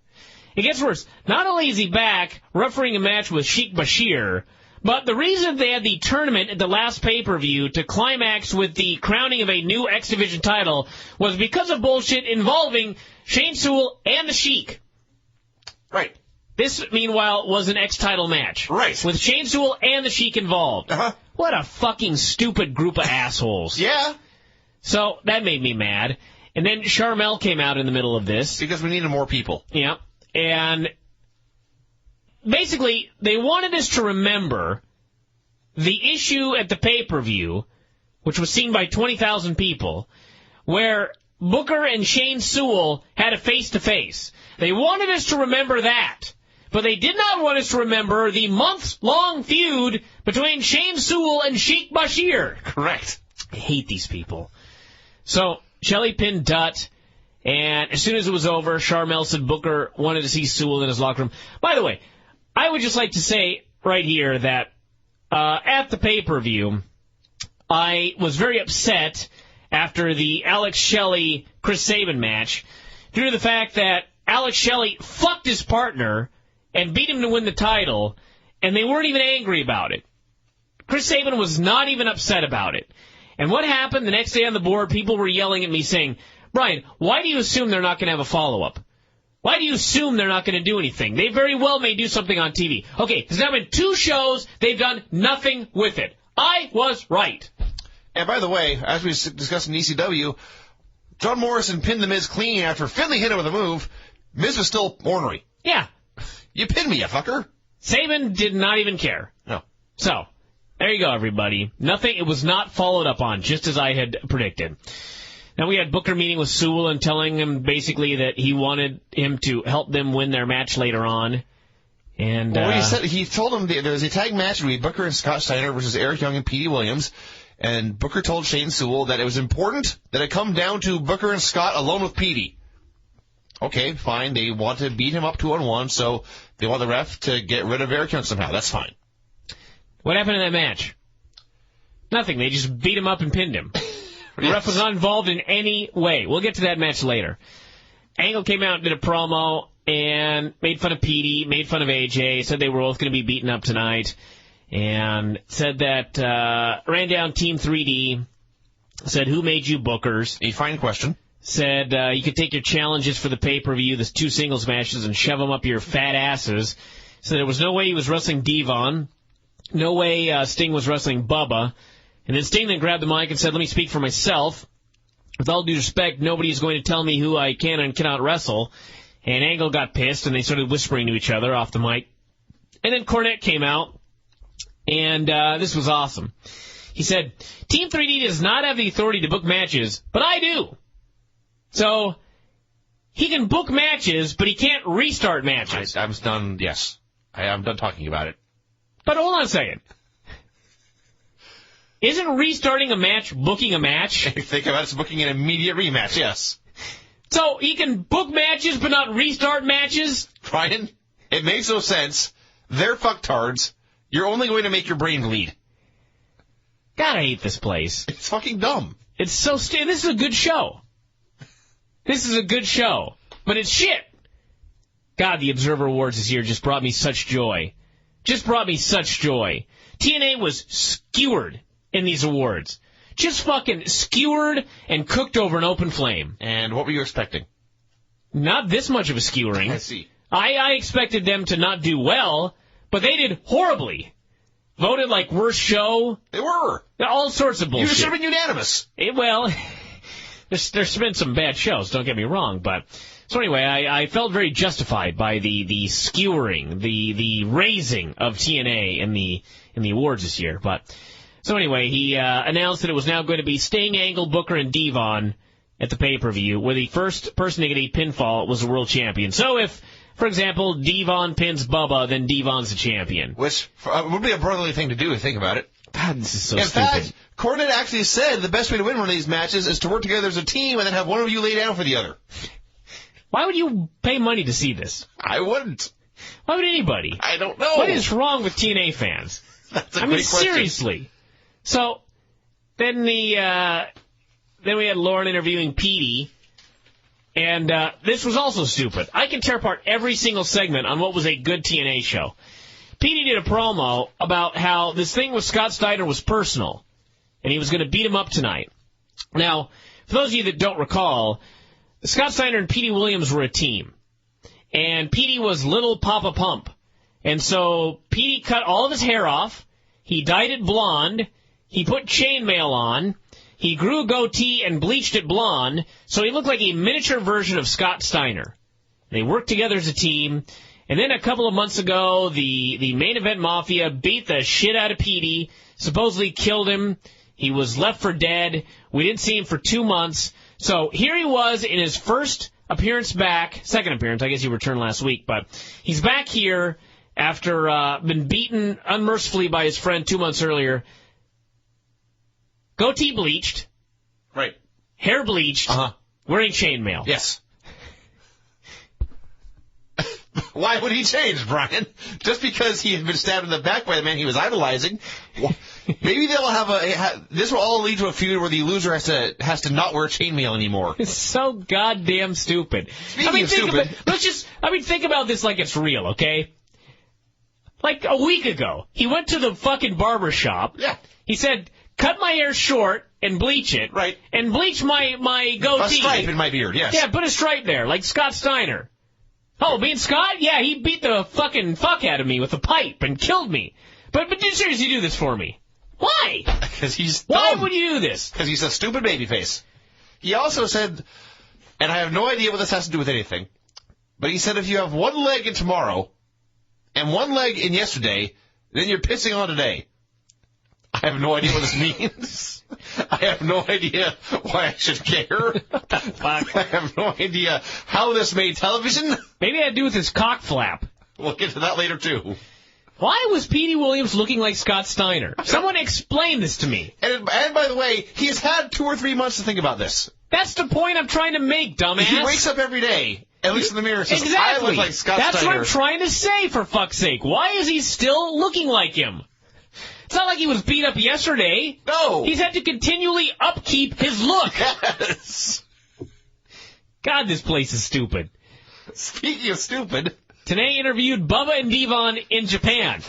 It gets worse. Not only is he back refereeing a match with Sheik Bashir, but the reason they had the tournament at the last pay-per-view to climax with the crowning of a new X Division title was because of bullshit involving Shane Sewell and the Sheik. Right. This, meanwhile, was an X-title match. Right. With Shane Sewell and the Sheik involved. Uh-huh. What a fucking stupid group of assholes. Yeah. So, that made me mad. And then Sharmell came out in the middle of this. Because we needed more people. Yeah. And basically, they wanted us to remember the issue at the pay-per-view, which was seen by 20,000 people, where Booker and Shane Sewell had a face-to-face. They wanted us to remember that. But they did not want us to remember the months-long feud between Shane Sewell and Sheik Bashir. Correct. I hate these people. So, Shelley pinned Dutt, and as soon as it was over, Sharmell said Booker wanted to see Sewell in his locker room. By the way, I would just like to say right here that at the pay-per-view, I was very upset after the Alex Shelley-Chris Sabin match due to the fact that Alex Shelley fucked his partner and beat him to win the title, and they weren't even angry about it. Chris Sabin was not even upset about it. And what happened the next day on the board, people were yelling at me saying, Brian, why do you assume they're not going to have a follow-up? Why do you assume they're not going to do anything? They very well may do something on TV. Okay, there's now been 2 shows. They've done nothing with it. I was right. And by the way, as we discussed in ECW, John Morrison pinned The Miz clean after Finlay hit him with a move. Miz was still ornery. Yeah. You pinned me, you fucker. Sabin did not even care. No. So, there you go, everybody. Nothing, it was not followed up on, just as I had predicted. Now, we had Booker meeting with Sewell and telling him basically that he wanted him to help them win their match later on. And he told him there was a tag match. It would be Booker and Scott Steiner versus Eric Young and Petey WIlliams. And Booker told Shane Sewell that it was important that it come down to Booker and Scott alone with Petey. Okay, fine. They want to beat him up 2-on-1, so they want the ref to get rid of Eric Young somehow. That's fine. What happened in that match? Nothing. They just beat him up and pinned him. The ref was not involved in any way. We'll get to that match later. Angle came out and did a promo and made fun of Petey, made fun of AJ, said they were both going to be beaten up tonight, and said that, ran down Team 3D, said, who made you bookers? A fine question. Said you could take your challenges for the pay-per-view, the 2 singles matches, and shove them up your fat asses. Said there was no way he was wrestling D-Von. No way Sting was wrestling Bubba. And then Sting then grabbed the mic and said, let me speak for myself. With all due respect, nobody's going to tell me who I can and cannot wrestle. And Angle got pissed, and they started whispering to each other off the mic. And then Cornette came out, and this was awesome. He said, Team 3D does not have the authority to book matches, but I do. So, he can book matches, but he can't restart matches. I'm done, yes. I'm done talking about it. But hold on a second. Isn't restarting a match booking a match? If you think about it, it's booking an immediate rematch, yes. So he can book matches but not restart matches? Brian, it makes no sense. They're fucktards. You're only going to make your brain bleed. God, I hate this place. It's fucking dumb. It's so this is a good show. This is a good show, but it's shit. God, the Observer Awards this year just brought me such joy. Just brought me such joy. TNA was skewered in these awards. Just fucking skewered and cooked over an open flame. And what were you expecting? Not this much of a skewering. I see. I expected them to not do well, but they did horribly. Voted like worst show. They were. All sorts of bullshit. You should have been unanimous. Well, there's been some bad shows, don't get me wrong, but... So anyway, I felt very justified by the skewering, the raising of TNA in the awards this year. But so anyway, he announced that it was now going to be Sting, Angle, Booker, and Devon at the pay-per-view, where the first person to get a pinfall was the world champion. So if, for example, Devon pins Bubba, then Devon's the champion. Which would be a brotherly thing to do, if you think about it. God, this is so stupid. In fact, Cornette actually said the best way to win one of these matches is to work together as a team and then have one of you lay down for the other. Why would you pay money to see this? I wouldn't. Why would anybody? I don't know. What is wrong with TNA fans? That's a great question. Seriously. So, then we had Lauren interviewing Petey, and this was also stupid. I can tear apart every single segment on what was a good TNA show. Petey did a promo about how this thing with Scott Steiner was personal, and he was going to beat him up tonight. Now, for those of you that don't recall, Scott Steiner and Petey WIlliams were a team. And Petey was Little Papa Pump. And so Petey cut all of his hair off. He dyed it blonde. He put chainmail on. He grew a goatee and bleached it blonde. So he looked like a miniature version of Scott Steiner. They worked together as a team. And then a couple of months ago, the Main Event Mafia beat the shit out of Petey, supposedly killed him. He was left for dead. We didn't see him for 2 months. So here he was in his first appearance back, second appearance, I guess he returned last week, but he's back here after been beaten unmercifully by his friend 2 months earlier. Goatee bleached. Right. Hair bleached. Uh-huh. Wearing chainmail. Yes. Why would he change, Brian? Just because he had been stabbed in the back by the man he was idolizing? Maybe they'll have this will all lead to a feud where the loser has to not wear chainmail anymore. It's so goddamn stupid. Speaking of stupid, think about this like it's real, okay? Like a week ago, he went to the fucking barber shop. Yeah. He said, cut my hair short and bleach it. Right. And bleach my goatee. A stripe in my beard, yes. Yeah, put a stripe there, like Scott Steiner. Oh, being Scott? Yeah, he beat the fucking fuck out of me with a pipe and killed me. But did you seriously do this for me? Why? Because he's dumb. Why would you do this? Because he's a stupid babyface. He also said, and I have no idea what this has to do with anything, but he said if you have one leg in tomorrow and one leg in yesterday, then you're pissing on today. I have no idea what this means. I have no idea why I should care. What the fuck? I have no idea how this made television. Maybe it had to do with his cock flap. We'll get to that later, too. Why was Petey WIlliams looking like Scott Steiner? Someone explain this to me. And by the way, he has had 2 or 3 months to think about this. That's the point I'm trying to make, dumbass. He wakes up every day, at least in the mirror, and says, exactly. I look like Scott That's Steiner. What I'm trying to say, for fuck's sake. Why is he still looking like him? It's not like he was beat up yesterday. No. He's had to continually upkeep his look. Yes. God, this place is stupid. Speaking of stupid... Today interviewed Bubba and D-Von in Japan.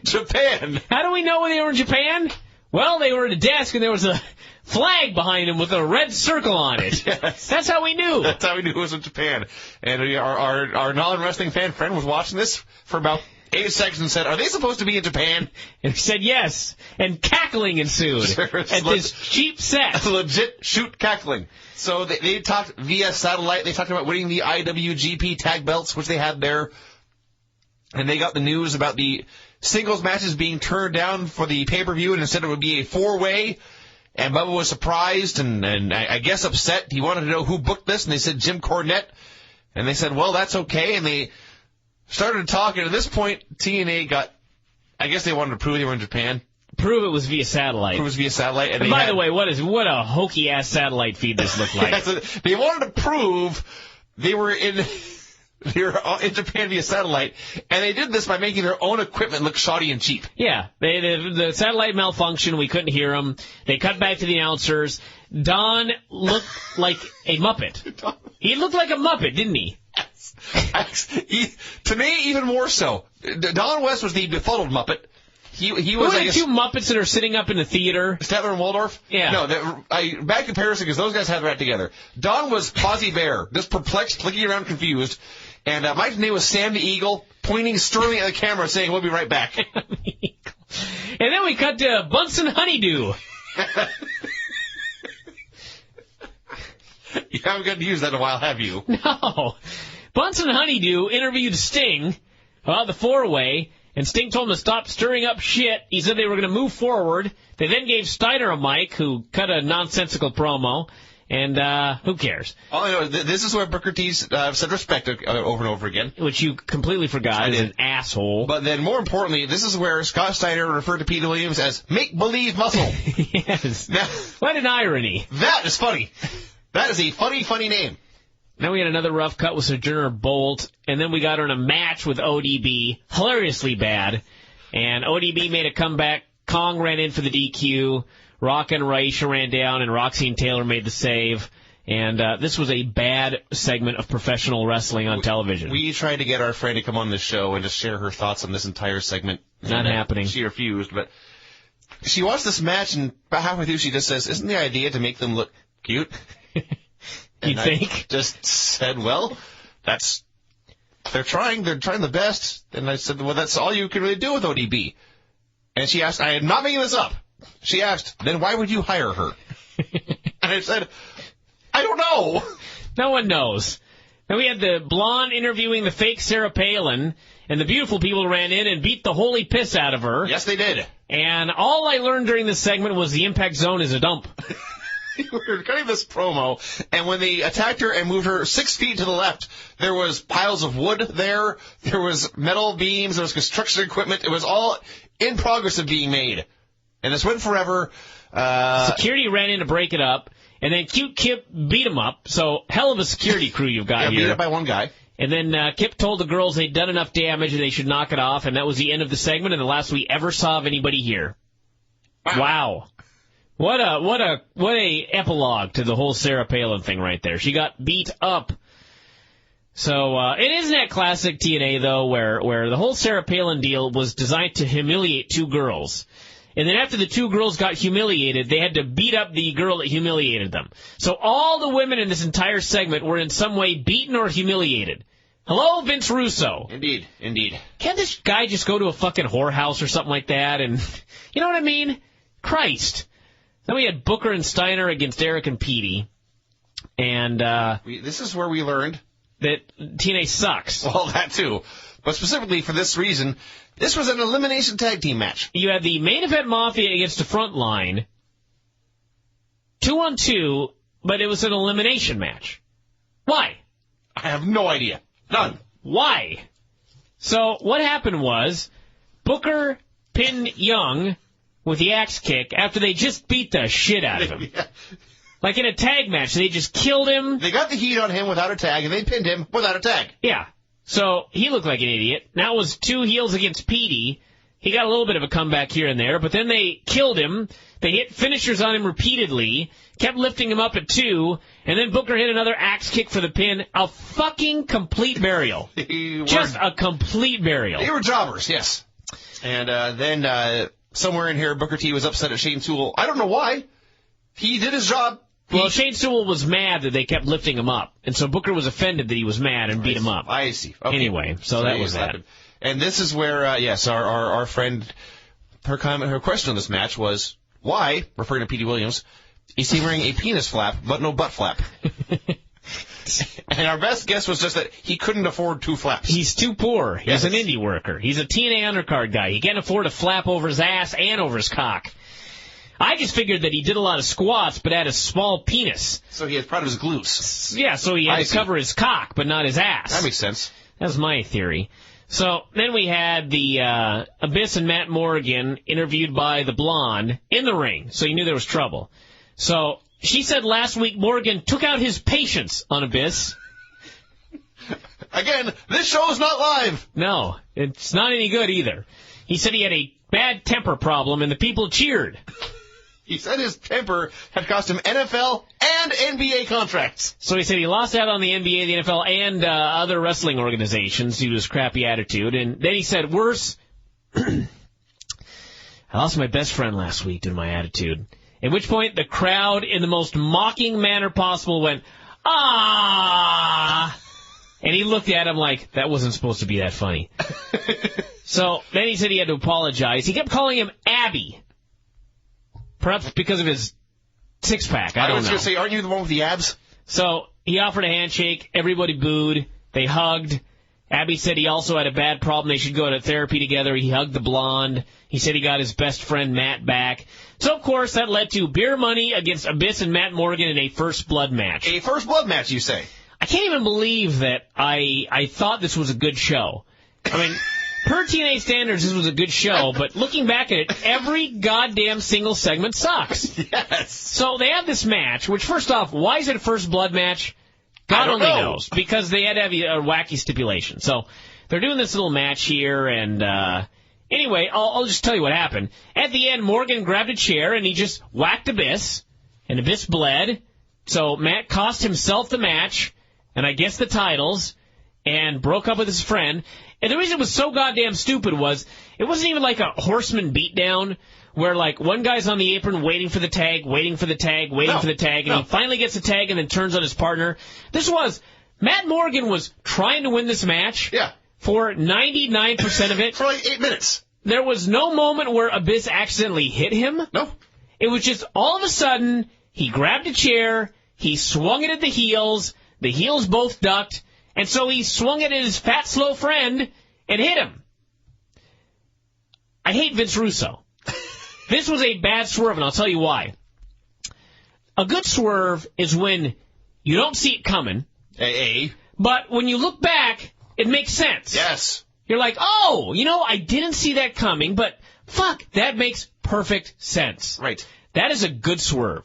Japan. How do we know when they were in Japan? Well, they were at a desk and there was a flag behind them with a red circle on it. Yes. That's how we knew. That's how we knew it was in Japan. And our non-wrestling fan friend was watching this for about 8 seconds and said, are they supposed to be in Japan? And he said yes. And cackling ensued at this cheap set. Legit shoot cackling. So they talked via satellite. They talked about winning the IWGP tag belts, which they had there. And they got the news about the singles matches being turned down for the pay-per-view, and instead it would be a 4-way. And Bubba was surprised and I guess upset. He wanted to know who booked this, and they said Jim Cornette. And they said, well, that's okay. And they started talking. At this point, TNA got, I guess they wanted to prove they were in Japan. Prove it was via satellite. Prove it was via satellite. And by the way, what a hokey-ass satellite feed this looked like. They wanted to prove they were in Japan via satellite, and they did this by making their own equipment look shoddy and cheap. Yeah, the satellite malfunctioned. We couldn't hear them. They cut back to the announcers. Don looked like a Muppet. He looked like a Muppet, didn't he? To me, even more so. Don West was the befuddled Muppet. He was the two Muppets that are sitting up in the theater? Statler and Waldorf? Yeah. No, bad comparison because those guys have that together. Don was Fozzie Bear, just perplexed, looking around confused. And Mike's name was Sam the Eagle, pointing sternly at the camera, saying, "We'll be right back." And then we cut to Bunsen Honeydew. You haven't got to use that in a while, have you? No. Bunsen Honeydew interviewed Sting about the four-way, and Sting told him to stop stirring up shit. He said they were going to move forward. They then gave Steiner a mic, who cut a nonsensical promo, and who cares? All I know, this is where Booker T's said respect over and over again. Which you completely forgot. He's an asshole. But then, more importantly, this is where Scott Steiner referred to Petey WIlliams as make-believe muscle. Yes. Now, what an irony. That is funny. That is a funny, funny name. Then we had another rough cut with Sojourner Bolt, and then we got her in a match with ODB, hilariously bad. And ODB made a comeback. Kong ran in for the DQ. Rock and Raisha ran down, and Roxy and Taylor made the save. And this was a bad segment of professional wrestling on television. We tried to get our friend to come on this show and just share her thoughts on this entire segment. Not happening. She refused, but she watched this match, and about halfway through she just says, "Isn't the idea to make them look cute?" You think? Just said, well, they're trying the best. And I said, well, that's all you can really do with ODB. And she asked, I am not making this up. She asked, then why would you hire her? And I said, I don't know. No one knows. Then we had the blonde interviewing the fake Sarah Palin, and the beautiful people ran in and beat the holy piss out of her. Yes, they did. And all I learned during this segment was the impact zone is a dump. We were cutting this promo, and when they attacked her and moved her 6 feet to the left, there was piles of wood there, there was metal beams, there was construction equipment. It was all in progress of being made. And this went forever. Security ran in to break it up, and then Cute Kip beat him up. So, hell of a security crew you've got here. Beat up by one guy. And then Kip told the girls they'd done enough damage and they should knock it off, and that was the end of the segment and the last we ever saw of anybody here. Wow. What a epilogue to the whole Sarah Palin thing right there. She got beat up. So, it isn't that classic TNA, though, where the whole Sarah Palin deal was designed to humiliate two girls. And then after the two girls got humiliated, they had to beat up the girl that humiliated them. So all the women in this entire segment were in some way beaten or humiliated. Hello, Vince Russo. Indeed. Can't this guy just go to a fucking whorehouse or something like that? And, you know what I mean? Christ. Then we had Booker and Steiner against Eric and Petey. And this is where we learned that TNA sucks. Well, that too. But specifically for this reason, this was an elimination tag team match. You had the Main Event Mafia against the Frontline. 2-on-2, but it was an elimination match. Why? I have no idea. None. Why? So what happened was Booker pinned Young with the axe kick after they just beat the shit out of him. Yeah. Like in a tag match, they just killed him. They got the heat on him without a tag, and they pinned him without a tag. Yeah. So he looked like an idiot. Now it was two heels against Petey. He got a little bit of a comeback here and there, but then they killed him. They hit finishers on him repeatedly, kept lifting him up at 2, and then Booker hit another axe kick for the pin. A fucking complete burial. Just a complete burial. They were jobbers, yes. And then somewhere in here, Booker T was upset at Shane Sewell. I don't know why. He did his job. Well, Shane Sewell was mad that they kept lifting him up, and so Booker was offended that he was mad and beat him up. I see. Okay. Anyway, so that was that. And this is where, yes, our friend, her question on this match was, why, referring to Petey WIlliams, is he wearing a penis flap but no butt flap? And our best guess was just that he couldn't afford 2 flaps. He's too poor. He's an indie worker. He's a TNA undercard guy. He can't afford a flap over his ass and over his cock. I just figured that he did a lot of squats, but had a small penis. So he had part of his glutes. Yeah, so he had to cover his cock, but not his ass. That makes sense. That's my theory. So then we had the Abyss and Matt Morgan interviewed by the Blonde in the ring, so you knew there was trouble. So she said last week Morgan took out his patience on Abyss. Again, this show is not live. No, it's not any good either. He said he had a bad temper problem, and the people cheered. He said his temper had cost him NFL and NBA contracts. So he said he lost out on the NBA, the NFL, and other wrestling organizations due to his crappy attitude. And then he said, worse, I lost my best friend last week due to my attitude. At which point, the crowd, in the most mocking manner possible, went, ah! And he looked at him like, that wasn't supposed to be that funny. So then he said he had to apologize. He kept calling him Abby. Perhaps because of his six-pack. I don't know. I was going to say, aren't you the one with the abs? So he offered a handshake. Everybody booed. They hugged. Abby said he also had a bad problem. They should go to therapy together. He hugged the blonde. He said he got his best friend Matt back. So, of course, that led to beer money against Abyss and Matt Morgan in a first blood match. A first blood match, you say? I can't even believe that I thought this was a good show. I mean, per TNA standards, this was a good show, but looking back at it, every goddamn single segment sucks. Yes. So they have this match, which, first off, why is it a first blood match? God only knows, because they had to have a wacky stipulation. So they're doing this little match here, and anyway, I'll just tell you what happened. At the end, Morgan grabbed a chair, and he just whacked Abyss, and Abyss bled. So Matt cost himself the match, and I guess the titles, and broke up with his friend. And the reason it was so goddamn stupid was, it wasn't even like a horseman beatdown, where, like, one guy's on the apron waiting for the tag, and he finally gets the tag and then turns on his partner. This was, Matt Morgan was trying to win this match for 99% of it. For like 8 minutes. There was no moment where Abyss accidentally hit him. No. It was just, all of a sudden, he grabbed a chair, he swung it at the heels both ducked, and so he swung it at his fat, slow friend and hit him. I hate Vince Russo. This was a bad swerve, and I'll tell you why. A good swerve is when you don't see it coming, but when you look back, it makes sense. Yes. You're like, oh, I didn't see that coming, but fuck, that makes perfect sense. Right. That is a good swerve.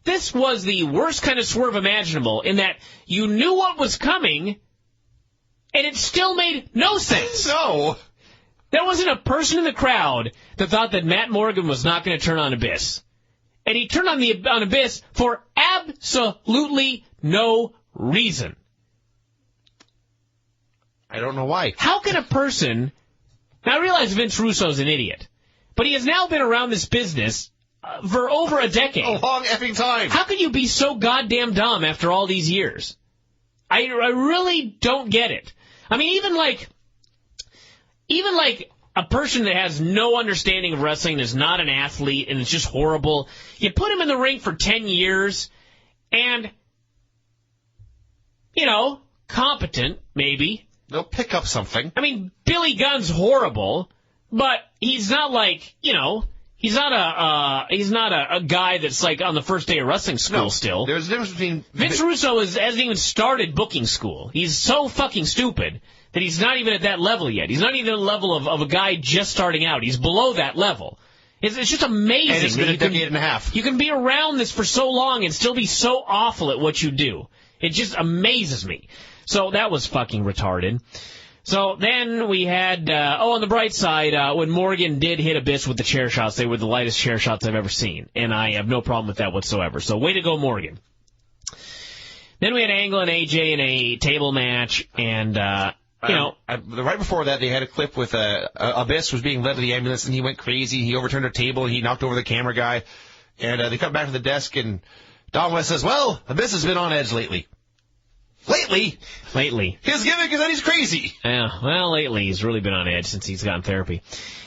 This was the worst kind of swerve imaginable, in that you knew what was coming, and it still made no sense. No. There wasn't a person in the crowd that thought that Matt Morgan was not going to turn on Abyss. And he turned on Abyss for absolutely no reason. I don't know why. How can a person... Now, I realize Vince Russo's an idiot, but he has now been around this business for over a decade. A long effing time. How can you be so goddamn dumb after all these years? I really don't get it. I mean, even like a person that has no understanding of wrestling, is not an athlete, and is just horrible, you put him in the ring for 10 years, and, competent, maybe. They'll pick up something. I mean, Billy Gunn's horrible, but he's not like, he's not a guy that's like on the first day of wrestling school still. There's a difference between... Vince Russo hasn't even started booking school. He's so fucking stupid that he's not even at that level yet. He's not even at the level of a guy just starting out. He's below that level. It's just amazing. And it's been a decade and a half. You can be around this for so long and still be so awful at what you do. It just amazes me. So that was fucking retarded. So then we had, on the bright side, when Morgan did hit Abyss with the chair shots, they were the lightest chair shots I've ever seen. And I have no problem with that whatsoever. So way to go, Morgan. Then we had Angle and AJ in a table match, and, right before that, they had a clip with Abyss was being led to the ambulance, and he went crazy. He overturned a table, he knocked over the camera guy, and they come back to the desk, and Don West says, well, Abyss has been on edge lately. Lately. His gimmick is that he's crazy. Yeah, well, lately he's really been on edge since he's gotten therapy.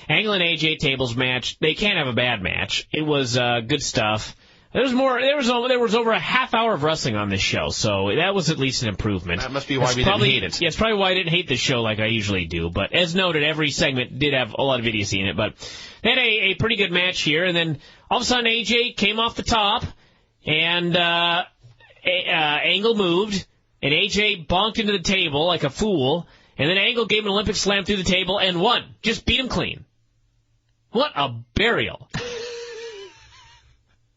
Angle and AJ tables match. They can't have a bad match. It was good stuff. There was over a half hour of wrestling on this show, so that was at least an improvement. That must be why we didn't hate it. Yeah, it's probably why I didn't hate this show like I usually do. But as noted, every segment did have a lot of idiocy in it. But they had a pretty good match here, and then all of a sudden AJ came off the top, and Angle moved, and AJ bonked into the table like a fool, and then Angle gave him an Olympic slam through the table and won. Just beat him clean. What a burial.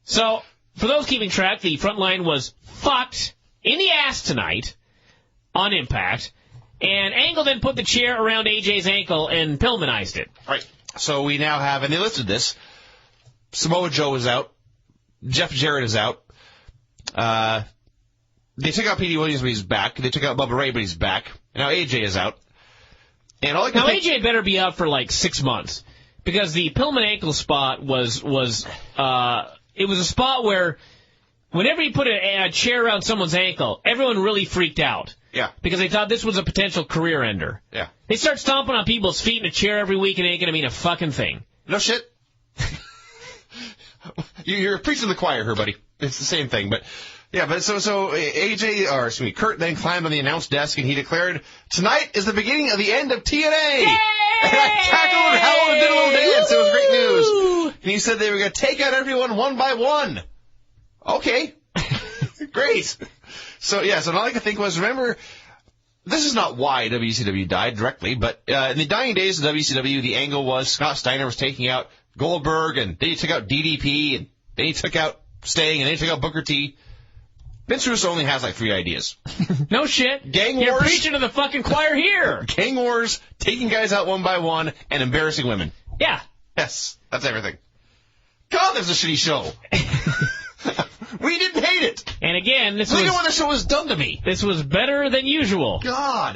So, for those keeping track, the Frontline was fucked in the ass tonight on impact, and Angle then put the chair around AJ's ankle and pilmanized it. All right. So we now have, and they listed this, Samoa Joe is out. Jeff Jarrett is out. They took out Petey WIlliams, but he's back. They took out Bubba Ray, but he's back. And now AJ is out. And all I can now, think... AJ better be out for like 6 months. Because the Pillman ankle spot was it was a spot where whenever you put a chair around someone's ankle, everyone really freaked out. Yeah. Because they thought this was a potential career ender. Yeah. They start stomping on people's feet in a chair every week, and it ain't going to mean a fucking thing. No shit. You're preaching to the choir here, buddy. It's the same thing, but... Yeah, but so Kurt then climbed on the announce desk and he declared, "Tonight is the beginning of the end of TNA." Yay! And I cackled and howled and did a little dance. It was great news. And he said they were going to take out everyone one by one. Okay. Great. So all I could think was, remember, this is not why WCW died directly, but in the dying days of WCW, the angle was Scott Steiner was taking out Goldberg, and then he took out DDP, and then he took out Sting, and then he took out Booker T. Vince Russo only has like 3 ideas. No shit. Gang wars. You're preaching to the fucking choir here. Gang wars, taking guys out one by one, and embarrassing women. Yeah. Yes, that's everything. God, that's a shitty show. We didn't hate it. And again, we know when the show was done to me. This was better than usual. God.